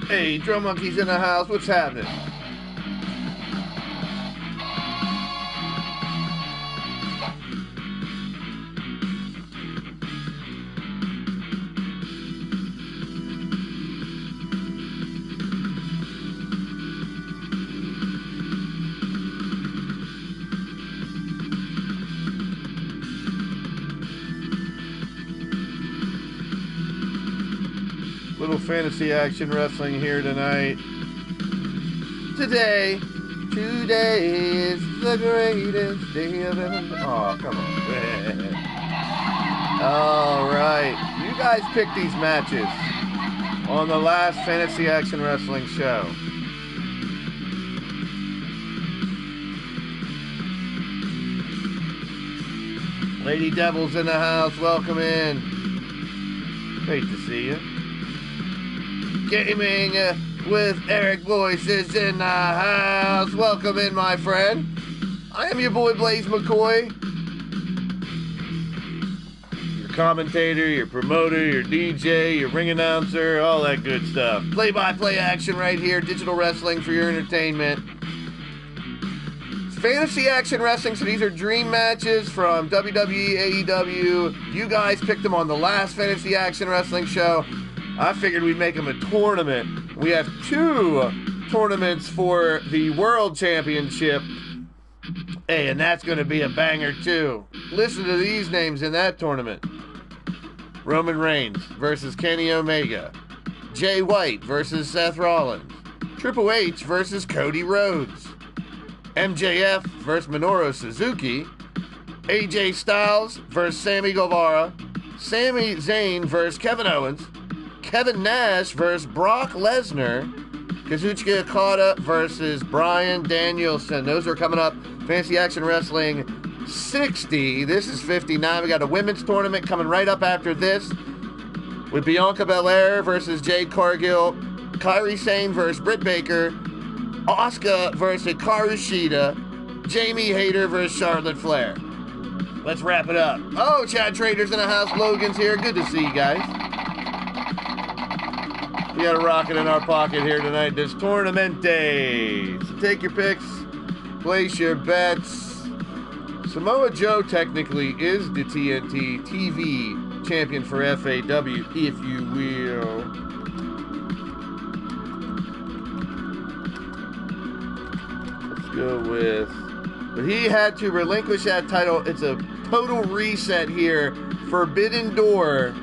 Hey, Drum Monkey's in the house. What's happening? Little fantasy action wrestling here tonight. Today is the greatest day of ever. Oh, come on. All right. You guys picked these matches on the last fantasy action wrestling show. Lady Devil's in the house. Welcome in. Great to see you. Gaming with Eric Boyce is in the house. Welcome in, my friend. I am your boy, Blaise McCoy. Your commentator, your promoter, your DJ, your ring announcer, all that good stuff. Play-by-play action right here. Digital wrestling for your entertainment. Fantasy action wrestling, so these are dream matches from WWE, AEW. You guys picked them on the last fantasy action wrestling show. I figured we'd make them a tournament. We have 2 tournaments for the World Championship. Hey, and that's going to be a banger too. Listen to these names in that tournament. Roman Reigns versus Kenny Omega. Jay White versus Seth Rollins. Triple H versus Cody Rhodes. MJF versus Minoru Suzuki. AJ Styles versus Sammy Guevara. Sami Zayn versus Kevin Owens. Kevin Nash versus Brock Lesnar. Kazuchika Okada versus Bryan Danielson. Those are coming up. Fantasy Action Wrestling 60. This is 59. We got a women's tournament coming right up after this with Bianca Belair versus Jade Cargill. Kairi Sane versus Britt Baker. Asuka versus Hikaru Shida. Jamie Hayter versus Charlotte Flair. Let's wrap it up. Oh, Chad Trader's in the house. Logan's here. Good to see you guys. We got a rocket in our pocket here tonight. This tournament day. So take your picks, place your bets. Samoa Joe technically is the TNT TV champion for FAW, if you will. Let's go with... But he had to relinquish that title. It's a total reset here. Forbidden Door.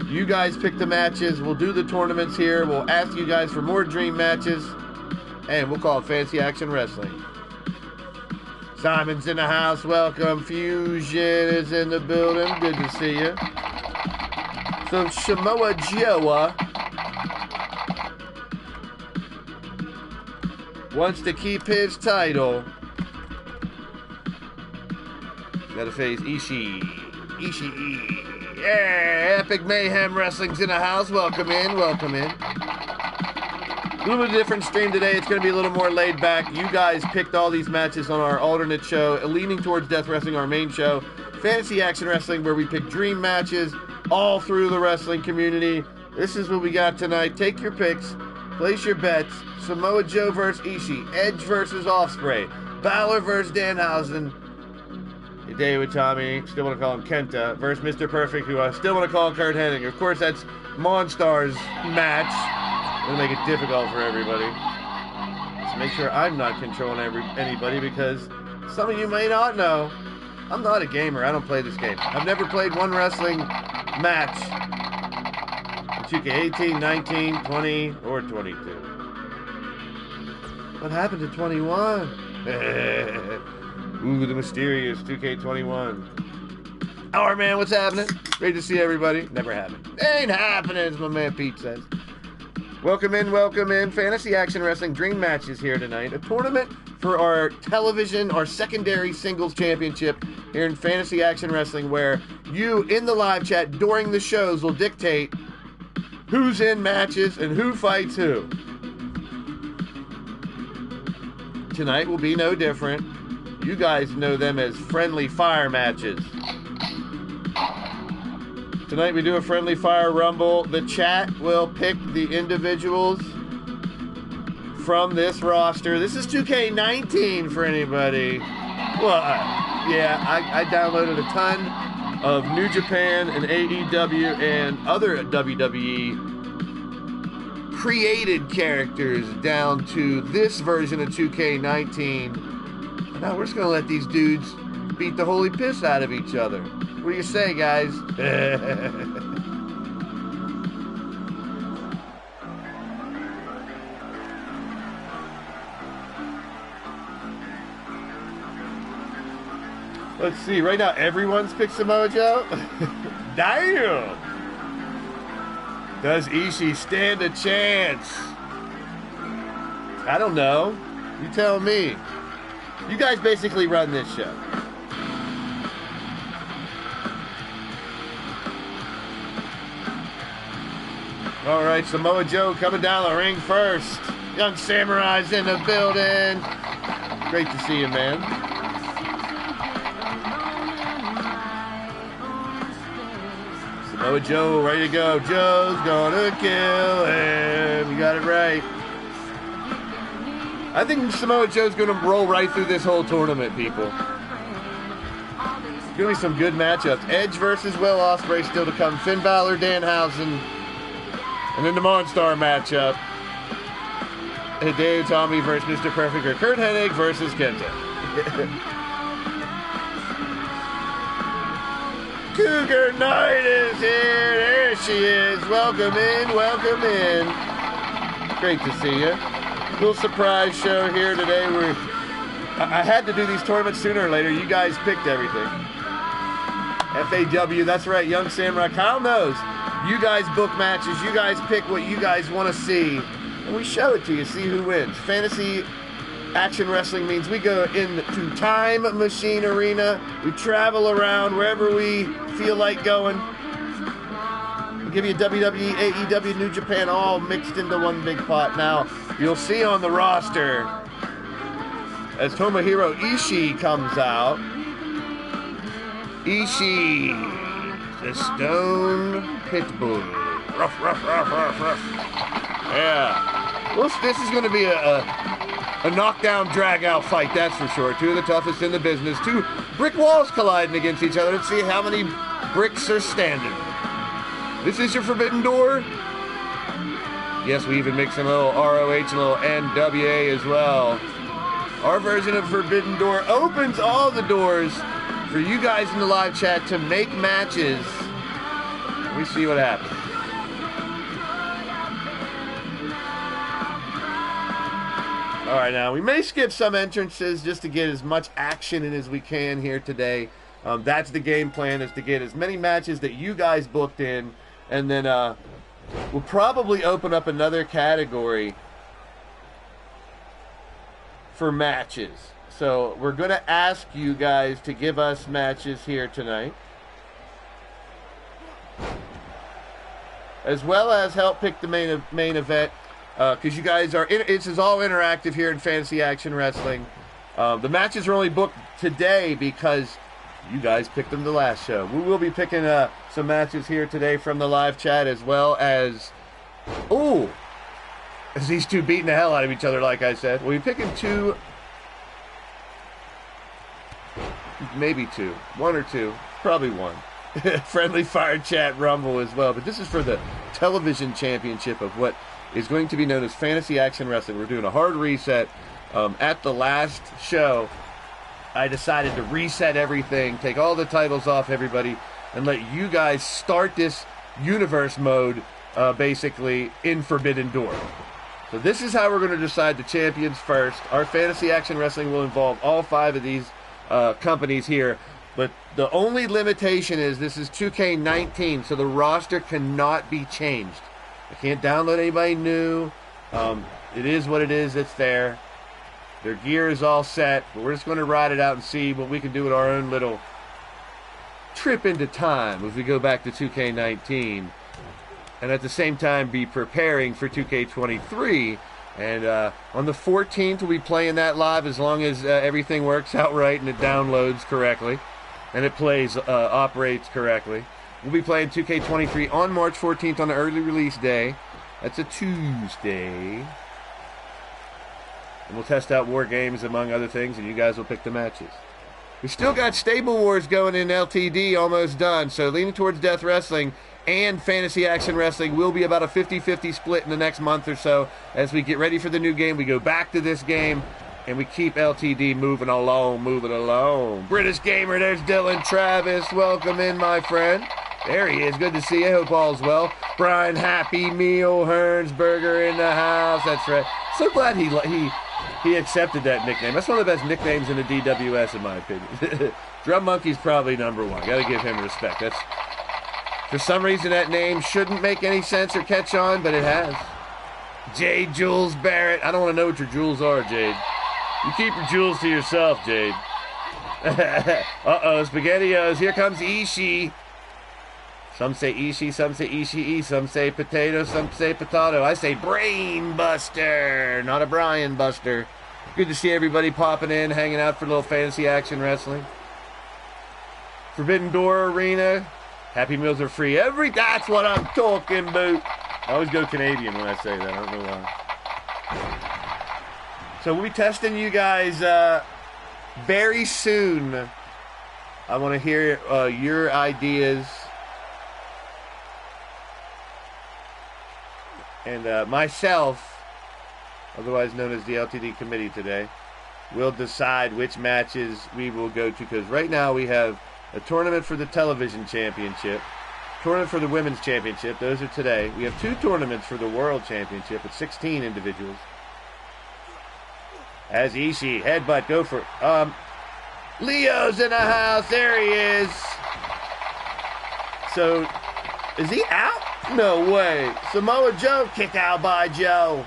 You guys pick the matches. We'll do the tournaments here. We'll ask you guys for more dream matches. And we'll call it Fantasy Action Wrestling. Simon's in the house. Welcome. Fusion is in the building. Good to see you. So Samoa Joe wants to keep his title. Got to face Ishii. Yeah, Epic Mayhem Wrestling's in the house. Welcome in, welcome in. A little bit different stream today. It's going to be a little more laid back. You guys picked all these matches on our alternate show, leaning towards Death Wrestling, our main show. Fantasy Action Wrestling, where we pick dream matches all through the wrestling community. This is what we got tonight. Take your picks, place your bets. Samoa Joe versus Ishii, Edge versus Ospreay, Balor versus Danhausen, Today with Tommy, still want to call him Kenta, versus Mr. Perfect, who I still want to call Kurt Hennig. Of course, that's Monstar's match. It'll make it difficult for everybody. Let's make sure I'm not controlling anybody, because some of you may not know, I'm not a gamer. I don't play this game. I've never played one wrestling match in 2K 18, 19, 20, or 22. What happened to 21? Ooh, the mysterious 2K21. Our man, what's happening? Great to see everybody. Never happened. Ain't happening, as my man Pete says. Welcome in, welcome in. Fantasy Action Wrestling Dream Matches here tonight. A tournament for our television, our secondary singles championship here in Fantasy Action Wrestling, where you, in the live chat during the shows, will dictate who's in matches and who fights who. Tonight will be no different. You guys know them as friendly fire matches. Tonight we do a friendly fire rumble. The chat will pick the individuals from this roster. This is 2K19 for anybody. Well, yeah, I downloaded a ton of New Japan and AEW and other WWE created characters down to this version of 2K19. Now we're just going to let these dudes beat the holy piss out of each other. What do you say, guys? Let's see. Right now, everyone's picked Samoa Joe. Damn! Does Ishii stand a chance? I don't know. You tell me. You guys basically run this show. All right, Samoa Joe coming down the ring first. Young Samurai's in the building. Great to see you, man. Samoa Joe, ready to go. Joe's gonna kill him. You got it right. I think Samoa Joe's gonna roll right through this whole tournament, people. It's gonna be some good matchups. Edge versus Will Ospreay still to come. Finn Balor, Danhausen. And then the Monstar matchup. Hideo Tommy versus Mr. Perfect, or Kurt Hennig versus Kenta. Cougar Knight is here. There she is. Welcome in, welcome in. Great to see you. Little surprise show here today. I had to do these tournaments sooner or later. You guys picked everything. FAW, that's right, Young Samurai. Kyle knows. You guys book matches. You guys pick what you guys want to see. And we show it to you. See who wins. Fantasy Action Wrestling means we go into Time Machine Arena. We travel around wherever we feel like going. We'll give you WWE, AEW, New Japan, all mixed into one big pot. Now, you'll see on the roster, as Tomohiro Ishii comes out, Ishii, the Stone Pitbull. Ruff, ruff, ruff, ruff, ruff. Yeah. Well, this is going to be a knockdown, drag-out fight, that's for sure. Two of the toughest in the business. Two brick walls colliding against each other. Let's see how many bricks are standing. This is your Forbidden Door. Yes, we even mix in a little ROH and a little NWA as well. Our version of Forbidden Door opens all the doors for you guys in the live chat to make matches. We see what happens. All right, now we may skip some entrances just to get as much action in as we can here today. That's the game plan, is to get as many matches that you guys booked in, and then we'll probably open up another category for matches. So we're going to ask you guys to give us matches here tonight, as well as help pick the main event. Because you guys are, this is all interactive here in Fantasy Action Wrestling. The matches are only booked today because you guys picked them the last show. We will be picking some matches here today from the live chat, as well as, as these two beating the hell out of each other, like I said. We'll be picking two maybe two. One or two. Probably one. Friendly Fire Chat Rumble as well. But this is for the television championship of what is going to be known as Fantasy Action Wrestling. We're doing a hard reset. At the last show, I decided to reset everything, take all the titles off everybody, and let you guys start this universe mode, basically, in Forbidden Door. So this is how we're going to decide the champions first. Our Fantasy Action Wrestling will involve all 5 of these companies here. But the only limitation is this is 2K19, so the roster cannot be changed. I can't download anybody new. It is what it is. It's there. Their gear is all set. But we're just going to ride it out and see what we can do with our own little trip into time as we go back to 2K19. And at the same time be preparing for 2K23. And on the 14th, we'll be playing that live as long as everything works out right and it downloads correctly. And it operates correctly. We'll be playing 2K23 on March 14th on the early release day. That's a Tuesday. And we'll test out War Games, among other things, and you guys will pick the matches. We still got Stable Wars going in LTD, almost done. So leaning towards Death Wrestling and Fantasy Action Wrestling will be about a 50-50 split in the next month or so. As we get ready for the new game, we go back to this game. And we keep LTD moving along. British Gamer, there's Dylan Travis. Welcome in, my friend. There he is. Good to see you. Hope all's well. Brian Happy Meal Hernsberger in the house. That's right. So glad he accepted that nickname. That's one of the best nicknames in the DWS, in my opinion. Drum Monkey's probably number one. Got to give him respect. That's, for some reason, that name shouldn't make any sense or catch on, but it has. Jade Jules Barrett. I don't want to know what your jewels are, Jade. You keep your jewels to yourself, Jade. Uh-oh, SpaghettiOs. Here comes Ishii. Some say Ishii, some say Ishii, some say potato, some say potato. I say Brain Buster, not a Brian Buster. Good to see everybody popping in, hanging out for a little Fantasy Action Wrestling. Forbidden Door Arena. Happy Meals are free. That's what I'm talking about. I always go Canadian when I say that. I don't know why. So we'll be testing you guys very soon. I want to hear your ideas. And myself, otherwise known as the LTD committee today, will decide which matches we will go to. Because right now we have a tournament for the television championship, tournament for the women's championship. Those are today. We have 2 tournaments for the world championship with 16 individuals. As Ishii, headbutt, go for it. Leo's in the house. There he is. So, is he out? No way. Samoa Joe, kick out by Joe.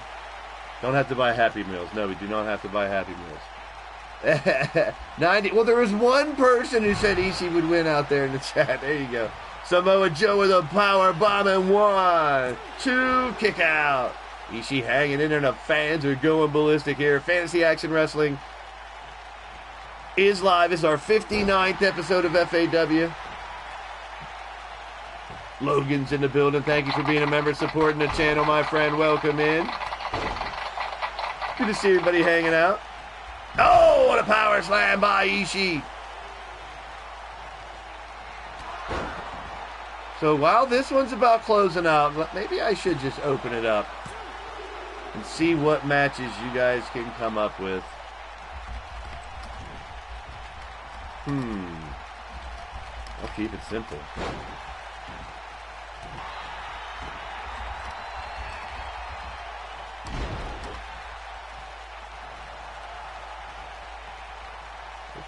Don't have to buy Happy Meals. No, we do not have to buy Happy Meals. 90. Well, there was one person who said Ishii would win out there in the chat. There you go. Samoa Joe with a power bomb and 1, 2, kick out. Ishii hanging in there, and the fans are going ballistic here. Fantasy Action Wrestling is live. It's our 59th episode of FAW. Logan's in the building. Thank you for being a member, supporting the channel, my friend. Welcome in. Good to see everybody hanging out. Oh, what a power slam by Ishii. So while this one's about closing out, maybe I should just open it up and see what matches you guys can come up with. I'll keep it simple.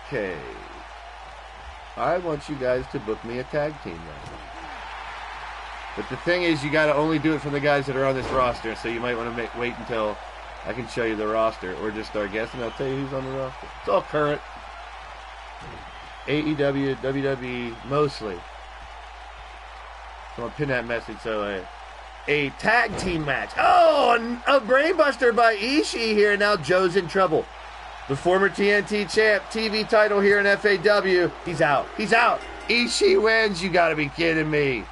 Okay. I want you guys to book me a tag team match. But the thing is, you got to only do it from the guys that are on this roster, so you might want to wait until I can show you the roster, or just start guessing. I'll tell you who's on the roster. It's all current. AEW, WWE, mostly. So I'll pin that message. So a tag team match. Oh, a brainbuster by Ishii here. Now Joe's in trouble. The former TNT champ, TV title here in FAW. He's out. He's out. Ishii wins. You got to be kidding me.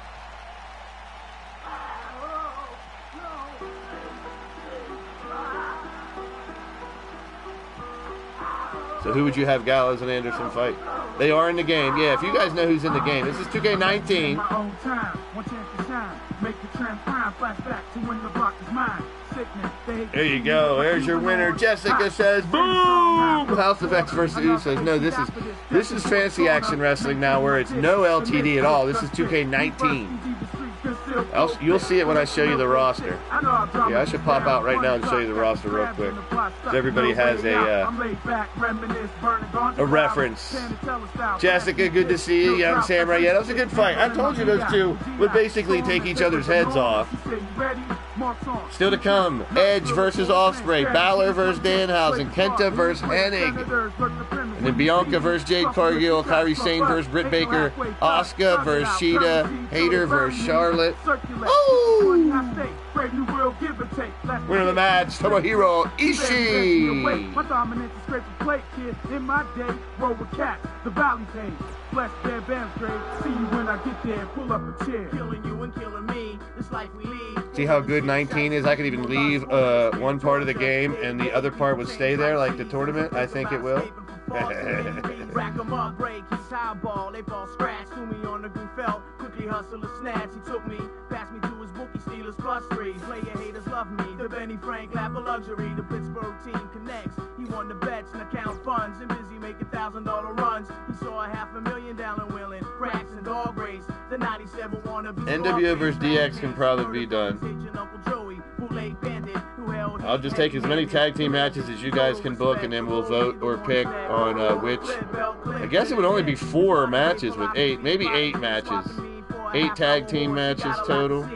So who would you have Gallows and Anderson fight? They are in the game. Yeah, if you guys know who's in the game. This is 2K19. There you go. There's your winner. Jessica says, boom! House of X versus Usos. No, this is fancy action wrestling now where it's no LTD at all. This is 2K19. You'll see it when I show you the roster. Yeah, I should pop out right now and show you the roster real quick, so everybody has a reference. Jessica, good to see you. Young Samurai. Yeah, that was a good fight. I told you those two would basically take each other's heads off. Still to come, Edge versus Ospreay, Balor versus Danhausen, Kenta versus Hennig, and then Bianca versus Jade Cargill, Kairi Sane versus Britt Baker, Asuka versus Shida, Hayter versus Charlotte. Oh! Winner of the match, Tomohiro Ishii. Blessed their band's grave. See you when I get there. Pull up a chair. Killing you and killing me. This life we lead. See how good 19 is? I could even leave one part of the game and the other part would stay there, like the tournament. I think it will. Rack 'em up, break his eyeball. They ball scratch to me on the green felt. Quickly hustle a snatch. He took me, passed me to his bookie, Steelers plus 3. Player haters love me. The Benny Frank lap of luxury. The Pittsburgh team connects. He won the bets and account funds and busy making $1,000 runs. He saw $500,000 down in Wheeling, cracks and dog race. The 97 wannabe. NWO versus DX can probably be done. I'll just take as many tag team matches as you guys can book, and then we'll vote or pick on which. I guess it would only be 4 matches with 8, maybe 8 matches. 8 tag team matches total.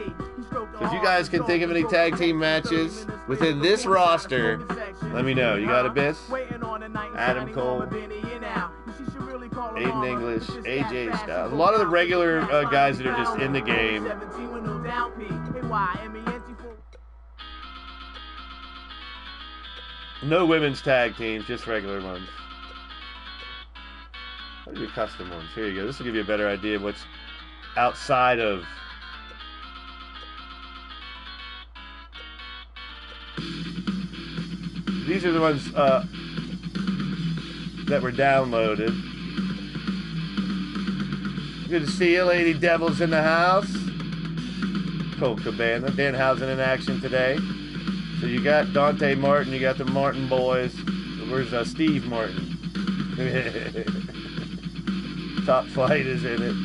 If you guys can think of any tag team matches within this roster, let me know. You got Abyss, Adam Cole, Aiden English, AJ Styles. A lot of the regular guys that are just in the game. No women's tag teams, just regular ones. I'll do custom ones. Here you go. This will give you a better idea of what's outside of. These are the ones that were downloaded. Good to see you, Lady Devil's in the house. Colt Cabana, Danhausen in action today. So you got Dante Martin, you got the Martin boys. Where's Steve Martin? Top Flight is in it.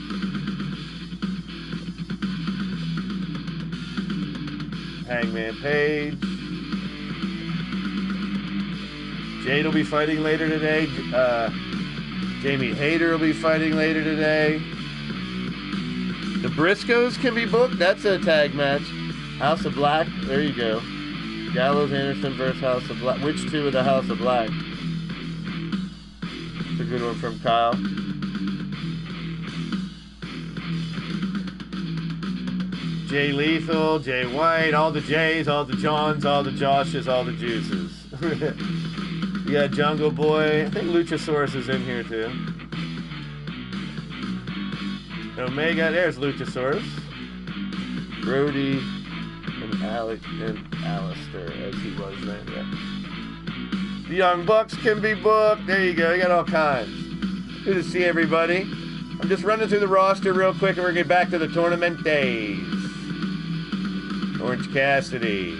Hangman Page. Jade will be fighting later today. Jamie Hayter will be fighting later today. The Briscoes can be booked. That's a tag match. House of Black. There you go. Gallows Anderson versus House of Black. Which two of the House of Black? It's a good one from Kyle. Jay Lethal, Jay White, all the Jays, all the Johns, all the Joshes, all the Juices. You got Jungle Boy. I think Luchasaurus is in here too. Omega, there's Luchasaurus. Brody and Alec and Alistair, as he was then. Yeah. The Young Bucks can be booked. There you go. You got all kinds. Good to see everybody. I'm just running through the roster real quick, and we're going to get back to the tournament days. Orange Cassidy,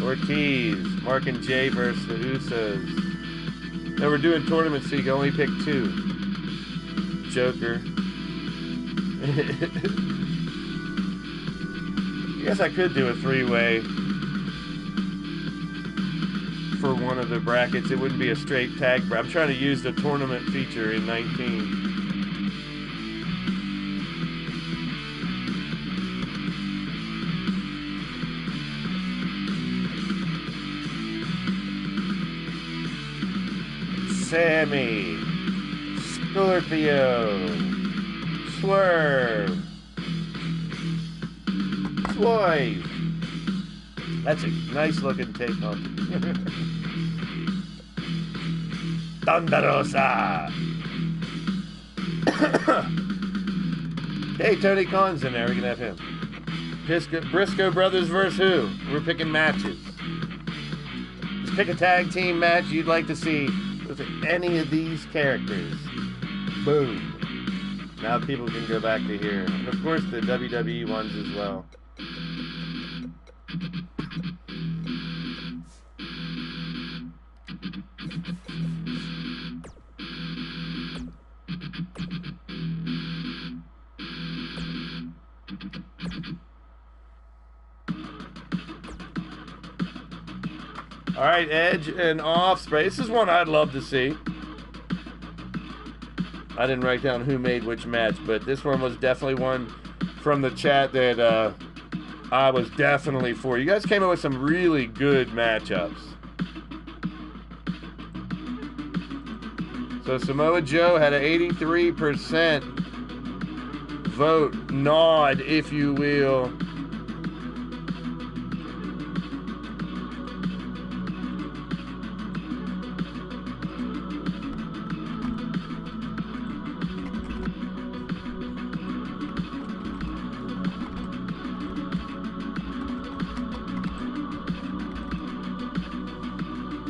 Ortiz, Mark and Jay versus the Usos. Now we're doing tournaments, so you can only pick 2. Joker. I guess I could do a 3-way for one of the brackets. It wouldn't be a straight tag bracket. I'm trying to use the tournament feature in 19. Sammy, Scorpio, Swerve, Floyd. That's a nice looking take on Thunderosa. Hey, Tony Khan's in there. We can have him. Briscoe Brothers versus who? We're picking matches. Just pick a tag team match you'd like to see with any of these characters. Boom. Now people can go back to here. And of course the WWE ones as well. All right, Edge and Ospreay. This is one I'd love to see. I didn't write down who made which match, but this one was definitely one from the chat that I was definitely for. You guys came up with some really good matchups. So Samoa Joe had an 83% vote nod, if you will.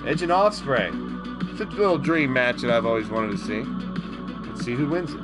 Edge and Ospreay. It's a little dream match that I've always wanted to see. Let's see who wins it.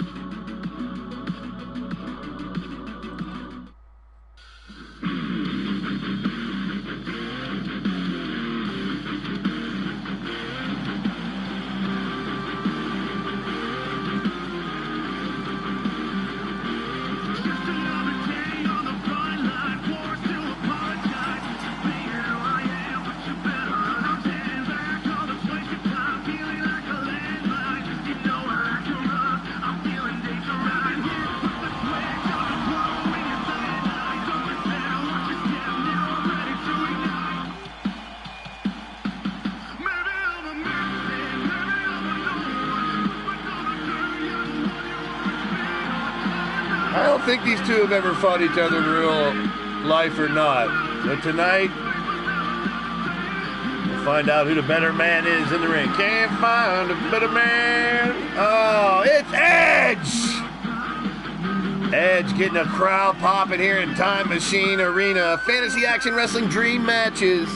I don't think these two have ever fought each other in real life or not. But tonight, we'll find out who the better man is in the ring. Can't find a better man. Oh, it's Edge! Edge getting a crowd popping here in Time Machine Arena. Fantasy Action Wrestling Dream Matches.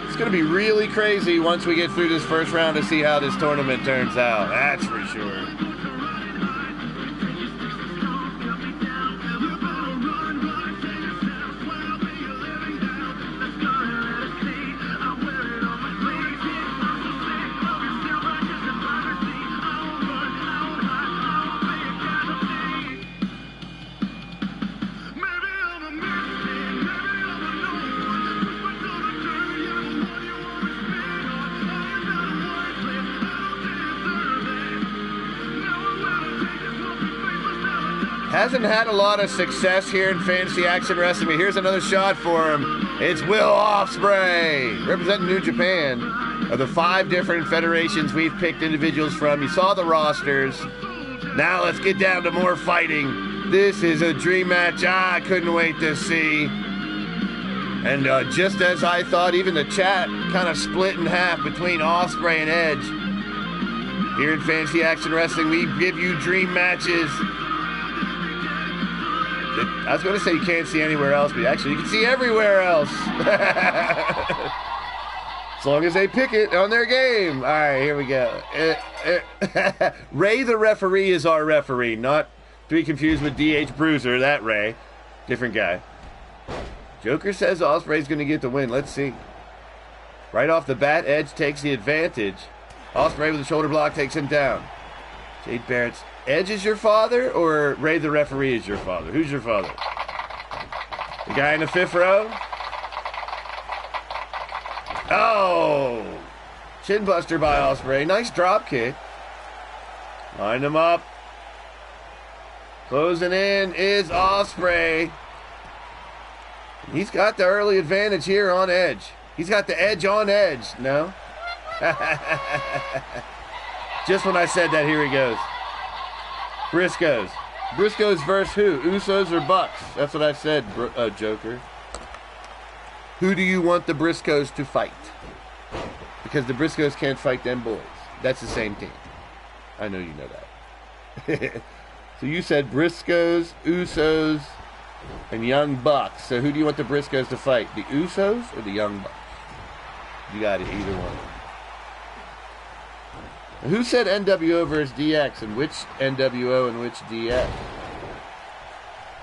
It's going to be really crazy once we get through this first round to see how this tournament turns out. That's for sure. Hasn't had a lot of success here in Fantasy Action Wrestling, but here's another shot for him. It's Will Ospreay, representing New Japan. Of the 5 different federations we've picked individuals from, you saw the rosters. Now let's get down to more fighting. This is a dream match I couldn't wait to see. And just as I thought, even the chat kind of split in half between Ospreay and Edge. Here in Fantasy Action Wrestling, we give you dream matches. I was going to say you can't see anywhere else, but actually you can see everywhere else. As long as they pick it on their game. All right, here we go. Ray the referee is our referee, not to be confused with DH Bruiser, that Ray. Different guy. Joker says Ospreay's going to get the win. Let's see. Right off the bat, Edge takes the advantage. Ospreay with a shoulder block takes him down. Jade Barrett's Edge is your father, or Ray the referee is your father? Who's your father? The guy in the 5th row? Oh! Chin buster by Ospreay. Nice drop kick. Line him up. Closing in is Ospreay. He's got the early advantage here on Edge. He's got the edge on Edge. No? Just when I said that, here he goes. Briscoes. Briscoes versus who? Usos or Bucks? That's what I said, Joker. Who do you want the Briscoes to fight? Because the Briscoes can't fight them boys. That's the same team. I know you know that. So you said Briscoes, Usos, and Young Bucks. So who do you want the Briscoes to fight? The Usos or the Young Bucks? You got it, either one. Who said NWO versus DX, and which NWO and which DX?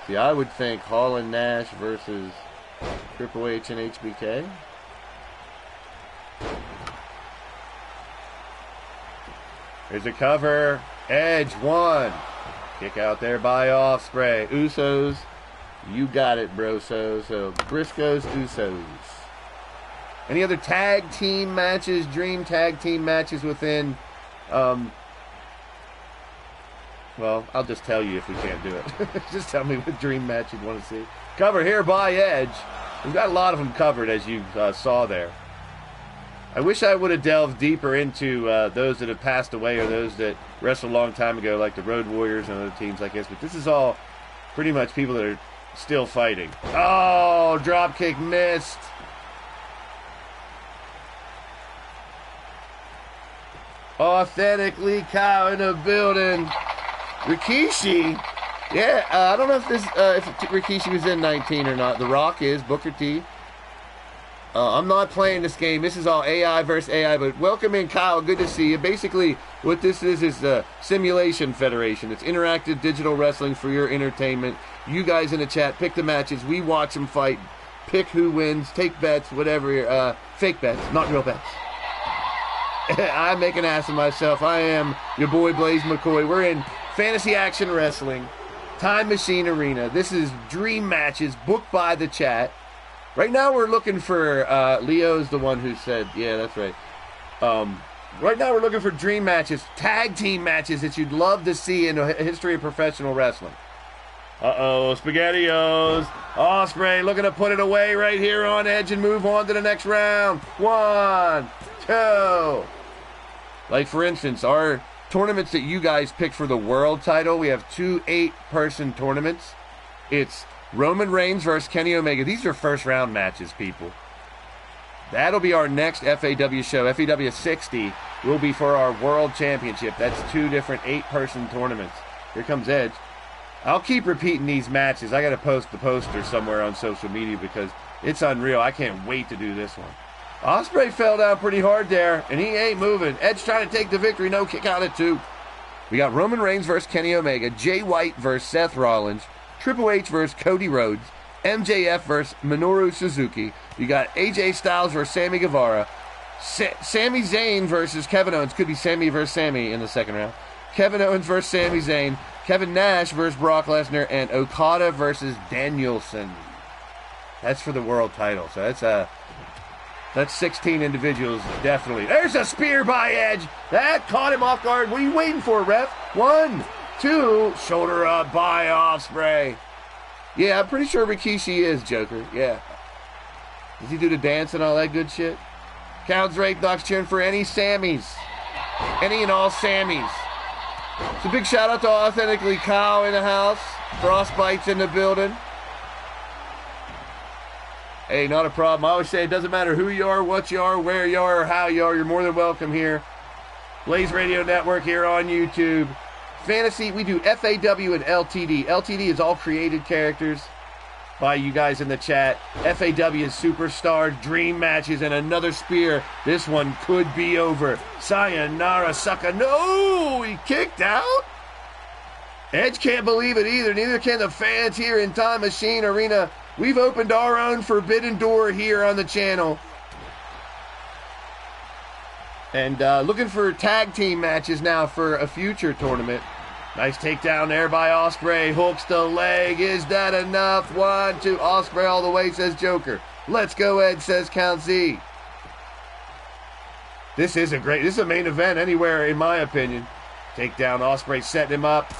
See, I would think Hall and Nash versus Triple H and HBK. There's a cover. Edge, 1. Kick out there by Ospreay. Usos, you got it, bro. So Briscoes, Usos. Any other tag team matches, dream tag team matches within... well, I'll just tell you if we can't do it. Just tell me what dream match you'd want to see. Cover here by Edge. We've got a lot of them covered, as you saw there. I wish I would have delved deeper into those that have passed away or those that wrestled a long time ago, like the Road Warriors and other teams like this. But this is all pretty much people that are still fighting. Oh, dropkick missed. Authentically Cow in the building. Rikishi. Yeah, I don't know if Rikishi was in 19 or not. The Rock is. Booker T. I'm not playing this game. This is all AI versus AI, but welcome in, Kyle. Good to see you. Basically, what this is the Simulation Federation. It's interactive digital wrestling for your entertainment. You guys in the chat pick the matches. We watch them fight. Pick who wins. Take bets, whatever. Fake bets, not real bets. I make an ass of myself. I am your boy, Blaise McCoy. We're in Fantasy Action Wrestling, Time Machine Arena. This is dream matches booked by the chat. Right now we're looking for, Leo's the one who said, yeah, that's right. Right now we're looking for dream matches, tag team matches that you'd love to see in the history of professional wrestling. Uh-oh, SpaghettiOs. Ospreay looking to put it away right here on Edge and move on to the next round. 1, 2. Like, for instance, our tournaments that you guys picked for the world title, we have 2 8-person tournaments. It's Roman Reigns versus Kenny Omega. These are first round matches, people. That'll be our next FAW show. FAW 60 will be for our world championship. That's 2 different 8-person tournaments. Here comes Edge. I'll keep repeating these matches. I got to post the poster somewhere on social media because it's unreal. I can't wait to do this one. Ospreay fell down pretty hard there, and he ain't moving. Edge trying to take the victory. No, kick out at 2. We got Roman Reigns versus Kenny Omega. Jay White versus Seth Rollins. Triple H versus Cody Rhodes, MJF versus Minoru Suzuki. You got AJ Styles versus Sammy Guevara, Sami Zayn versus Kevin Owens. Could be Sammy versus Sammy in the second round. Kevin Owens versus Sami Zayn, Kevin Nash versus Brock Lesnar, and Okada versus Danielson. That's for the world title. So that's 16 individuals, definitely. There's a spear by Edge. That caught him off guard. What are you waiting for, ref? 1, 2, shoulder up by Ospreay. Yeah, I'm pretty sure Rikishi is Joker. Yeah. Does he do the dance and all that good shit? Counts Rape Docs cheering for any Sammys. Any and all Sammys. So big shout out to Authentically Cow in the house. Frostbite's in the building. Hey, not a problem. I always say it doesn't matter who you are, what you are, where you are, or how you are. You're more than welcome here. Blaised Radio Network here on YouTube. Fantasy, we do FAW and LTD. LTD is all created characters by you guys in the chat. FAW is superstar dream matches and another spear. This one could be over. Sayonara sucker. No, he kicked out. Edge can't believe it either. Neither can the fans here in Time Machine Arena. We've opened our own forbidden door here on the channel. And looking for tag team matches now for a future tournament. Nice takedown there by Ospreay. Hooks the leg. Is that enough? 1, 2. Ospreay all the way, says Joker. Let's go, Ed, says Count Z. This is a main event anywhere, in my opinion. Takedown, Ospreay setting him up.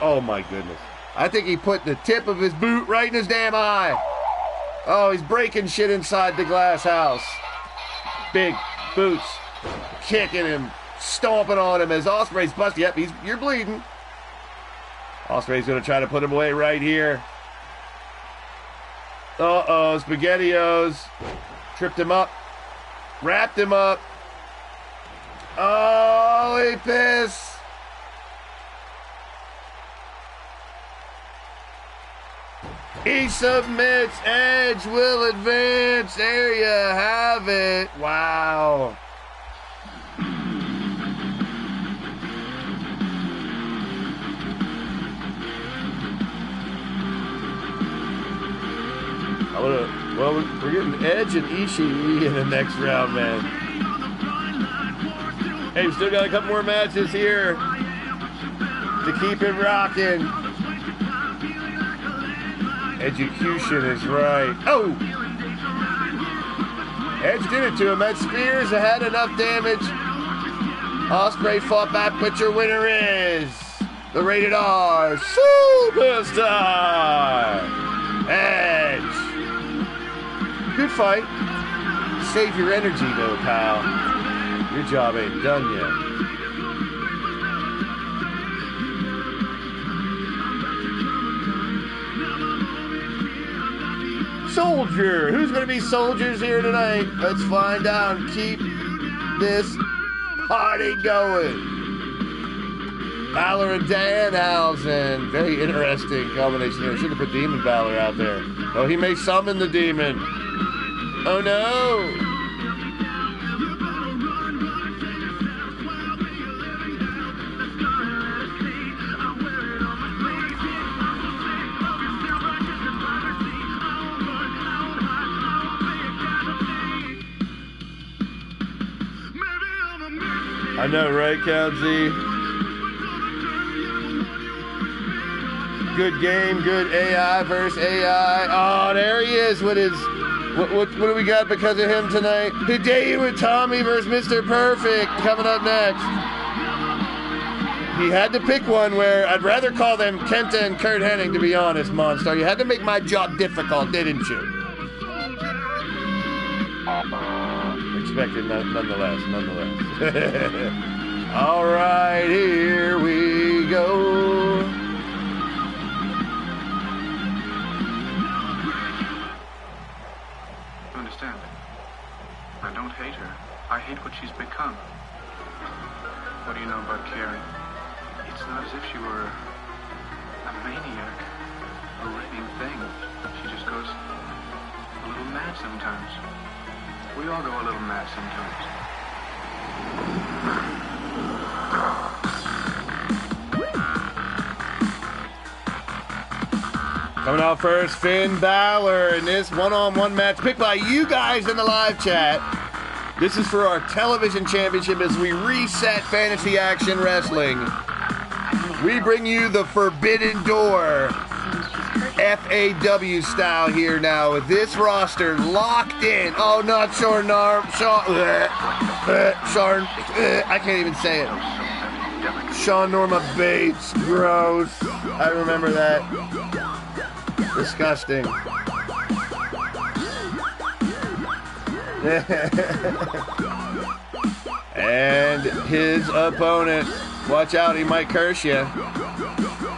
Oh, my goodness. I think he put the tip of his boot right in his damn eye. Oh, he's breaking shit inside the glass house. Big boots. Kicking him, stomping on him as Ospreay's busted. Yep, you're bleeding. Ospreay's going to try to put him away right here. Uh-oh, SpaghettiOs. Tripped him up. Wrapped him up. Holy piss. He submits. Edge will advance. There you have it. Wow. Well, we're getting Edge and Ishii in the next round, man. Hey, we still got a couple more matches here to keep it rocking. Execution is right. Oh! Edge did it to him. That Spears had enough damage. Ospreay fought back, but your winner is the Rated R Superstar Edge. Good fight. Save your energy, though, pal. Your job ain't done yet. Soldier. Who's going to be soldiers here tonight? Let's find out and keep this party going. Balor and Danhausen. Very interesting combination here. Should have put Demon Balor out there. Oh, he may summon the demon. Oh, no. I know, right, Count Z? Good game, good AI versus AI. Oh, there he is with his... What do we got because of him tonight? Hideo Itami versus Mr. Perfect coming up next. He had to pick one where I'd rather call them Kenta and Kurt Hennig, to be honest, Monstar. You had to make my job difficult, didn't you? Expected nonetheless. All right, here we go. You understand? I don't hate her. I hate what she's become. What do you know about Carrie? It's not as if she were a maniac, a raving thing. She just goes a little mad sometimes. We all go a little mad sometimes. Coming out first, Finn Balor in this one-on-one match picked by you guys in the live chat. This is for our television championship as we reset Fantasy Action Wrestling. We bring you the Forbidden Door FAW style here now with this roster locked in. Oh, not Sean, I can't even say it. Sean Norma Bates, gross. I remember that. Disgusting. And his opponent, watch out, he might curse you.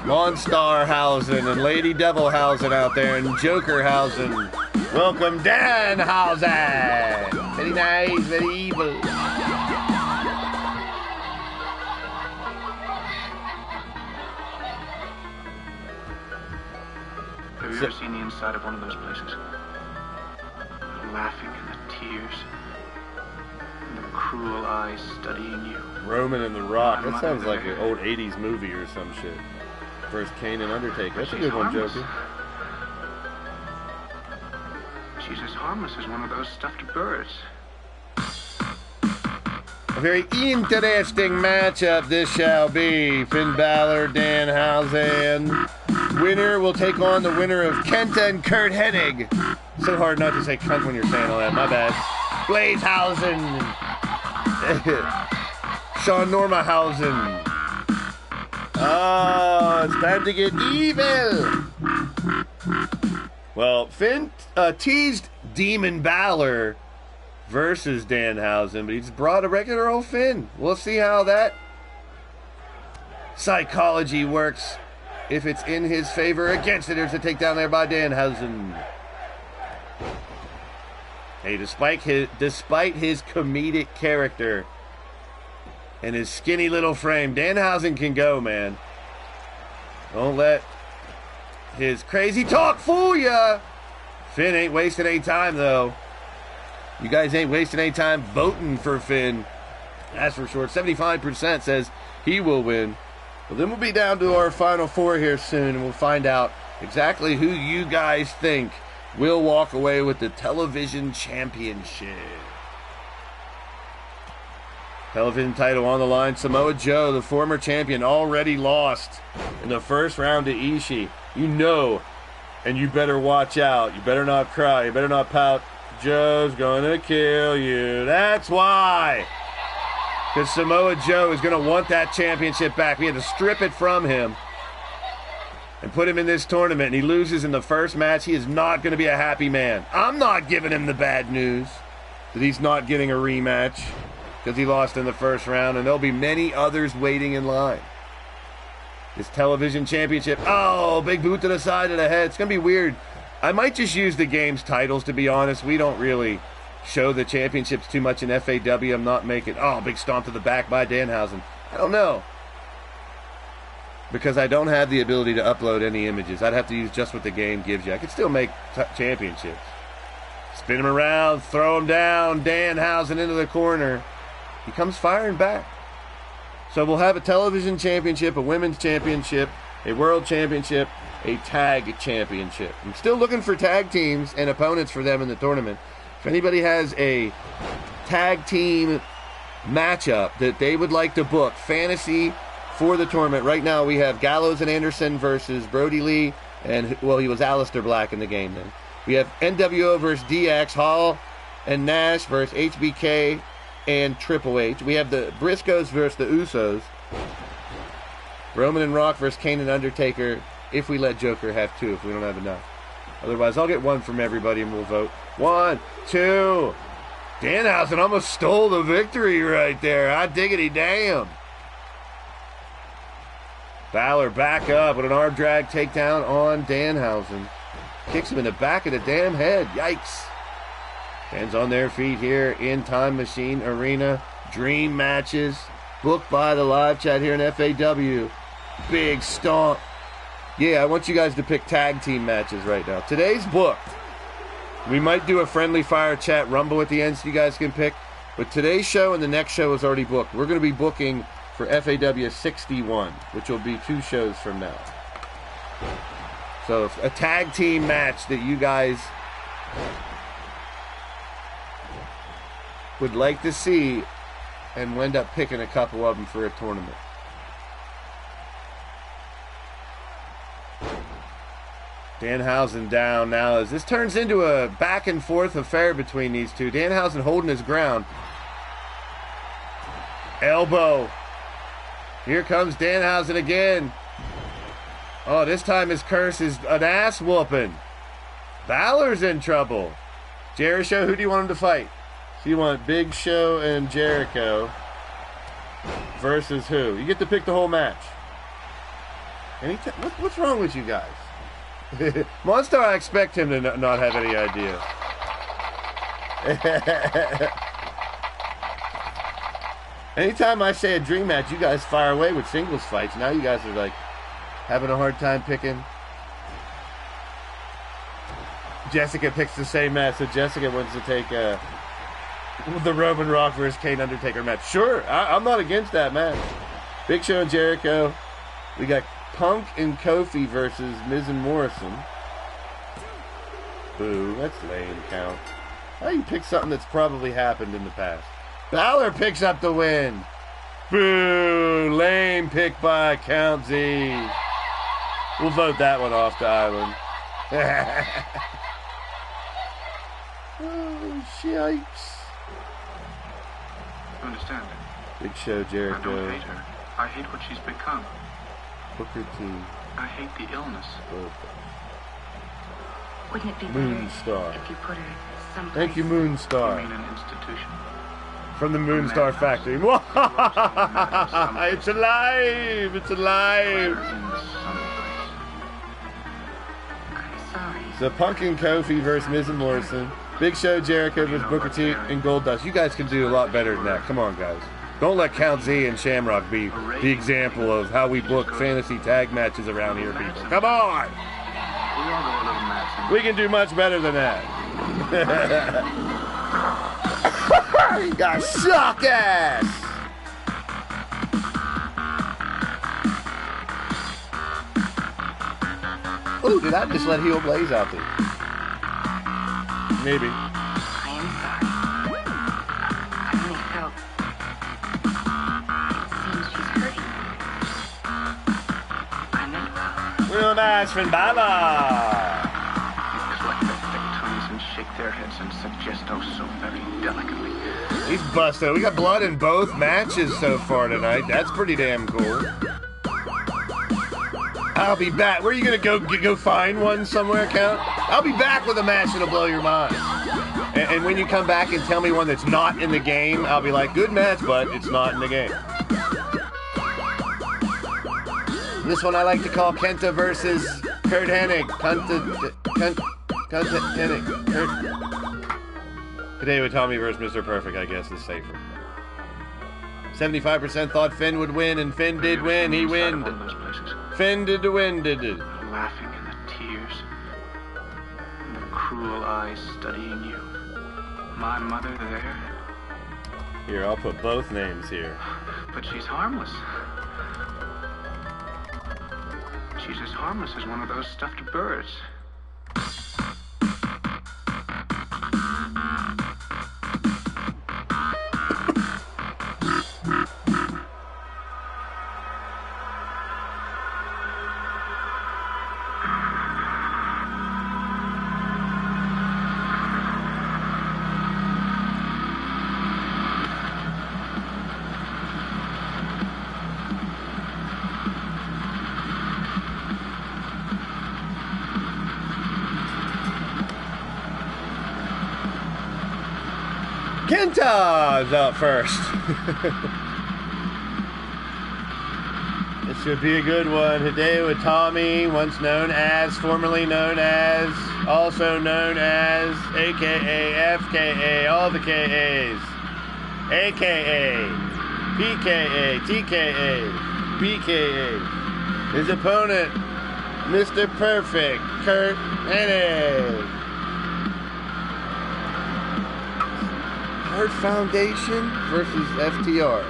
Monstarhausen and Lady Devilhausen out there and Jokerhausen. Welcome, Danhausen. Very nice, very evil. Have you ever seen the inside of one of those places? The laughing and the tears. And the cruel eyes studying you. Roman and the Rock. That sounds like an old 80s movie or some shit. First Kane and Undertaker. That's a good one, Joker. She's as harmless as one of those stuffed birds. A very interesting matchup this shall be. Finn Balor, Danhausen. Winner will take on the winner of Kenta and Kurt Hennig. So hard not to say cunt when you're saying all that. My bad. Blaisehausen. Sean Normahausen. Oh, it's time to get evil. Well, Finn teased Demon Balor versus Danhausen, but he just brought a regular old Finn. We'll see how that psychology works. If it's in his favor, against it, there's a takedown there by Danhausen. Hey, despite his comedic character and his skinny little frame, Danhausen can go, man. Don't let his crazy talk fool ya. Finn ain't wasting any time, though. You guys ain't wasting any time voting for Finn. That's for sure. 75% says he will win. Well, then we'll be down to our final four here soon, and we'll find out exactly who you guys think will walk away with the television championship. Television title on the line. Samoa Joe, the former champion, already lost in the first round to Ishii. You know, and you better watch out. You better not cry. You better not pout. Joe's gonna kill you. That's why. Because Samoa Joe is going to want that championship back. We had to strip it from him and put him in this tournament, and he loses in the first match. He is not going to be a happy man. I'm not giving him the bad news that he's not getting a rematch because he lost in the first round, and there'll be many others waiting in line. This television championship. Oh, big boot to the side of the head. It's going to be weird. I might just use the game's titles, to be honest. We don't really show the championships too much in FAW. I'm not making... Oh, big stomp to the back by Danhausen. I don't know. Because I don't have the ability to upload any images. I'd have to use just what the game gives you. I could still make championships. Spin him around, throw him down, Danhausen into the corner. He comes firing back. So we'll have a television championship, a women's championship, a world championship, a tag championship. I'm still looking for tag teams and opponents for them in the tournament. If anybody has a tag team matchup that they would like to book, fantasy for the tournament, right now we have Gallows and Anderson versus Brody Lee, and, well, he was Aleister Black in the game then. We have NWO versus DX, Hall and Nash versus HBK and Triple H. We have the Briscoes versus the Usos. Roman and Rock versus Kane and Undertaker, if we let Joker have two, if we don't have enough. Otherwise, I'll get one from everybody and we'll vote. 1, 2. Danhausen almost stole the victory right there. I diggity damn. Balor back up with an arm drag takedown on Danhausen. Kicks him in the back of the damn head. Yikes. Fans on their feet here in Time Machine Arena. Dream matches booked by the live chat here in FAW. Big stomp. Yeah, I want you guys to pick tag team matches right now. Today's booked. We might do a friendly fire chat rumble at the end so you guys can pick. But today's show and the next show is already booked. We're going to be booking for FAW 61, which will be 2 shows from now. So a tag team match that you guys would like to see, and we'll end up picking a couple of them for a tournament. Danhausen down now as this turns into a back and forth affair between these two. Danhausen holding his ground. Elbow. Here comes Danhausen again. Oh, this time his curse is an ass whooping. Balor's in trouble. Jericho, who do you want him to fight? So you want Big Show and Jericho versus who? You get to pick the whole match. What's wrong with you guys? Monster, I expect him to not have any idea. Anytime I say a dream match, you guys fire away with singles fights. Now you guys are like having a hard time picking. Jessica picks the same match, so Jessica wants to take the Roman Rock versus Kane Undertaker match. Sure, I'm not against that match. Big Show and Jericho. We got Punk and Kofi versus Miz and Morrison. Boo, that's lame count. How do you pick something that's probably happened in the past? Balor picks up the win. Boo, lame pick by Count Z. We'll vote that one off the island. Oh, yikes. You understand it? Big Show, Jericho. I don't hate her. I hate what she's become. Booker T. I hate the illness. Wouldn't it be Moonstar. better if you put her someplace? Thank you, I Moonstar. mean an institution. From the Moonstar Factory. It's alive! It's alive! I'm sorry. So Punk and Kofi versus Miz and Morrison. Big Show, Jericho versus Booker T and Goldust. You guys can do a lot better than that. Come on, guys. Don't let Count Z and Shamrock be the example of how we book fantasy tag matches around here, people. Come on! We all go a little mad. We can do much better than that. You guys suck ass! Ooh, did I just let heel Blaze out there? Maybe. I am sorry. I only felt... It seems she's hurting. I meant well. Real nice friend, bye-bye. Collect their thick tongues and shake their heads and suggest oh so very delicately. He's busted. We got blood in both matches so far tonight. That's pretty damn cool. I'll be back. Where are you going to go find one somewhere, Count? I'll be back with a match that'll blow your mind. And when you come back and tell me one that's not in the game, I'll be like, good match, but it's not in the game. This one I like to call Kenta versus Kurt Hennig. Kenta Hennig. Today with Tommy versus Mr. Perfect, I guess, is safer. 75% thought Finn would win, and Finn did win. He win. Finn did win, did it? Laughing and the tears, and the cruel eyes studying you. My mother there. Here, I'll put both names here. But she's harmless. She's as harmless as one of those stuffed birds. Kenta's up first. This should be a good one. Today with Tommy, once known as, formerly known as, also known as, aka FKA, all the KAs, AKA, PKA, TKA, BKA. His opponent, Mr. Perfect, Kurt Hennig. Hart Foundation versus FTR.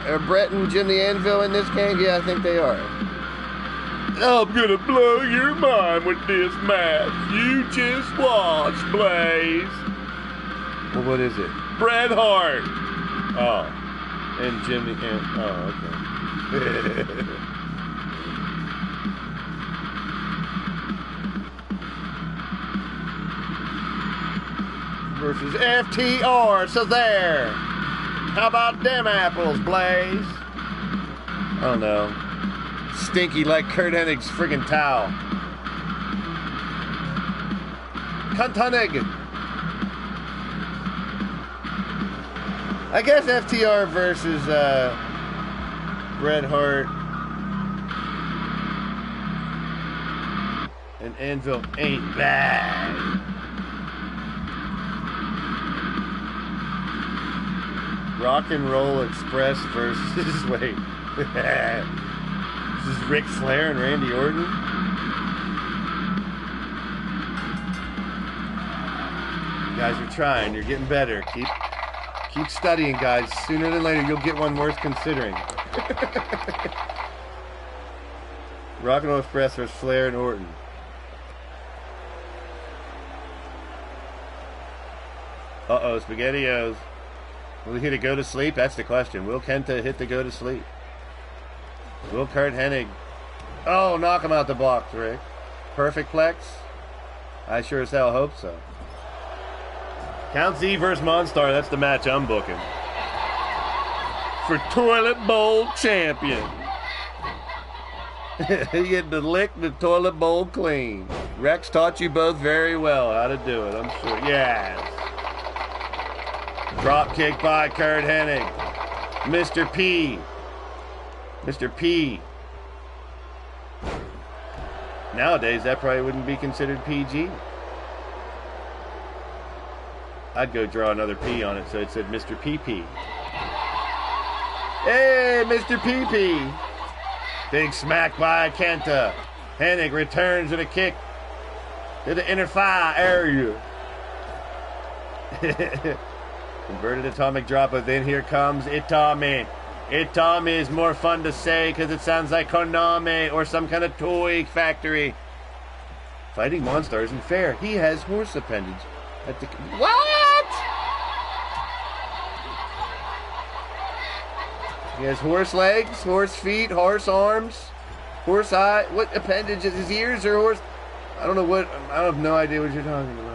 Are Brett and Jim the Anvil in this game? Yeah, I think they are. I'm gonna blow your mind with this match. You just watch, Blaze. Well, what is it? Bret Hart. Oh. And Jim the Anvil. Oh, okay. Versus FTR, so there. How about them apples, Blaze? I don't know. Stinky like Kurt Hennig's friggin' towel. Cunt Hennig. I guess FTR versus Bret Hart and Anvil ain't bad. Rock and Roll Express versus, wait, this is Ric Flair and Randy Orton? You guys are trying, you're getting better. Keep studying, guys. Sooner than later, you'll get one worth considering. Rock and Roll Express versus Flair and Orton. Uh-oh, SpaghettiOs. Will he hit a go to sleep? That's the question. Will Kenta hit the go to sleep? Will Kurt Hennig? Oh, knock him out the box, Rick. Perfect plex? I sure as hell hope so. Count Z versus Monstar. That's the match I'm booking. For Toilet Bowl champion. You get to lick the toilet bowl clean. Rex taught you both very well how to do it, I'm sure. Yes. Drop kick by Kurt Hennig. Mr. P. Mr. P. Nowadays, that probably wouldn't be considered PG. I'd go draw another P on it so it said Mr. PP. Hey, Mr. PP. Big smack by Kenta. Hennig returns with a kick to the inner thigh area. Converted atomic drop, but then here comes Itami. Itami is more fun to say because it sounds like Konami or some kind of toy factory. Fighting Monstar isn't fair. He has horse appendage. What? He has horse legs, horse feet, horse arms, horse eye. What appendages? His ears are horse. I don't know what. I have no idea what you're talking about.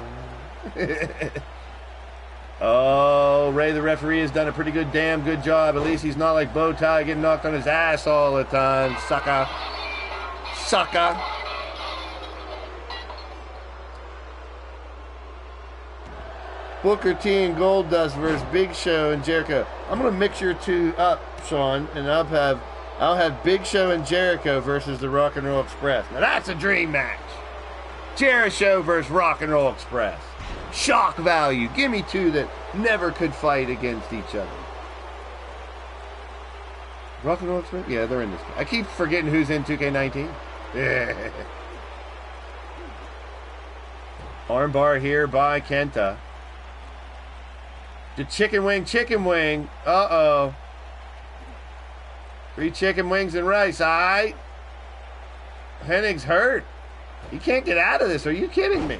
Oh, Ray the referee has done a pretty damn good job. At least he's not like Bowtie getting knocked on his ass all the time. Sucker. Sucker. Booker T and Goldust versus Big Show and Jericho. I'm gonna mix your two up, Sean, and I'll have Big Show and Jericho versus the Rock and Roll Express. Now that's a dream match. Jericho versus Rock and Roll Express. Shock value. Give me two that never could fight against each other. Rock and Roll Express? Yeah, they're in this. I keep forgetting who's in 2K19. Yeah. Armbar here by Kenta. The chicken wing. Uh-oh. 3 chicken wings and rice, alright? Hennig's hurt. He can't get out of this. Are you kidding me?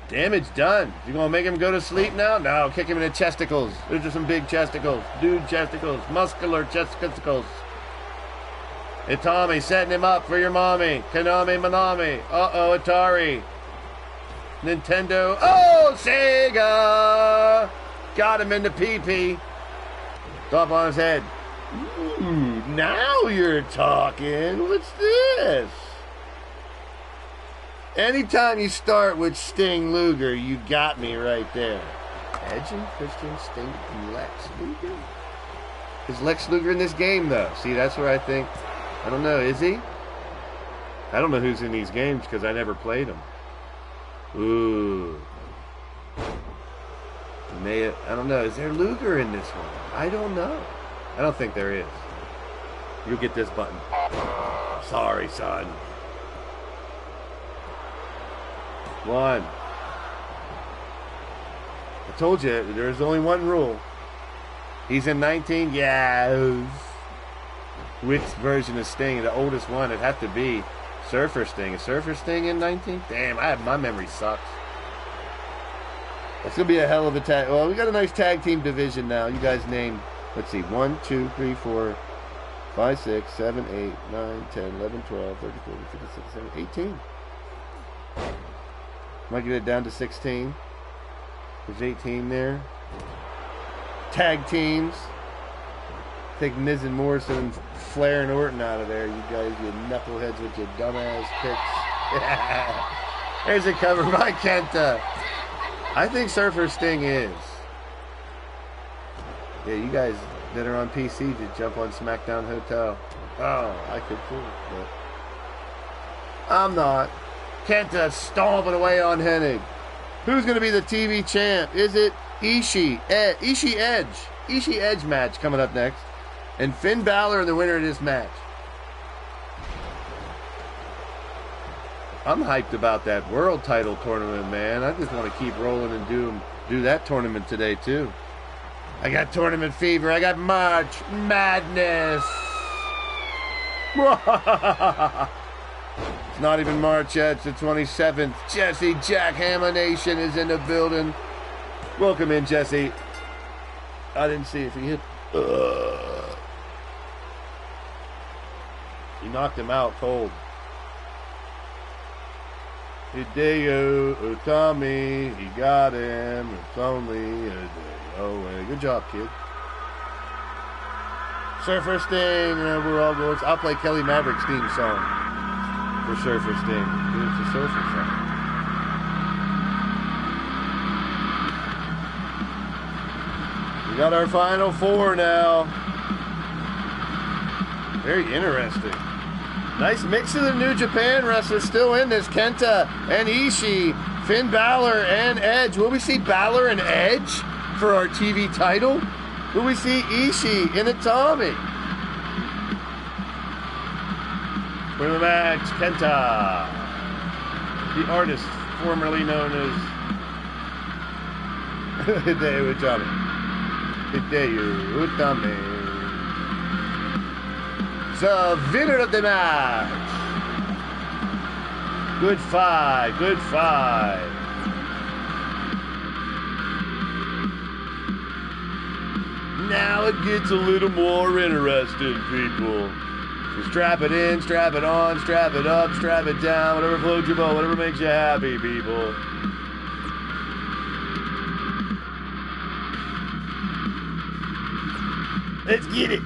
Damage done. You gonna make him go to sleep now? No, kick him in the chesticles. Those are some big chesticles. Dude chesticles. Muscular chesticles. Itami setting him up for your mommy. Konami Manami. Uh-oh, Atari. Nintendo. Oh, Sega! Got him in the pee-pee. Top on his head. Ooh, now you're talking. What's this? Anytime you start with Sting Luger, you got me right there. Edge and Christian, Sting and Lex Luger? Is Lex Luger in this game, though? See, that's where I think... I don't know, is he? I don't know who's in these games because I never played them. Ooh. I don't know. Is there Luger in this one? I don't know. I don't think there is. You'll get this button. Sorry, son. 1. I told you, there's only one rule. He's in 19? Yes. Which version of Sting? The oldest one. It'd have to be Surfer Sting. Is Surfer Sting in 19? Damn, my memory sucks. It's going to be a hell of a tag. Well, we got a nice tag team division now. You guys named, let's see, 1, 2, 3, 4, 5, 6, 7, 8, 9, 10, 11, 12, 13, 14, 15, 16, 17, 18. Might get it down to 16. There's 18 there. Tag teams. Take Miz and Morrison and Flair and Orton out of there. You guys, you knuckleheads with your dumbass picks. There's a cover by Kenta. I think Surfer Sting is. Yeah, you guys that are on PC just jump on SmackDown Hotel. Oh, I could too, but I'm not. Kenta stomping away on Hennig. Who's going to be the TV champ? Is it Ishii? Ishii Edge. Ishii Edge match coming up next. And Finn Balor the winner of this match. I'm hyped about that world title tournament, man. I just want to keep rolling and do that tournament today, too. I got tournament fever. I got March Madness. It's not even March yet. It's the 27th. Jesse Jackhammer Nation is in the building. Welcome in, Jesse. I didn't see if he hit. He knocked him out cold. Hideo Utami, he got him. It's only a day away. Good job, kid. Surfer Sting, we're all going. I'll play Kelly Maverick's theme song for Surfer Sting. It's a surfer song. We got our final 4 now. Very interesting. Nice mix of the New Japan wrestlers still in this. Kenta and Ishii, Finn Balor and Edge. Will we see Balor and Edge for our TV title? Will we see Ishii and Itami? For the match, Kenta, the artist formerly known as Hideo Utami. Hideo Utami. The winner of the match. Good fight, good fight. Now it gets a little more interesting, people. So strap it in, strap it on, strap it up, strap it down, whatever floats your boat, whatever makes you happy, people. Let's get it.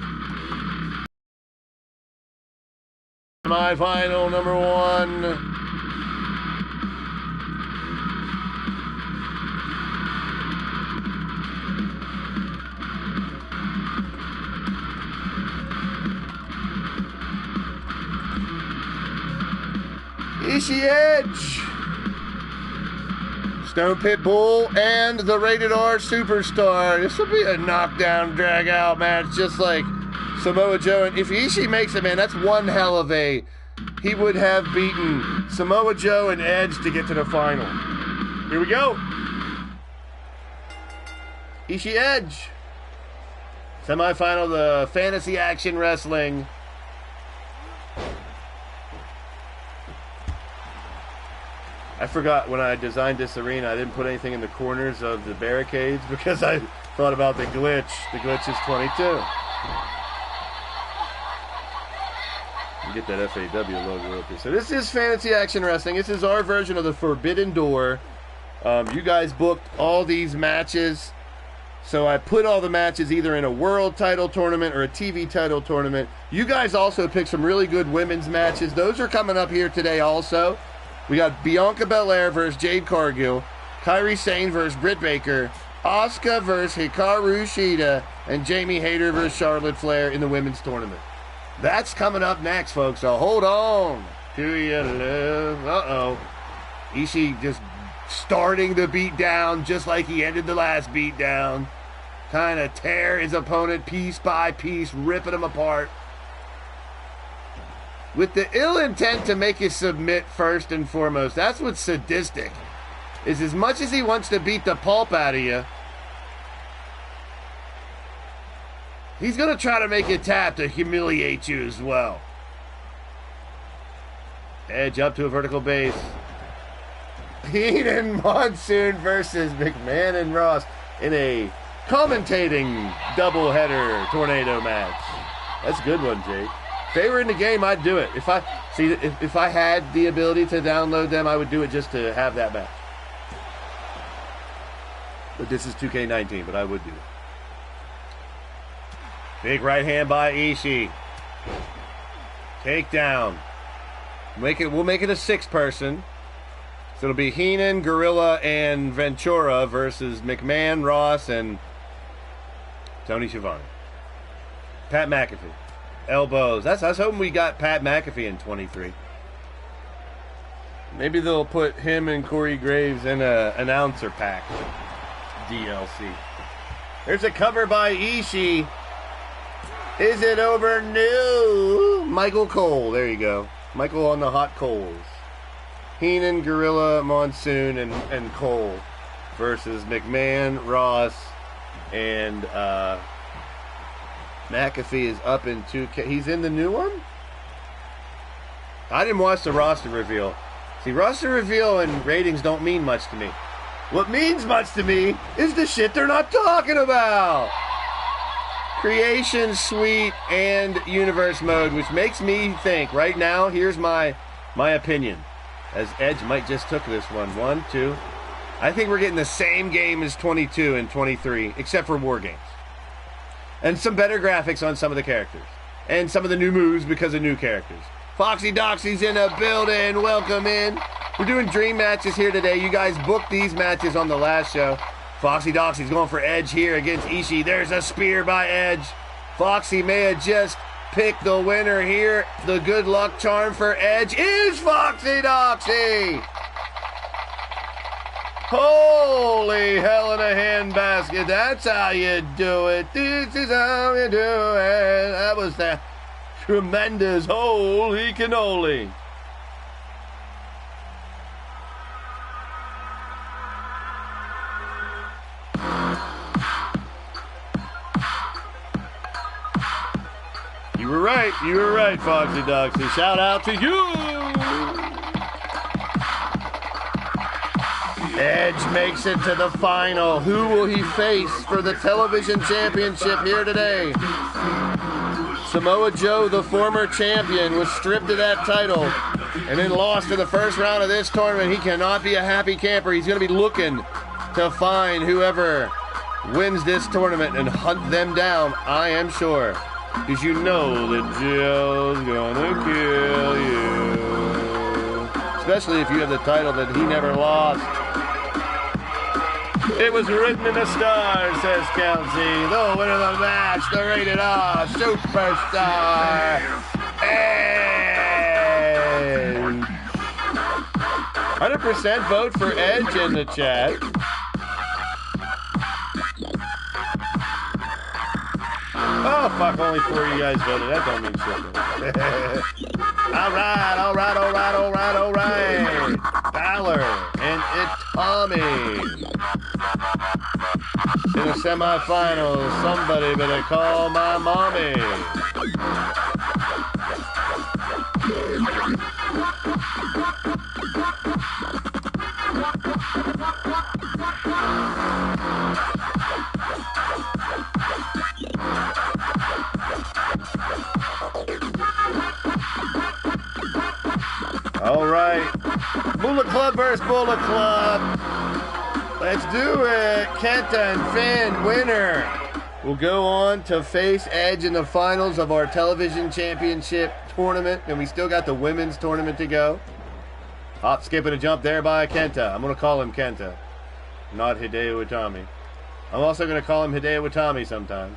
My final number one. Ishii Edge, Stone Pit Bull, and the Rated R Superstar. This will be a knockdown, drag out match, just like Samoa Joe. And if Ishii makes it, man, that's one hell of a. He would have beaten Samoa Joe and Edge to get to the final. Here we go. Ishii Edge, semifinal, the Fantasy Action Wrestling. I forgot when I designed this arena, I didn't put anything in the corners of the barricades because I thought about the glitch. The glitch is 22. You get that FAW logo up here. So this is Fantasy Action Wrestling. This is our version of the Forbidden Door. You guys booked all these matches. So I put all the matches either in a world title tournament or a TV title tournament. You guys also picked some really good women's matches. Those are coming up here today also. We got Bianca Belair versus Jade Cargill, Kairi Sane versus Britt Baker, Asuka versus Hikaru Shida, and Jamie Hayter versus Charlotte Flair in the women's tournament. That's coming up next, folks, so hold on to your love. Uh-oh. Ishii just starting the beat down just like he ended the last beat down. Kind of tear his opponent piece by piece, ripping him apart. With the ill intent to make you submit first and foremost. That's what's sadistic. Is as much as he wants to beat the pulp out of you, he's going to try to make you tap to humiliate you as well. Edge up to a vertical base. Heenan Monsoon versus McMahon and Ross in a commentating doubleheader tornado match. That's a good one, Jake. If they were in the game, I'd do it. If I had the ability to download them, I would do it just to have that match. But this is 2K19, but I would do it. Big right hand by Ishii. Takedown. We'll make it a 6-person. So it'll be Heenan, Gorilla, and Ventura versus McMahon, Ross, and Tony Schiavone. Pat McAfee. Elbows. I was hoping we got Pat McAfee in 23. Maybe they'll put him and Corey Graves in an announcer pack. DLC. There's a cover by Ishii. Is it over? No. Michael Cole. There you go. Michael on the hot coals. Heenan, Gorilla, Monsoon, and Cole versus McMahon, Ross, and McAfee is up in 2K. He's in the new one? I didn't watch the roster reveal. See, roster reveal and ratings don't mean much to me. What means much to me is the shit they're not talking about. Creation, Suite, and Universe Mode, which makes me think, right now, here's my opinion. As Edge might just took this one. 1, 2. I think we're getting the same game as 22 and 23, except for War Games. And some better graphics on some of the characters. And some of the new moves because of new characters. Foxy Doxy's in a building. Welcome in. We're doing dream matches here today. You guys booked these matches on the last show. Foxy Doxy's going for Edge here against Ishii. There's a spear by Edge. Foxy may have just picked the winner here. The good luck charm for Edge is Foxy Doxy. Holy hell in a handbasket. That's how you do it. This is how you do it. That was that tremendous holy cannoli. You were right, Foxy Doxy. Shout out to you. Edge makes it to the final. Who will he face for the television championship here today? Samoa Joe, the former champion, was stripped of that title and then lost in the first round of this tournament. He cannot be a happy camper. He's going to be looking to find whoever wins this tournament and hunt them down, I am sure. Because you know that Joe's gonna kill you. Especially if you have the title that he never lost. It was written in the stars, says Kelsey. The winner of the match, the rated R superstar, Edge. 100% vote for Edge in the chat. Oh, fuck, only 4 of you guys voted. That don't mean shit. All right. Balor and Itami. In the semifinals, somebody better call my mommy. All right, Moolah Club versus Moolah Club. Let's do it. Kenta and Finn, winner, will go on to face Edge in the finals of our television championship tournament. And we still got the women's tournament to go. Hop, skip, and a jump there by Kenta. I'm going to call him Kenta, not Hideo Itami. I'm also going to call him Hideo Itami sometimes.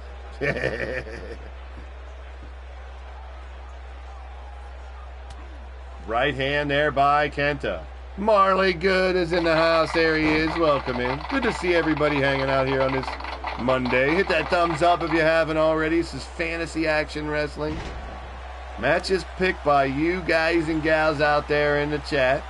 Right hand there by Kenta. Marley Good is in the house. There he is. Welcome in. Good to see everybody hanging out here on this Monday. Hit that thumbs up if you haven't already. This is Fantasy Action Wrestling. Matches picked by you guys and gals out there in the chat.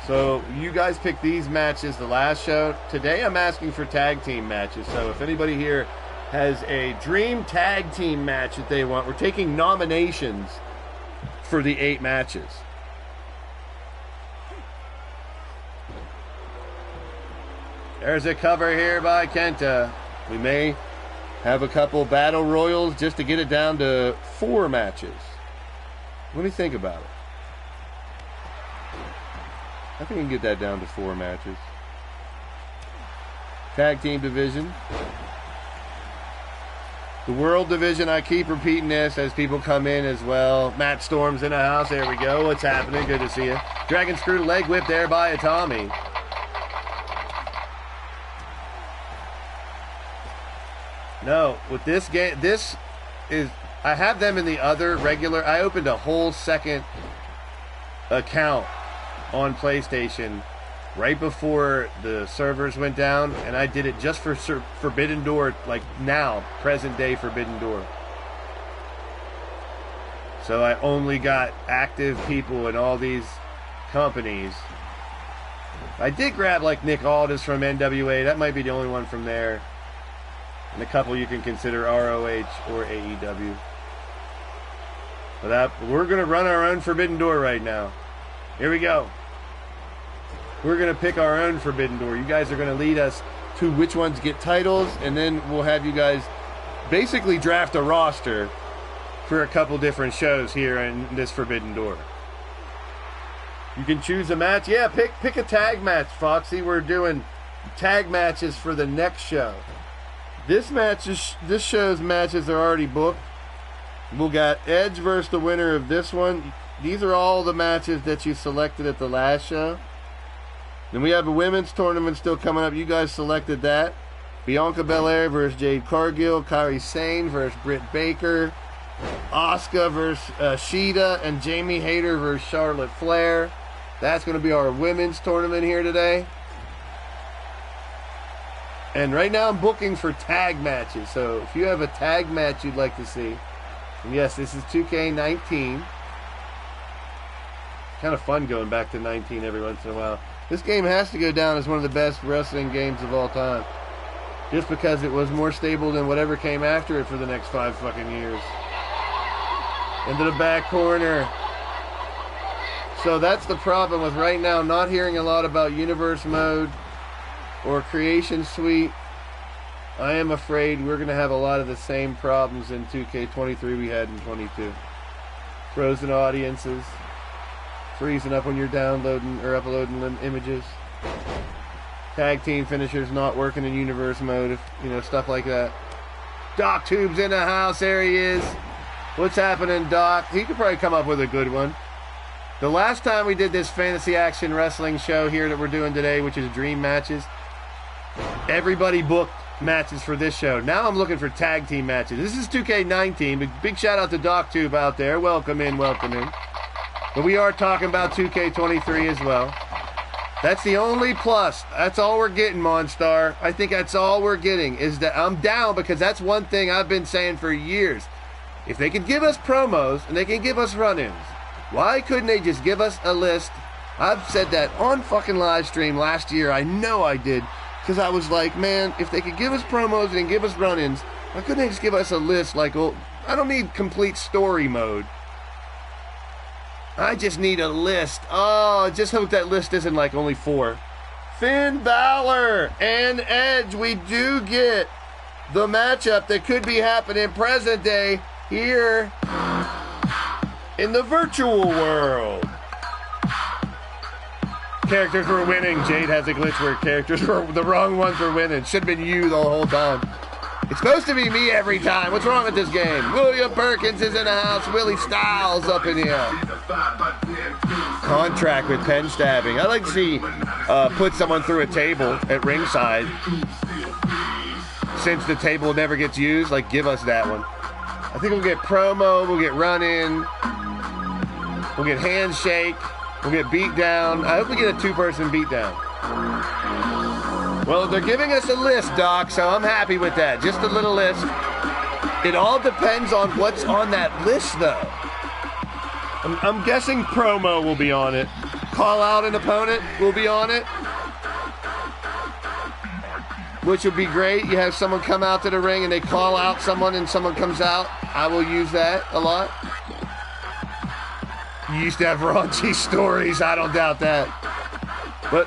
So you guys picked these matches the last show. Today I'm asking for tag team matches. So if anybody here has a dream tag team match that they want, we're taking nominations for the 8 matches. There's a cover here by Kenta. We may have a couple battle royals just to get it down to 4 matches. What do you think about it? I think we can get that down to 4 matches. Tag team division. The World Division, I keep repeating this as people come in as well. Matt Storm's in the house. There we go. What's happening? Good to see you. Dragon Screw leg whip there by Itami. No, with this game, this is, I have them in the other regular. I opened a whole second account on PlayStation right before the servers went down, and I did it just for Forbidden Door, like now, present day Forbidden Door. So I only got active people in all these companies. I did grab like Nick Aldis from NWA. That might be the only one from there. And a couple you can consider ROH or AEW. But we're going to run our own Forbidden Door right now. Here we go. We're going to pick our own Forbidden Door. You guys are going to lead us to which ones get titles, and then we'll have you guys basically draft a roster for a couple different shows here in this Forbidden Door. You can choose a match. Yeah, pick a tag match, Foxy. We're doing tag matches for the next show. This show's matches are already booked. We'll got Edge versus the winner of this one. These are all the matches that you selected at the last show. Then we have a women's tournament still coming up. You guys selected that. Bianca Belair versus Jade Cargill. Kairi Sane versus Britt Baker. Asuka versus Sheeta. And Jamie Hayter versus Charlotte Flair. That's going to be our women's tournament here today. And right now I'm booking for tag matches. So if you have a tag match you'd like to see. And yes, this is 2K19. Kind of fun going back to 19 every once in a while. This game has to go down as one of the best wrestling games of all time. Just because it was more stable than whatever came after it for the next 5 fucking years. into the back corner. So that's the problem with right now not hearing a lot about Universe Mode or Creation Suite. I am afraid we're going to have a lot of the same problems in 2K23 we had in 22. Frozen audiences, freezing up when you're downloading or uploading images, tag team finishers not working in Universe Mode, stuff like that. Doc Tube's in the house. There he is. What's happening, Doc? He could probably come up with a good one. The last time we did this fantasy action wrestling show here that we're doing today, which is Dream Matches, everybody booked matches for this show. Now I'm looking for tag team matches. This is 2K19. Big shout out to Doc Tube out there. Welcome in, welcome in. But we are talking about 2K23 as well. That's the only plus. That's all we're getting, Monstar. I think that's all we're getting is that I'm down because that's one thing I've been saying for years. If they could give us promos and they can give us run-ins, why couldn't they just give us a list? I've said that on fucking live stream last year. I know I did. Because I was like, man, if they could give us promos and give us run-ins, why couldn't they just give us a list like, well, I don't need complete story mode. I just need a list. Oh, I just hope that list isn't like only 4. Finn Balor and Edge. We do get the matchup that could be happening present day here in the virtual world. Characters were winning. Jade has a glitch where characters were the wrong ones were winning. Should have been you the whole time. It's supposed to be me every time. What's wrong with this game? William Perkins is in the house. Willie Styles up in here. Contract with pen stabbing. I'd like to see put someone through a table at ringside. Since the table never gets used, like give us that one. I think we'll get promo, we'll get run-in, we'll get handshake, we'll get beat down. I hope we get a 2-person beat down. Well, they're giving us a list, Doc, so I'm happy with that. Just a little list. It all depends on what's on that list, though. I'm guessing promo will be on it. Call out an opponent will be on it. Which would be great. You have someone come out to the ring and they call out someone and someone comes out. I will use that a lot. You used to have raunchy stories. I don't doubt that. But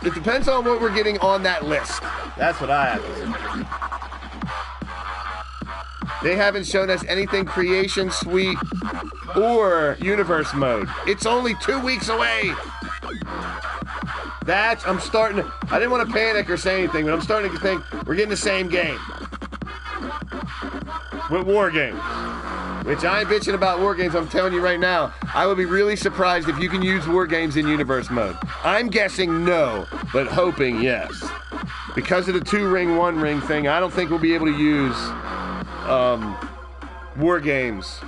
it depends on what we're getting on that list. That's what I have to say. They haven't shown us anything Creation Suite or Universe Mode. It's only 2 weeks away. I'm starting to, I didn't want to panic or say anything, but I'm starting to think we're getting the same game. With War Games. Which I ain't bitching about War Games, I'm telling you right now. I would be really surprised if you can use War Games in Universe Mode. I'm guessing no, but hoping yes. Because of the 2-ring, 1-ring thing, I don't think we'll be able to use War Games.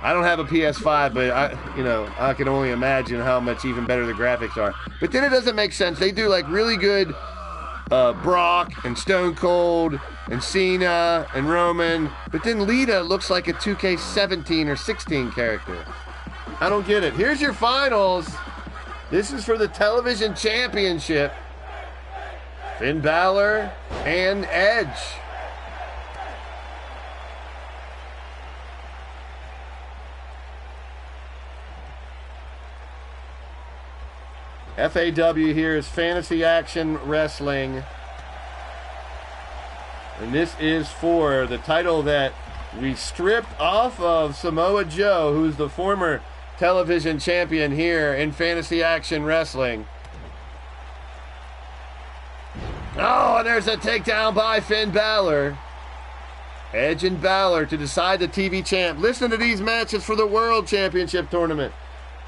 I don't have a PS5, but I can only imagine how much even better the graphics are. But then it doesn't make sense. They do like really good Brock and Stone Cold and Cena and Roman, but then Lita looks like a 2K17 or 16 character. I don't get it. Here's your finals. This is for the television championship. Finn Balor and Edge. FAW here is Fantasy Action Wrestling. And this is for the title that we stripped off of Samoa Joe, who's the former television champion here in Fantasy Action Wrestling. Oh, and there's a takedown by Finn Balor. Edge and Balor to decide the TV champ. Listen to these matches for the World Championship Tournament.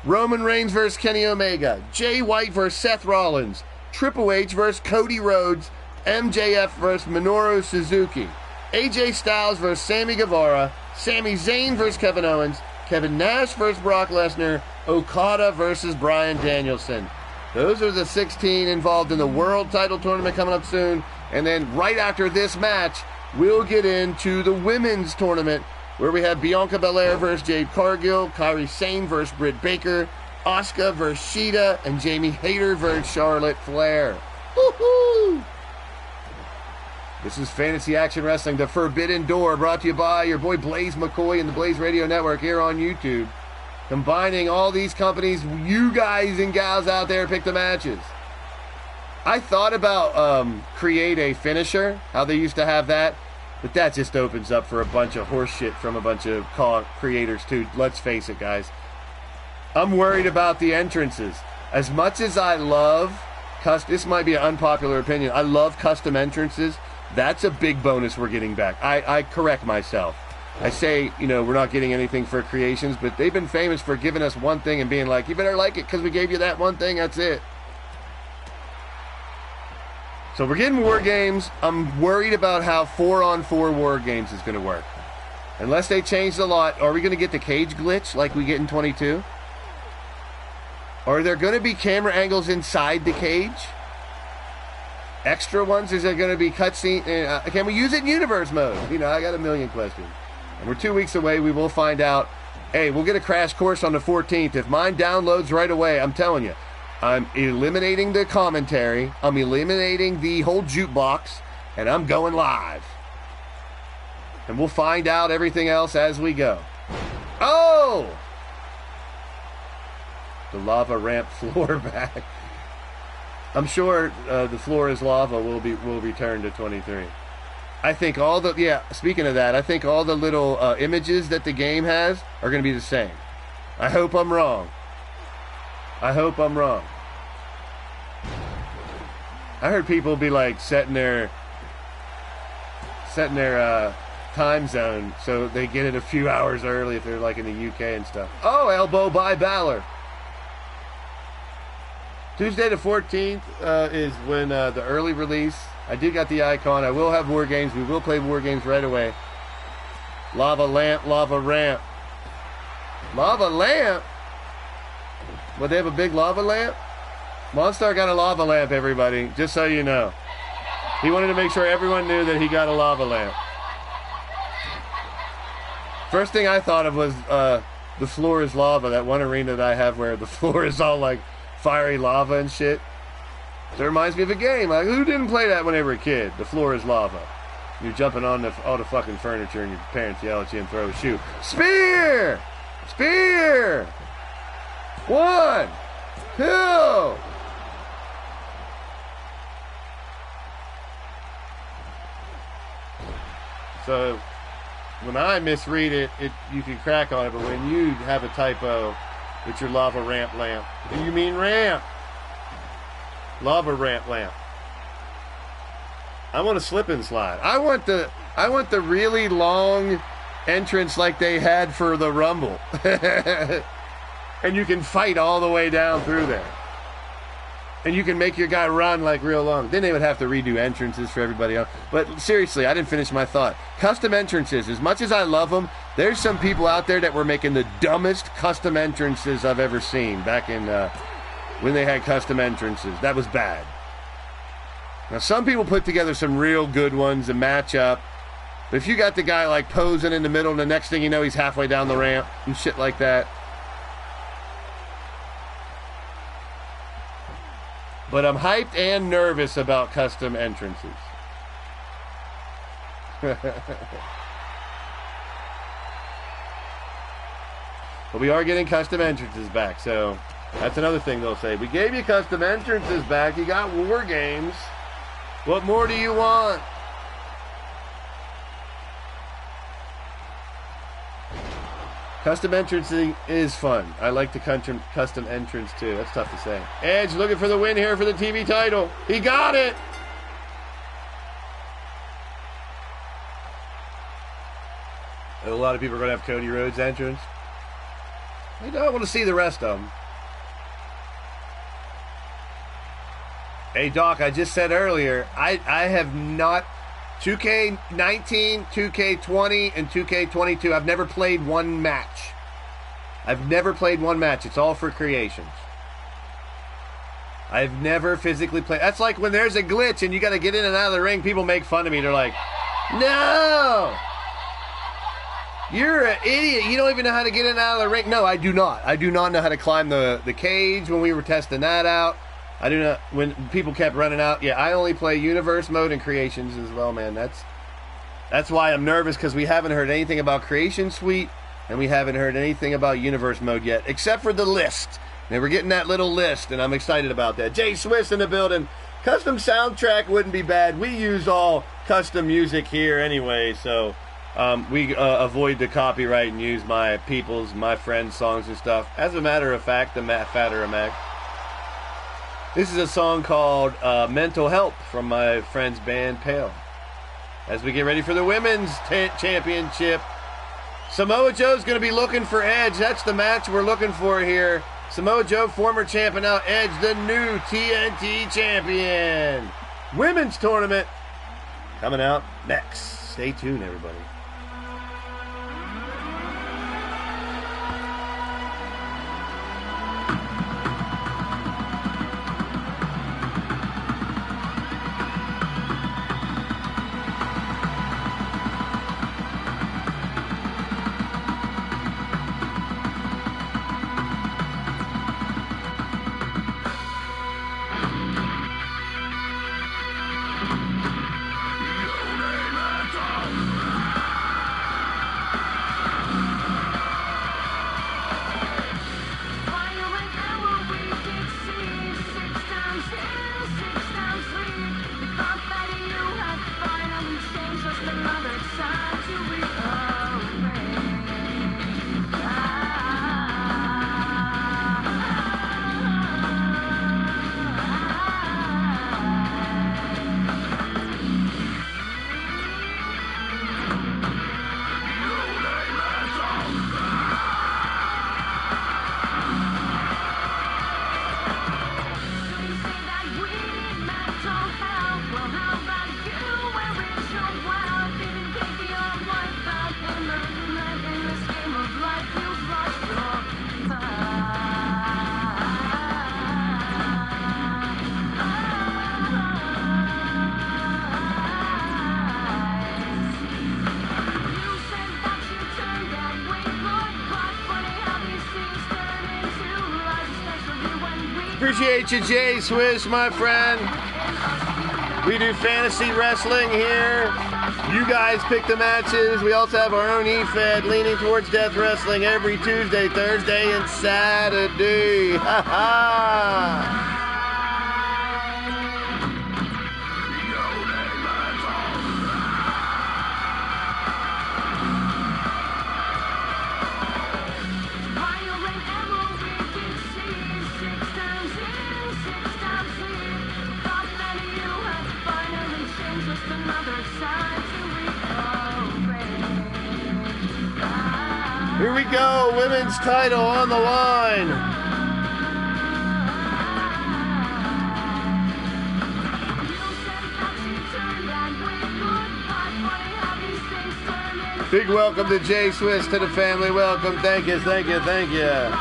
Roman Reigns versus Kenny Omega, Jay White versus Seth Rollins, Triple H versus Cody Rhodes, MJF versus Minoru Suzuki, AJ Styles versus Sammy Guevara, Sami Zayn versus Kevin Owens, Kevin Nash versus Brock Lesnar, Okada versus Bryan Danielson. Those are the 16 involved in the World Title Tournament coming up soon. And then right after this match, we'll get into the Women's Tournament, where we have Bianca Belair versus Jade Cargill, Kairi Sane versus Britt Baker, Asuka versus Shida, and Jamie Hayter versus Charlotte Flair. Woohoo! This is Fantasy Action Wrestling, the Forbidden Door, brought to you by your boy Blaise McCoy and the Blaised Radio Network here on YouTube. Combining all these companies, you guys and gals out there pick the matches. I thought about create a finisher, how they used to have that, but that just opens up for a bunch of horse shit from a bunch of creators too. Let's face it, guys. I'm worried about the entrances. As much as I love, this might be an unpopular opinion, I love custom entrances. That's a big bonus we're getting back. I correct myself. I say, we're not getting anything for creations, but they've been famous for giving us one thing and being like, you better like it because we gave you that one thing, that's it. So we're getting war games. I'm worried about how 4-on-4 war games is going to work. Unless they change the lot, are we going to get the cage glitch like we get in 22? Are there going to be camera angles inside the cage? Extra ones? Is there going to be cutscene? Can we use it in universe mode? I got a million questions. And we're 2 weeks away. We will find out. Hey, we'll get a crash course on the 14th. If mine downloads right away, I'm telling you, I'm eliminating the commentary. I'm eliminating the whole jukebox. And I'm going live. And we'll find out everything else as we go. Oh! The lava ramp floor back. I'm sure the floor is lava will return to 23. I think speaking of that, I think all the little images that the game has are going to be the same. I hope I'm wrong. I heard people be like setting their time zone so they get it a few hours early if they're like in the UK and stuff. Oh, elbow by Balor. Tuesday the 14th is when the early release. I did got the icon. I will have war games. We will play war games right away. Lava lamp, lava ramp. Lava lamp? Well, they have a big lava lamp? Monstar got a lava lamp, everybody, just so you know. He wanted to make sure everyone knew that he got a lava lamp. First thing I thought of was the floor is lava, that one arena that I have where the floor is all like fiery lava and shit. So it reminds me of a game. Like, who didn't play that when they were a kid? The floor is lava. You're jumping on all the fucking furniture and your parents yell at you and throw a shoe. Spear! Spear! 1, 2. So when I misread it, you can crack on it, but when you have a typo, it's your lava ramp lamp. Do you mean ramp? Lava ramp lamp. I want a slip and slide. I want the really long entrance like they had for the Rumble. And you can fight all the way down through there. And you can make your guy run like real long. Then they would have to redo entrances for everybody else. But seriously, I didn't finish my thought. Custom entrances, as much as I love them, there's some people out there that were making the dumbest custom entrances I've ever seen back in when they had custom entrances. That was bad. Now, some people put together some real good ones and match up. But if you got the guy like posing in the middle and the next thing you know, he's halfway down the ramp and shit like that. But I'm hyped and nervous about custom entrances. But we are getting custom entrances back, so that's another thing they'll say. We gave you custom entrances back. You got war games. What more do you want? Custom entrancing is fun. I like the custom entrance too. That's tough to say. Edge looking for the win here for the TV title. He got it! A lot of people are going to have Cody Rhodes' entrance. I don't want to see the rest of them. Hey, Doc, I just said earlier, I have not... 2K19, 2K20, and 2K22. I've never played one match. It's all for creations. I've never physically played. That's like when there's a glitch and you got to get in and out of the ring, people make fun of me. They're like, no! You're an idiot. You don't even know how to get in and out of the ring. No, I do not. I do not know how to climb the cage when we were testing that out. I do not, when people kept running out, yeah, I only play Universe Mode and Creations as well, man. That's why I'm nervous, because we haven't heard anything about Creation Suite, and we haven't heard anything about Universe Mode yet, except for the list. And we're getting that little list, and I'm excited about that. Jay Swiss in the building. Custom soundtrack wouldn't be bad. We use all custom music here anyway, so we avoid the copyright and use my friends' songs and stuff. As a matter of fact, the Fatter of Mac. This is a song called Mental Help from my friend's band Pale. As we get ready for the Women's Championship, Samoa Joe's going to be looking for Edge. That's the match we're looking for here. Samoa Joe, former champ, and now Edge, the new TNT champion. Women's tournament coming out next. Stay tuned, everybody. Appreciate you, Jay Swiss, my friend. We do fantasy wrestling here. You guys pick the matches. We also have our own Efed, Leaning Towards Death Wrestling, every Tuesday, Thursday, and Saturday. Ha ha! Here we go, women's title on the line. Big welcome to Jay Swiss, to the family. Welcome, thank you, thank you, thank you.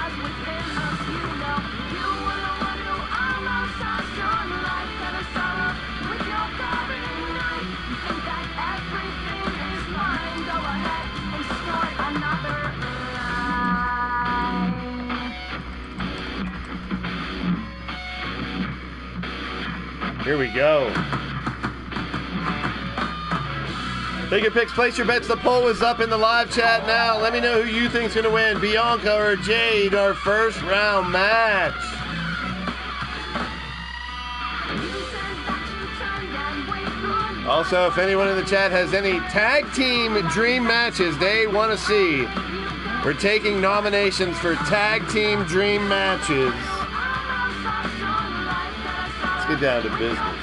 Here we go. Take your picks, place your bets. The poll is up in the live chat now. Let me know who you think's going to win, Bianca or Jade, our first round match. Also, if anyone in the chat has any tag team dream matches they want to see, we're taking nominations for tag team dream matches. Let's get down to business.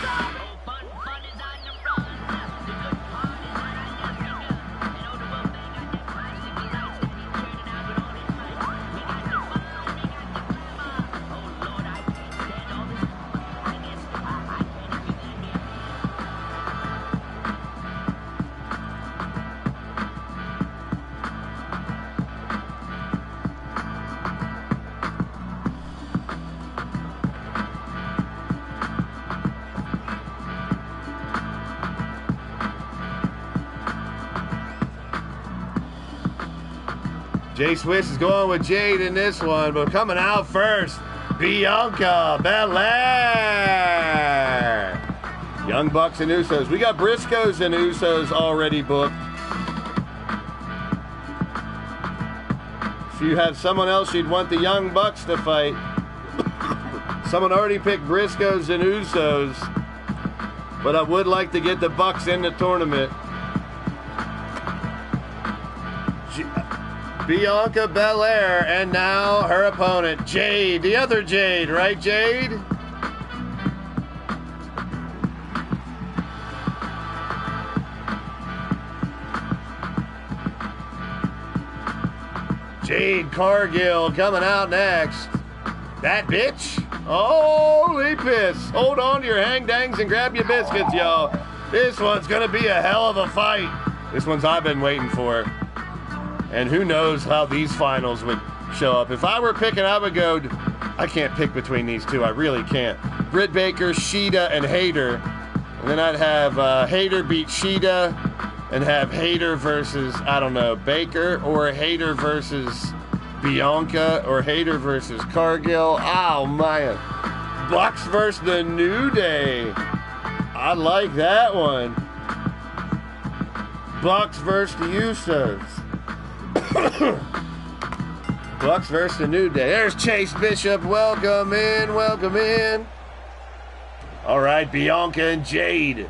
Jay Swiss is going with Jade in this one, but coming out first, Bianca Belair. Bucks and Usos. We got Briscoes and Usos already booked. If you have someone else you'd want the Young Bucks to fight, someone already picked Briscoes and Usos, but I would like to get the Bucks in the tournament. Bianca Belair, and now her opponent, Jade. The other Jade, right, Jade? Jade Cargill coming out next. That bitch? Holy piss. Hold on to your hang-dangs and grab your biscuits, y'all. This one's going to be a hell of a fight. This one's I've been waiting for. And who knows how these finals would show up. If I were picking, I would go, I can't pick between these two. I really can't. Britt Baker, Sheeta, and Hayter. And then I'd have Hayter beat Sheeta and have Hayter versus, I don't know, Baker, or Hayter versus Bianca, or Hayter versus Cargill. Oh, man. Bucks versus the New Day. I like that one. Bucks versus the Usos. Bucks versus the New Day. There's Chase Bishop. Welcome in, welcome in. All right, Bianca and Jade.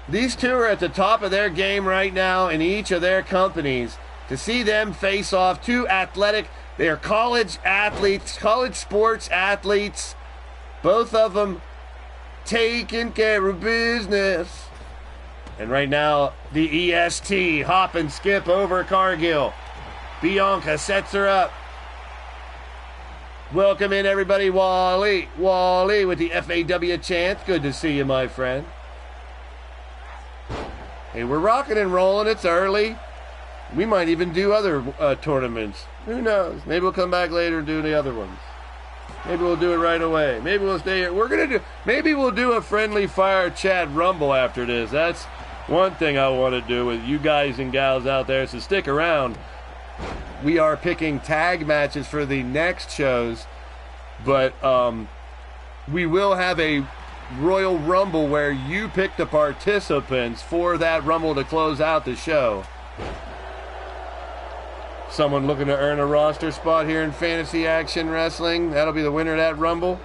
These two are at the top of their game right now in each of their companies. To see them face off, two athletic, they are college athletes, college sports athletes. Both of them taking care of business. And right now, the EST hop and skip over Cargill. Bianca sets her up. Welcome in, everybody. Wally with the FAW chant. Good to see you, my friend. Hey, we're rocking and rolling. It's early. We might even do other tournaments. Who knows? Maybe we'll come back later and do the other ones. Maybe we'll do it right away. Maybe we'll stay here. Maybe we'll do a friendly fire chat rumble after this. That's one thing I want to do with you guys and gals out there, so stick around. We are picking tag matches for the next shows, but we will have a Royal Rumble where you pick the participants for that Rumble to close out the show. Someone looking to earn a roster spot here in Fantasy Action Wrestling. That'll be the winner of that Rumble.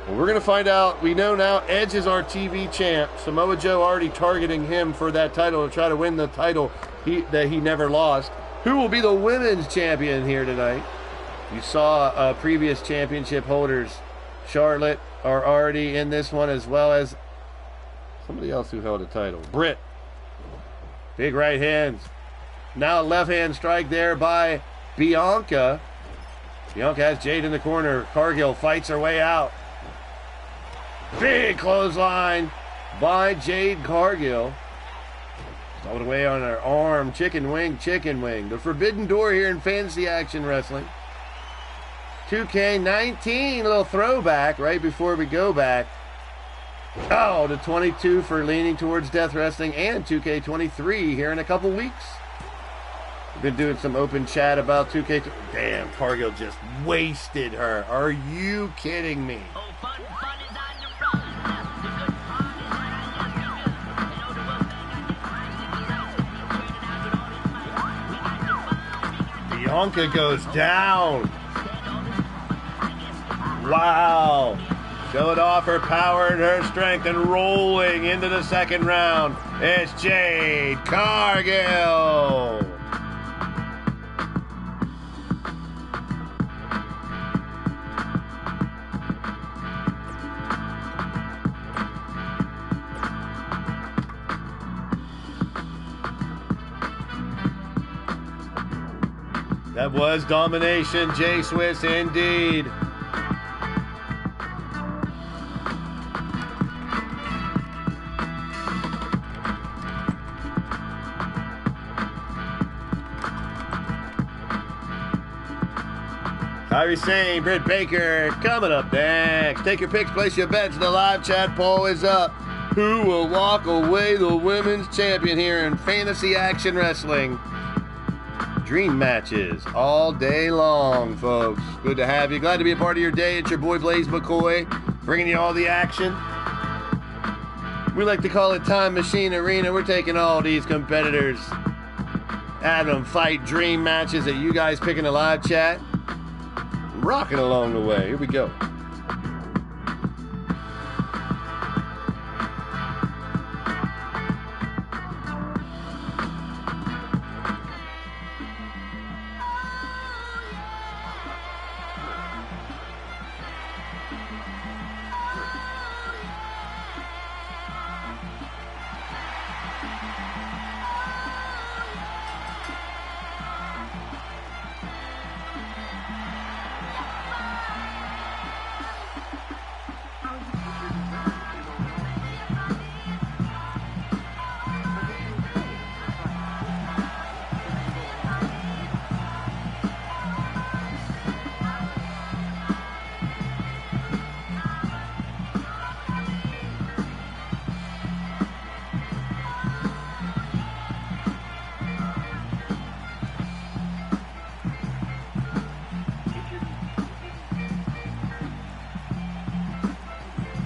Well, we're going to find out. We know now Edge is our TV champ. Samoa Joe already targeting him for that title to try to win the title that he never lost. Who will be the women's champion here tonight? You saw previous championship holders. Charlotte are already in this one, as well as somebody else who held a title. Britt. Big right hands. Now left hand strike there by Bianca. Bianca has Jade in the corner. Cargill fights her way out. Big clothesline by Jade Cargill. Stowed away on her arm. Chicken wing, chicken wing. The forbidden door here in Fantasy Action Wrestling. 2K19, a little throwback right before we go back. Oh, the 22 for leaning towards Death Wrestling, and 2K23 here in a couple weeks. We've been doing some open chat about 2K. Damn, Cargill just wasted her. Are you kidding me? Bianca goes down. Wow. Showing off her power and her strength and rolling into the second round. It's Jade Cargill. That was domination, J-Swiss, indeed. Kyrie Sane, Britt Baker, coming up next. Take your picks, place your bets. The live chat poll is up. Who will walk away the women's champion here in Fantasy Action Wrestling? Dream matches all day long, folks. Good to have you. Glad to be a part of your day. It's your boy Blaise McCoy, bringing you all the action. We like to call it Time Machine Arena. We're taking all these competitors, having them fight dream matches that you guys pick in the live chat. Rocking along the way. Here we go.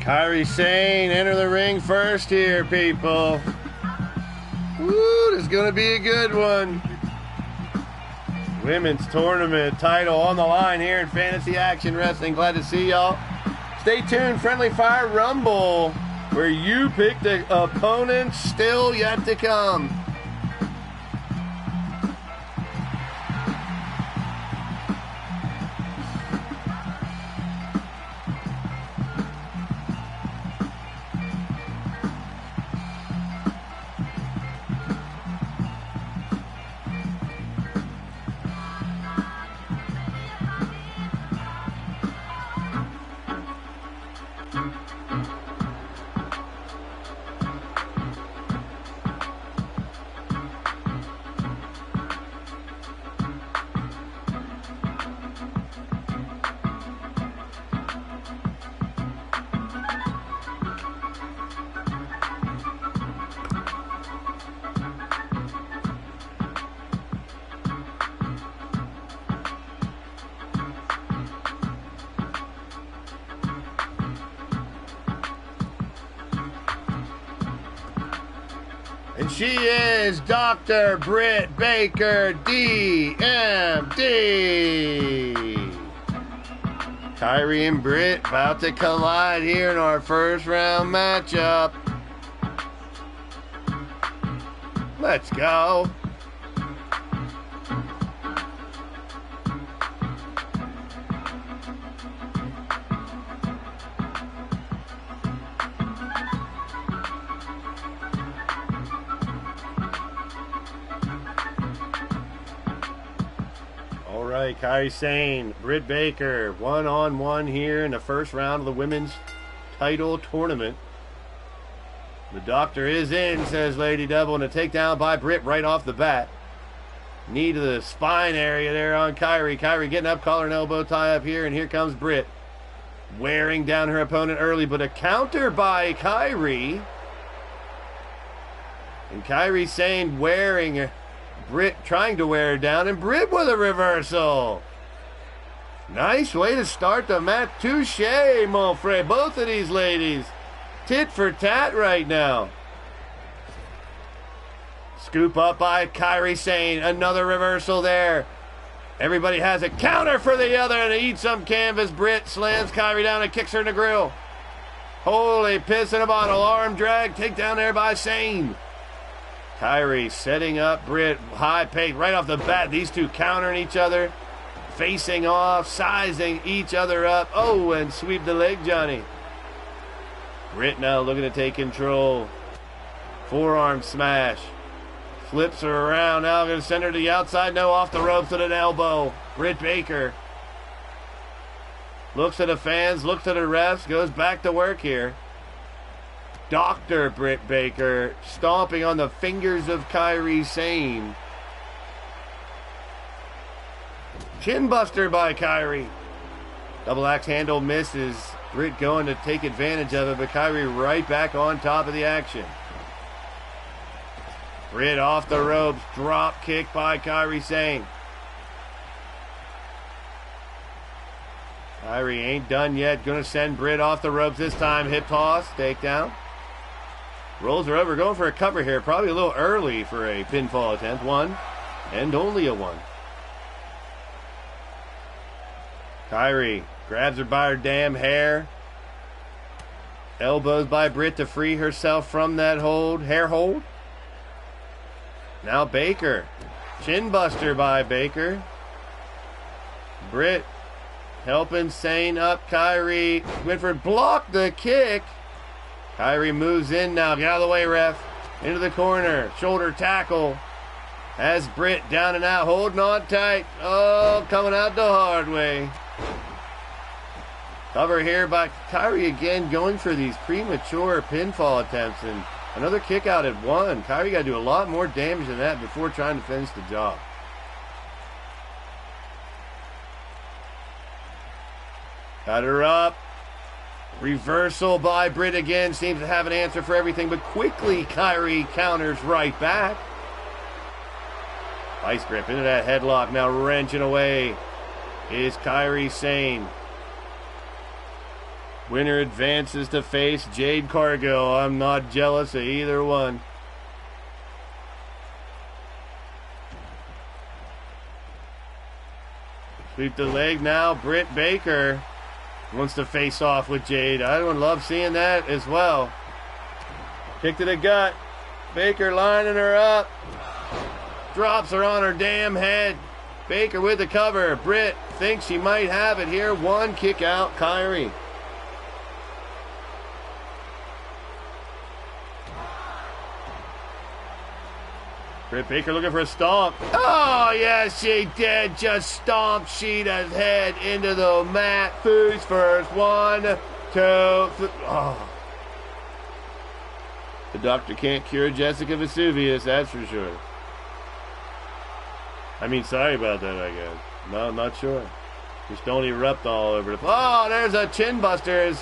Kairi Sane, enter the ring first here, people. Woo, this is going to be a good one. Women's tournament title on the line here in Fantasy Action Wrestling. Glad to see y'all. Stay tuned, Friendly Fire Rumble, where you pick the opponents still yet to come. And she is Dr. Britt Baker, DMD. Kairi and Britt about to collide here in our first round matchup. Let's go. Kairi Sane, Britt Baker, one-on-one here in the first round of the women's title tournament. The doctor is in, says Lady Devil, and a takedown by Britt right off the bat. Knee to the spine area there on Kairi. Kairi getting up, collar and elbow tie up here, and here comes Britt. Wearing down her opponent early, but a counter by Kairi. And Kairi Sane wearing Britt trying to wear her down, and Britt with a reversal. Nice way to start the match. Touche, mon frere. Both of these ladies tit for tat right now. Scoop up by Kairi Sane. Another reversal there. Everybody has a counter for the other, and they eat some canvas. Britt slams Kairi down and kicks her in the grill. Holy piss in a bottle. Arm drag. Takedown there by Sane. Kairi setting up Britt, high pace right off the bat. These two countering each other, facing off, sizing each other up. Oh, and sweep the leg, Johnny. Britt now looking to take control. Forearm smash. Flips her around. Now going to send her to the outside. No, off the ropes with an elbow. Britt Baker looks at the fans, looks at the refs, goes back to work here. Dr. Britt Baker stomping on the fingers of Kairi Sane. Chin buster by Kairi. Double axe handle misses. Britt going to take advantage of it, but Kairi right back on top of the action. Britt off the ropes. Drop kick by Kairi Sane. Kairi ain't done yet. Gonna send Britt off the ropes this time. Hip toss. Takedown. Rolls her over, going for a cover here. Probably a little early for a pinfall attempt. One, and only a one. Kairi grabs her by her damn hair. Elbows by Britt to free herself from that hair hold. Now Baker. Chin buster by Baker. Britt helping Sane up. Kairi. Winford blocked the kick. Kairi moves in now. Get out of the way, ref. Into the corner. Shoulder tackle. Has Britt down and out. Holding on tight. Oh, coming out the hard way. Cover here by Kairi again, going for these premature pinfall attempts. And another kick out at one. Kairi got to do a lot more damage than that before trying to finish the job. Got her up. Reversal by Britt again. Seems to have an answer for everything, but quickly Kairi counters right back. Vice grip into that headlock. Now wrenching away is Kairi Sane. Winner advances to face Jade Cargill. I'm not jealous of either one. Sweep the leg now. Britt Baker wants to face off with Jade. I would love seeing that as well. Kick to the gut. Baker lining her up. Drops her on her damn head. Baker with the cover. Britt thinks she might have it here. One kick out, Kairi. Britt Baker looking for a stomp. Oh, yes, she did. Just stomp Sheeta's head into the mat. Face first. 1, 2, 3. Oh. The doctor can't cure Jessica Vesuvius, that's for sure. I mean, sorry about that, I guess. No, I'm not sure. Just don't erupt all over the place. Oh, there's a chin buster.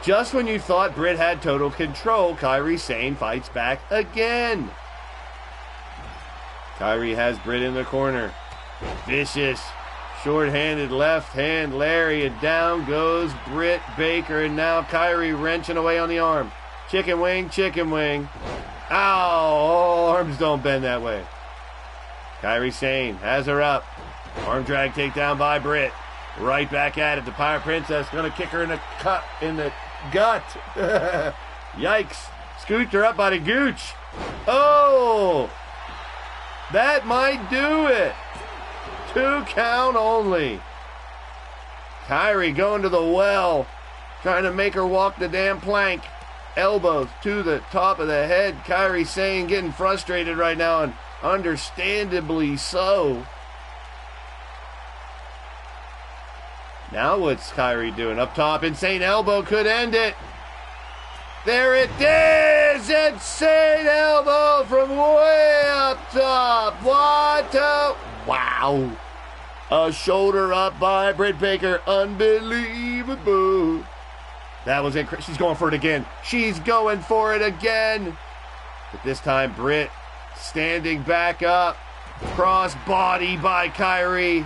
Just when you thought Britt had total control, Kairi Sane fights back again. Kairi has Britt in the corner. Vicious, short-handed left hand lariat. Down goes Britt Baker, and now Kairi wrenching away on the arm. Chicken wing, chicken wing. Ow, arms don't bend that way. Kairi Sane has her up. Arm drag takedown by Britt. Right back at it. The Pirate Princess going to kick her in the gut. Yikes. Scooped her up by the gooch. Oh! That might do it. 2 count only. Kairi going to the well. Trying to make her walk the damn plank. Elbows to the top of the head. Kairi Sane getting frustrated right now, and understandably so. Now what's Kairi doing? Up top, insane elbow could end it. There it is! Insane elbow from way up top. 1, 2. Wow. A shoulder up by Britt Baker. Unbelievable. That was incredible. She's going for it again. She's going for it again. But this time, Britt standing back up. Cross body by Kairi.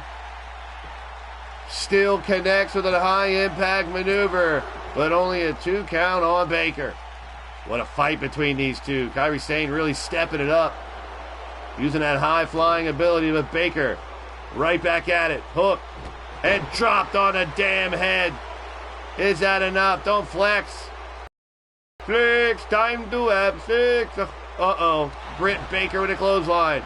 Still connects with a high impact maneuver, but only a 2 count on Baker. What a fight between these two. Kairi Sane really stepping it up. Using that high flying ability with Baker. Right back at it. Hook. And dropped on a damn head. Is that enough? Don't flex. Flex. Time to have flex. Uh-oh. Britt Baker with a clothesline.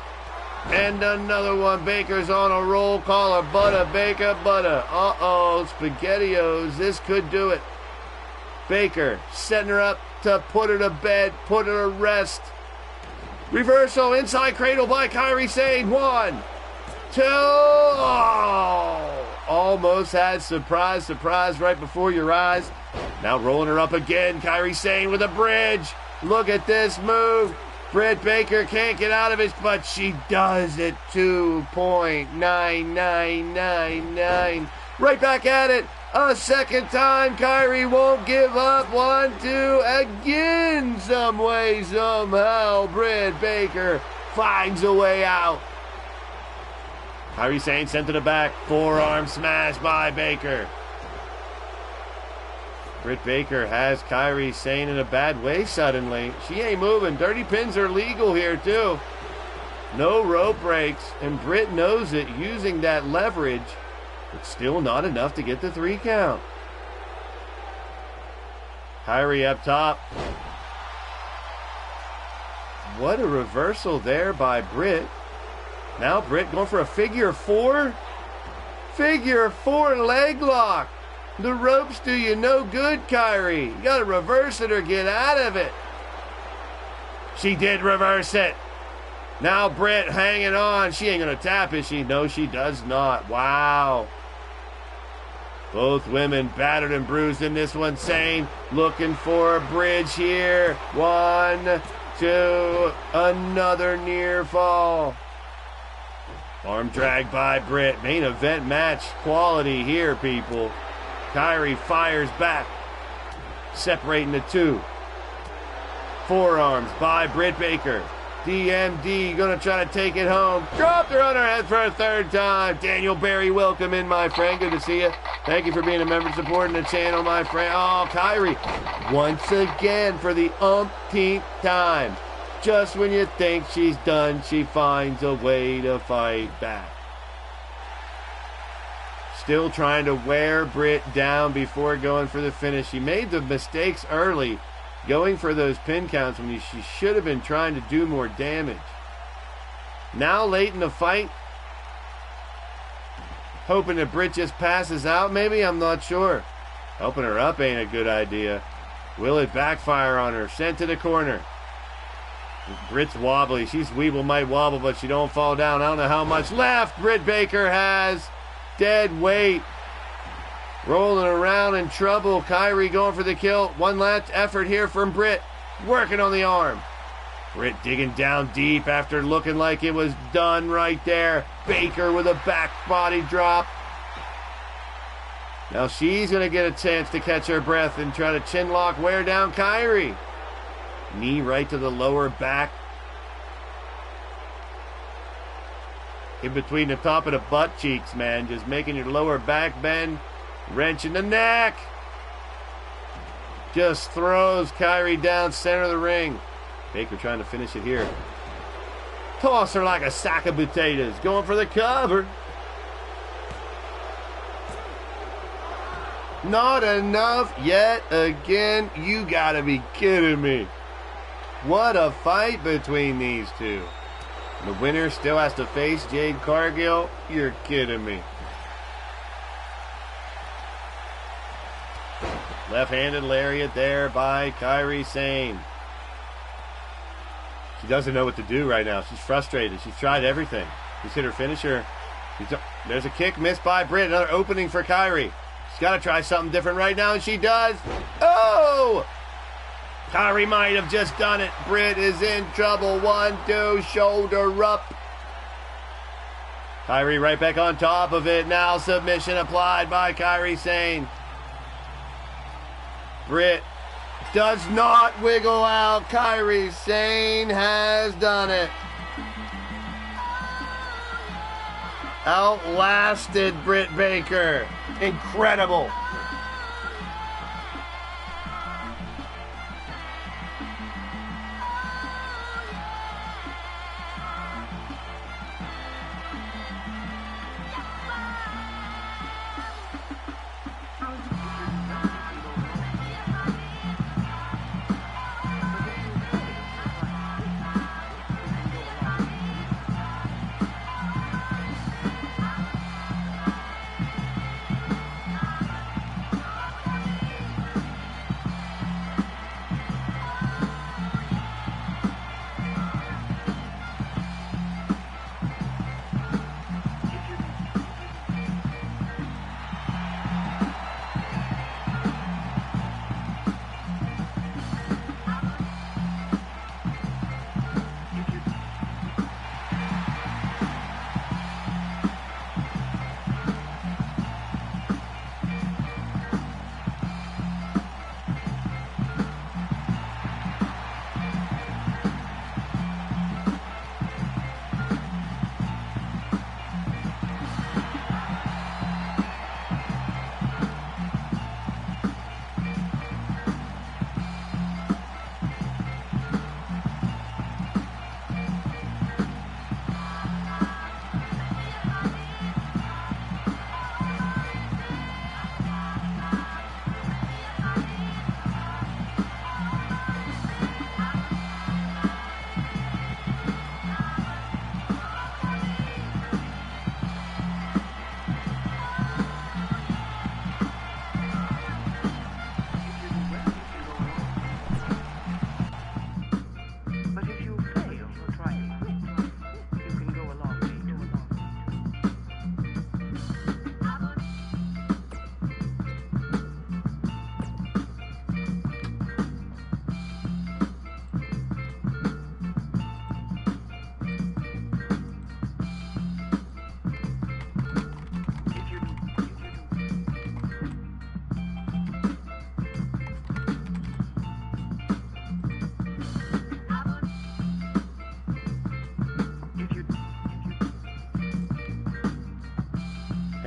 And another one. Baker's on a roll. Call her butter. Baker butter. Uh-oh. SpaghettiOs. This could do it. Baker setting her up to put her to bed. Put her to rest. Reversal. Inside cradle by Kairi Sane. 1, 2. Oh. Almost had surprise right before your eyes. Now rolling her up again. Kairi Sane with a bridge. Look at this move. Britt Baker can't get out of it, but she does at 2.9999. Right back at it. A second time. Kairi won't give up. 1, 2. Again, some way, somehow, Britt Baker finds a way out. Kairi Sane sent to the back. Forearm smash by Baker. Britt Baker has Kairi Sane in a bad way suddenly. She ain't moving. Dirty pins are legal here, too. No rope breaks, and Britt knows it, using that leverage, but still not enough to get the 3 count. Kairi up top. What a reversal there by Britt. Now Britt going for a figure 4. Figure 4 leg lock. The ropes do you no good, Kairi. You got to reverse it or get out of it. She did reverse it. Now Britt hanging on. She ain't going to tap, is she? No, she does not. Wow. Both women battered and bruised in this one. Sane looking for a bridge here. 1, 2, another near fall. Arm drag by Britt. Main event match quality here, people. Kairi fires back. Separating the 2. Forearms by Britt Baker. DMD gonna try to take it home. Dropped her on her head for a 3rd time. Daniel Barry, welcome in, my friend. Good to see you. Thank you for being a member supporting the channel, my friend. Oh, Kairi, once again for the umpteenth time. Just when you think she's done, she finds a way to fight back. Still trying to wear Britt down before going for the finish. She made the mistakes early, going for those pin counts when she should have been trying to do more damage. Now late in the fight, hoping that Britt just passes out maybe, I'm not sure. Helping her up ain't a good idea. Will it backfire on her? Sent to the corner. Britt's wobbly. She's Weeble might wobble, but she don't fall down. I don't know how much left Britt Baker has. Dead weight. Rolling around in trouble. Kairi going for the kill. One last effort here from Britt. Working on the arm. Britt digging down deep after looking like it was done right there. Baker with a back body drop. Now she's going to get a chance to catch her breath and try to chin lock, wear down Kairi. Knee right to the lower back. In between the top of the butt cheeks, man. Just making your lower back bend. Wrench in the neck. Just throws Kairi down center of the ring. Baker trying to finish it here. Toss her like a sack of potatoes. Going for the cover. Not enough yet again. You gotta be kidding me. What a fight between these two. The winner still has to face Jade Cargill. You're kidding me. Left-handed lariat there by Kairi Sane. She doesn't know what to do right now. She's frustrated. She's tried everything. She's hit her finisher. There's a kick missed by Britt. Another opening for Kairi. She's got to try something different right now, and she does. Oh! Kairi might have just done it. Britt is in trouble. 1, 2, shoulder up. Kairi right back on top of it. Now submission applied by Kairi Sane. Britt does not wiggle out. Kairi Sane has done it. Outlasted Britt Baker. Incredible.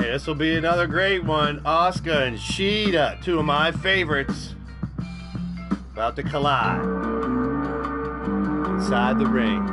This will be another great one. Asuka and Shida, two of my favorites, about to collide inside the ring.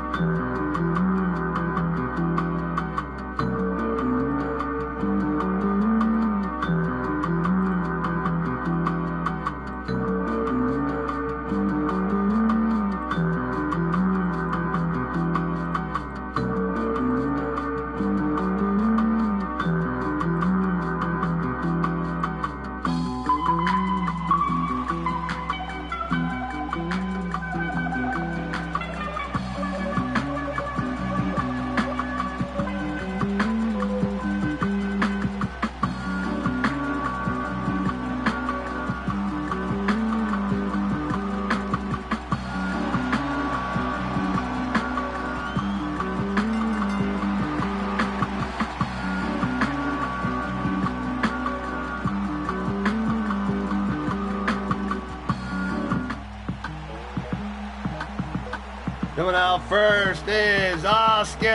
Coming out first is Asuka.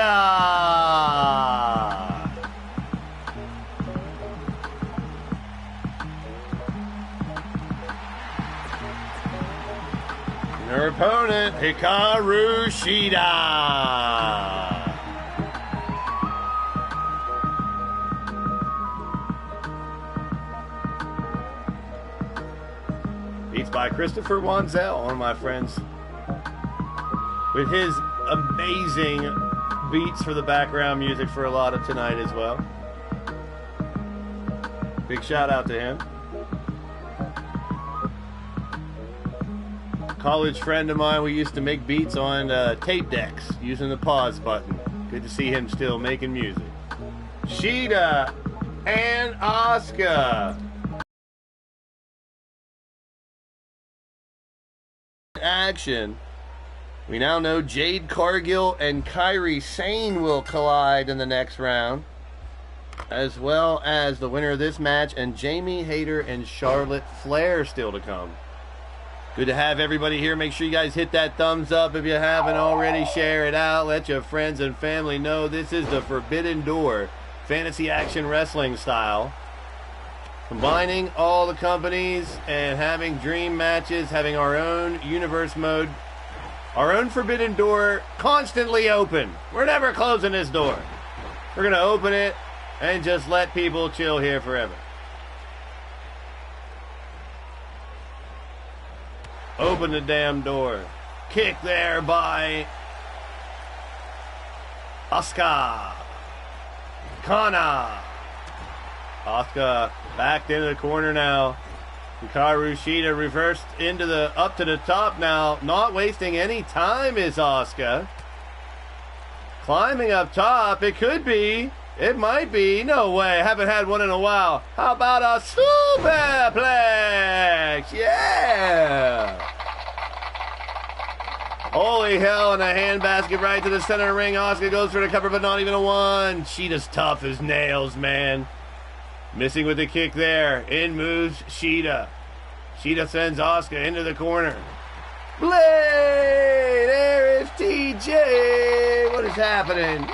And her opponent, Hikaru Shida. Beats by Christopher Wanzel, one of my friends, with his amazing beats for the background music for a lot of tonight as well. Big shout out to him. College friend of mine, we used to make beats on tape decks using the pause button. Good to see him still making music. Shida and Asuka. Action. We now know Jade Cargill and Kairi Sane will collide in the next round, as well as the winner of this match and Jamie Hayter and Charlotte Flair still to come. Good to have everybody here. Make sure you guys hit that thumbs up if you haven't already. Share it out. Let your friends and family know this is the Forbidden Door Fantasy Action Wrestling style. Combining all the companies and having dream matches, having our own universe mode. Our own Forbidden Door, constantly open. We're never closing this door. We're going to open it and just let people chill here forever. Open the damn door. Kick there by Asuka. Kana. Asuka backed into the corner now. Hikaru Shida reversed into the up to the top now. Not wasting any time is Asuka. Climbing up top. It could be. It might be. No way. Haven't had one in a while. How about a superplex? Yeah. Holy hell, and a handbasket right to the center of the ring. Asuka goes for the cover, but not even a one. Shida's tough as nails, man. Missing with the kick there. In moves Shida. Shida sends Asuka into the corner. Blade! There is TJ! What is happening?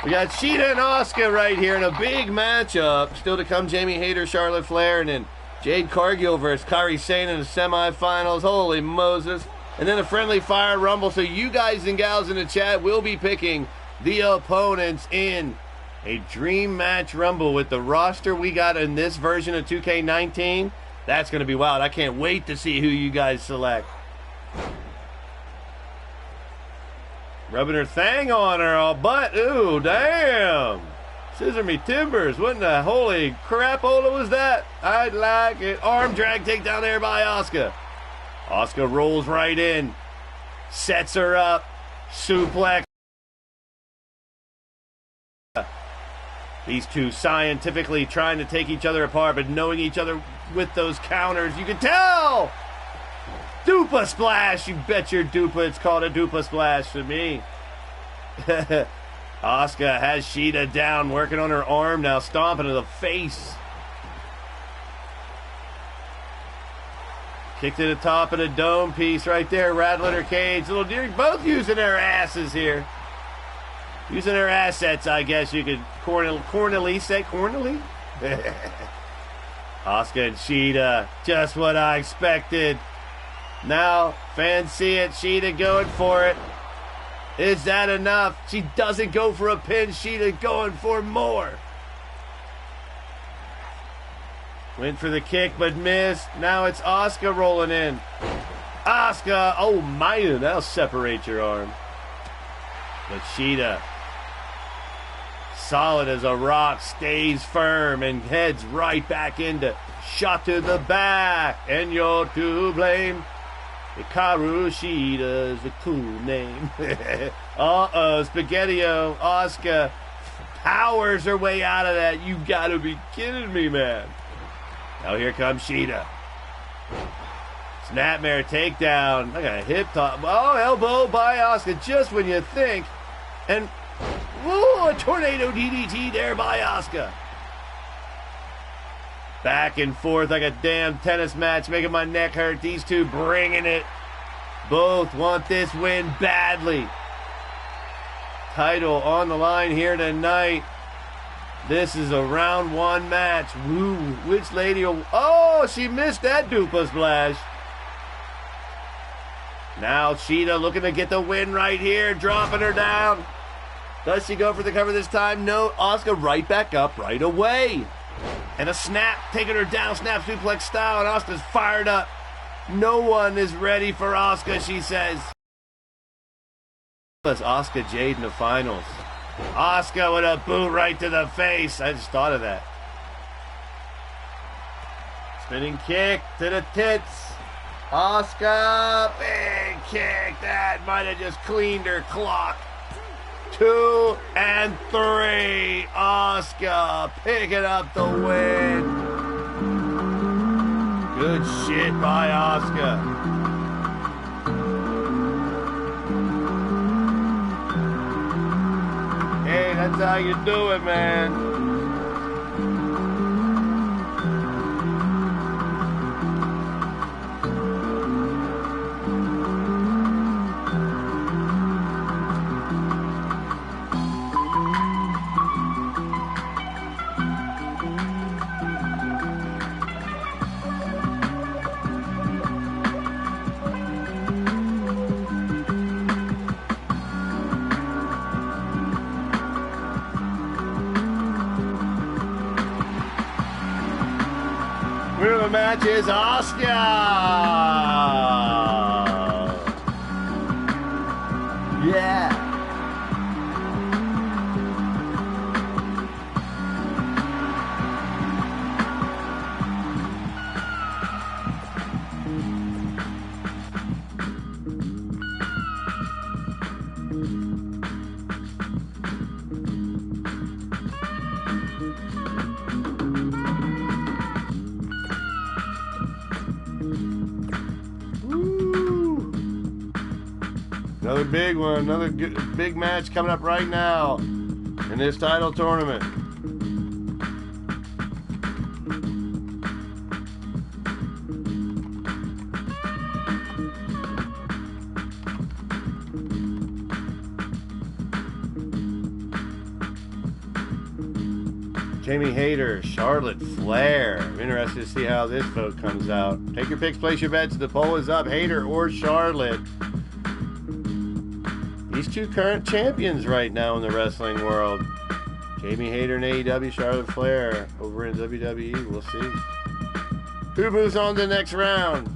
We got Shida and Asuka right here in a big matchup. Still to come, Jamie Hayter, Charlotte Flair, and then Jade Cargill versus Kairi Sane in the semifinals. Holy Moses. And then a friendly fire rumble. So you guys and gals in the chat will be picking the opponents in a dream match rumble with the roster we got in this version of 2K19. That's going to be wild. I can't wait to see who you guys select. Rubbing her thing on her all butt. Ooh, damn. Scissor me timbers. What in the holy crapola was that? I'd like it. Arm drag takedown there by Asuka. Asuka rolls right in. Sets her up. Suplex. These two scientifically trying to take each other apart, but knowing each other with those counters. You can tell! Dupa splash! You bet your dupa it's called a dupa splash to me. Asuka has Shida down, working on her arm now, stomping to the face. Kick to the top of the dome piece right there, rattling her cage. Little deer, both using their asses here. Using her assets, I guess you could cornily say. Cornily? Asuka and Shida, just what I expected. Now, fans see it. Shida going for it. Is that enough? She doesn't go for a pin. Shida going for more. Went for the kick, but missed. Now it's Asuka rolling in. Asuka, oh man, that'll separate your arm. But Shida, solid as a rock, stays firm and heads right back into shot to the back. And you're to blame. Hikaru Shida is a cool name. Spaghetti-O. Asuka powers her way out of that. You gotta be kidding me, man. Now here comes Shida. Snapmare takedown. Like a hip top. Oh, elbow by Asuka just when you think. And, ooh, a tornado DDT there by Asuka. Back and forth like a damn tennis match, making my neck hurt. These two bringing it. Both want this win badly. Title on the line here tonight. This is a round one match. Woo, which lady will... Oh, she missed that dupa splash. Now Shida looking to get the win right here, dropping her down. Does she go for the cover this time? No. Asuka right back up right away. And a snap, taking her down, snap suplex style, and Asuka's fired up. No one is ready for Asuka, she says. Plus Asuka Jade in the finals. Asuka with a boot right to the face. I just thought of that. Spinning kick to the tits. Asuka, big kick. That might have just cleaned her clock. 2 and 3. Asuka picking up the win. Good shit by Asuka. Hey, that's how you do it, man. Match is Asuka. Yeah. Another big one, another big match coming up right now in this title tournament. Jamie Hayter, Charlotte Flair. I'm interested to see how this vote comes out. Take your picks, place your bets. The poll is up. Hayter or Charlotte. These two current champions right now in the wrestling world. Jamie Hayter in AEW, Charlotte Flair over in WWE. We'll see. Who moves on to the next round?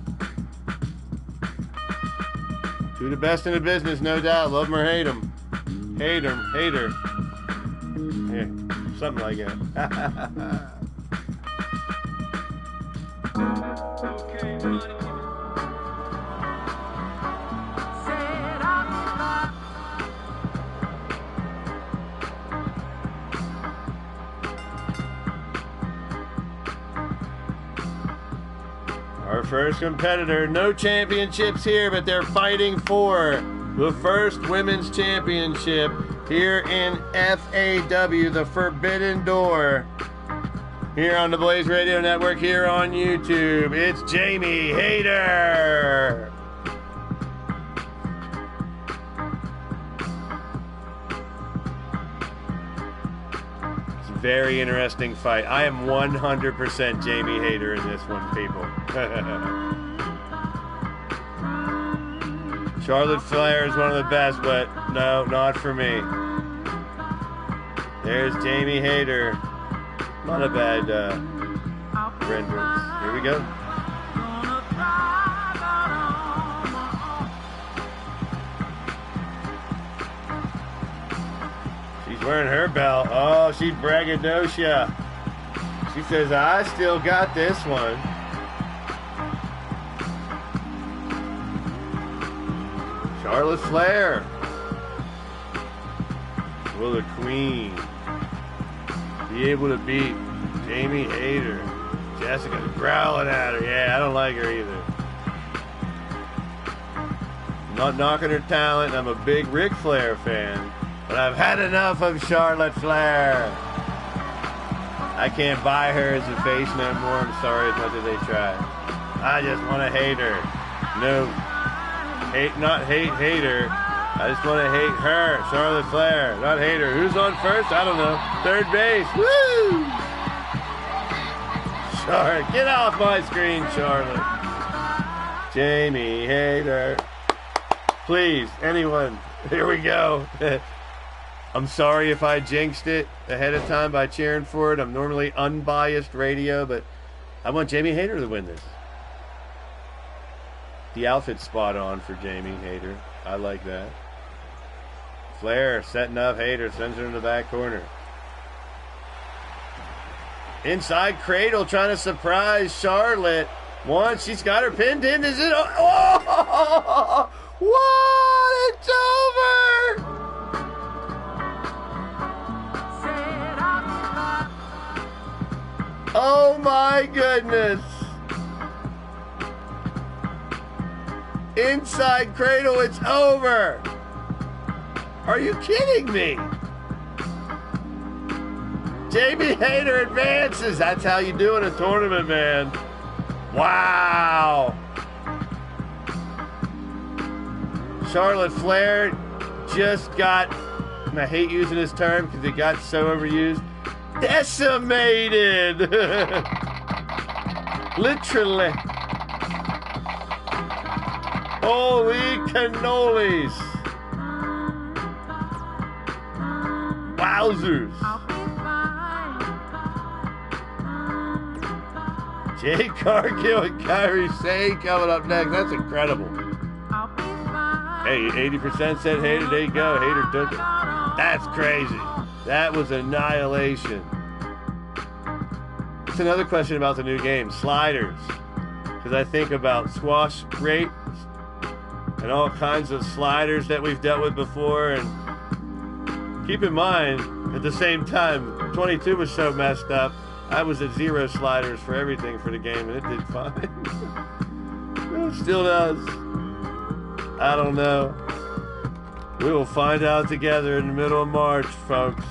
Two of the best in the business, no doubt. Love them or hate them. Hater. Yeah, something like that. Our first competitor, no championships here, but they're fighting for the first women's championship here in FAW, the Forbidden Door, here on the Blaised Radio Network, here on YouTube. It's Jamie Hayter. Very interesting fight. I am 100% Jamie Hayter in this one, people. Charlotte Flair is one of the best, but no, not for me. There's Jamie Hayter. Not a bad renderings. Here we go. She's wearing her belt. Oh, she's braggadocio. She says, I still got this one. Charlotte Flair. Will the Queen be able to beat Jamie Hayter? Jessica's growling at her. Yeah, I don't like her either. I'm not knocking her talent. I'm a big Ric Flair fan. But I've had enough of Charlotte Flair. I can't buy her as a face no more. I'm sorry as much as they try. I just want to hate her. No. Not hate her. I just want to hate her, Charlotte Flair, not hate her. Who's on first? I don't know. Third base. Woo! Charlotte, get off my screen, Charlotte. Jamie Hayter. Please, anyone. Here we go. I'm sorry if I jinxed it ahead of time by cheering for it. I'm normally unbiased radio, but I want Jamie Hayter to win this. The outfit's spot on for Jamie Hayter. I like that. Flair setting up Hayter, sends her in the back corner. Inside cradle, trying to surprise Charlotte. One, she's got her pinned in. Is it? Oh, what? It's over. Oh my goodness. Inside cradle, it's over. Are you kidding me? Jamie Hayter advances. That's how you do in a tournament, man. Wow. Charlotte Flair just got, and I hate using this term because it got so overused, decimated. Literally. Holy cannolis. Wowzers. Jade Cargill and Kairi Sane coming up next. That's incredible. Hey, 80% said Hayter. There you go. Hayter took it. That's crazy. That was annihilation. It's another question about the new game. Sliders. Because I think about squash rates and all kinds of sliders that we've dealt with before. And keep in mind, at the same time, 22 was so messed up. I was at 0 sliders for everything for the game, and it did fine. It still does. I don't know. We will find out together in the middle of March, folks.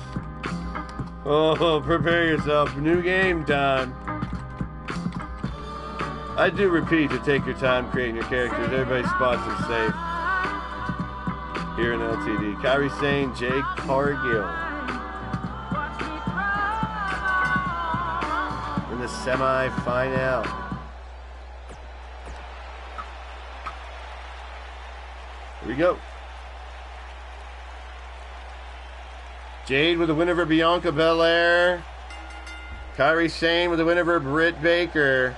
Oh, prepare yourself. New game time. I do repeat to take your time creating your characters. Everybody's spots are safe. Here in LTD. Kairi Sane, Jade Cargill. The semi-final. Here we go. Jade with the win over Bianca Belair. Kairi Sane with the win over Britt Baker.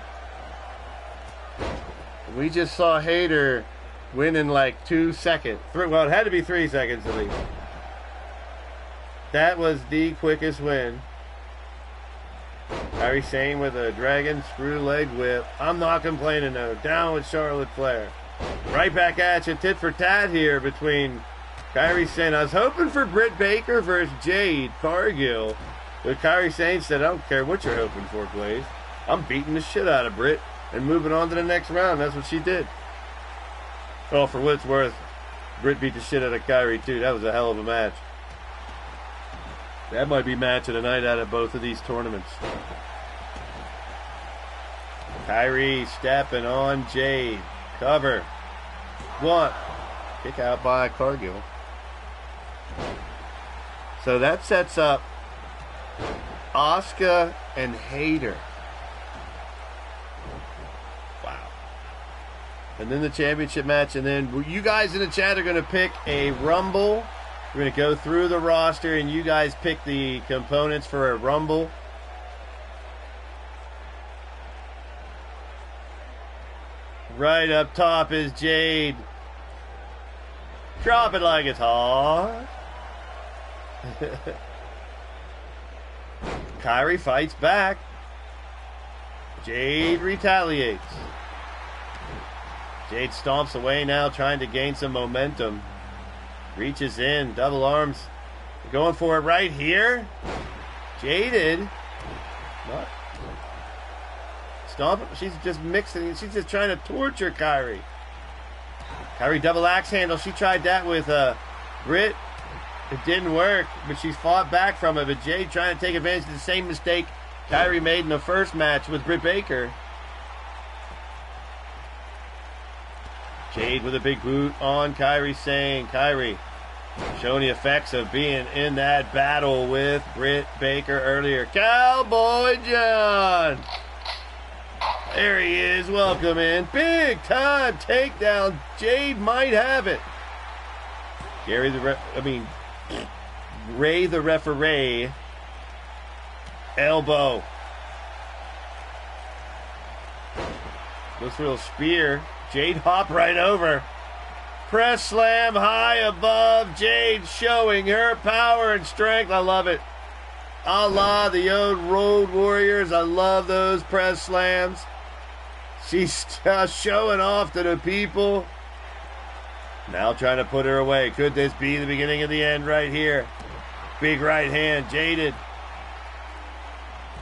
We just saw Hayter win in like 2 seconds. Well, it had to be 3 seconds at least. That was the quickest win. Kairi Sane with a dragon screw leg whip. I'm not complaining though. Down with Charlotte Flair. Right back at you. Tit for tat here between Kairi Sane. I was hoping for Britt Baker versus Jade Cargill. But Kairi Sane said, I don't care what you're hoping for, Blaise. I'm beating the shit out of Britt and moving on to the next round. That's what she did. Oh, for what it's worth, Britt beat the shit out of Kairi too. That was a hell of a match. That might be match of the night out of both of these tournaments. Kairi stepping on Jade. Cover. One. Kick out by Cargill. So that sets up Asuka and Hayter. Wow. And then the championship match, and then you guys in the chat are going to pick a Rumble. We're going to go through the roster, and you guys pick the components for a Rumble. Right up top is Jade. Drop it like it's hot. Kairi fights back. Jade retaliates. Jade stomps away now, trying to gain some momentum. Reaches in, double arms. Going for it right here. Jaded. What? Stomp. She's just mixing. She's just trying to torture Kairi. Kairi double axe handle. She tried that with Britt. It didn't work, but she's fought back from it. But Jade trying to take advantage of the same mistake Kairi made in the first match with Britt Baker. Jade with a big boot on Kairi Sane. Kairi showing the effects of being in that battle with Britt Baker earlier. Cowboy John. There he is. Welcome in. Big time takedown. Jade might have it. Ray the referee. Elbow. Looks for a little spear. Jade hop right over. Press slam high above. Jade showing her power and strength. I love it. A la the old Road Warriors. I love those press slams. She's showing off to the people. Now trying to put her away. Could this be the beginning of the end right here? Big right hand. Jaded.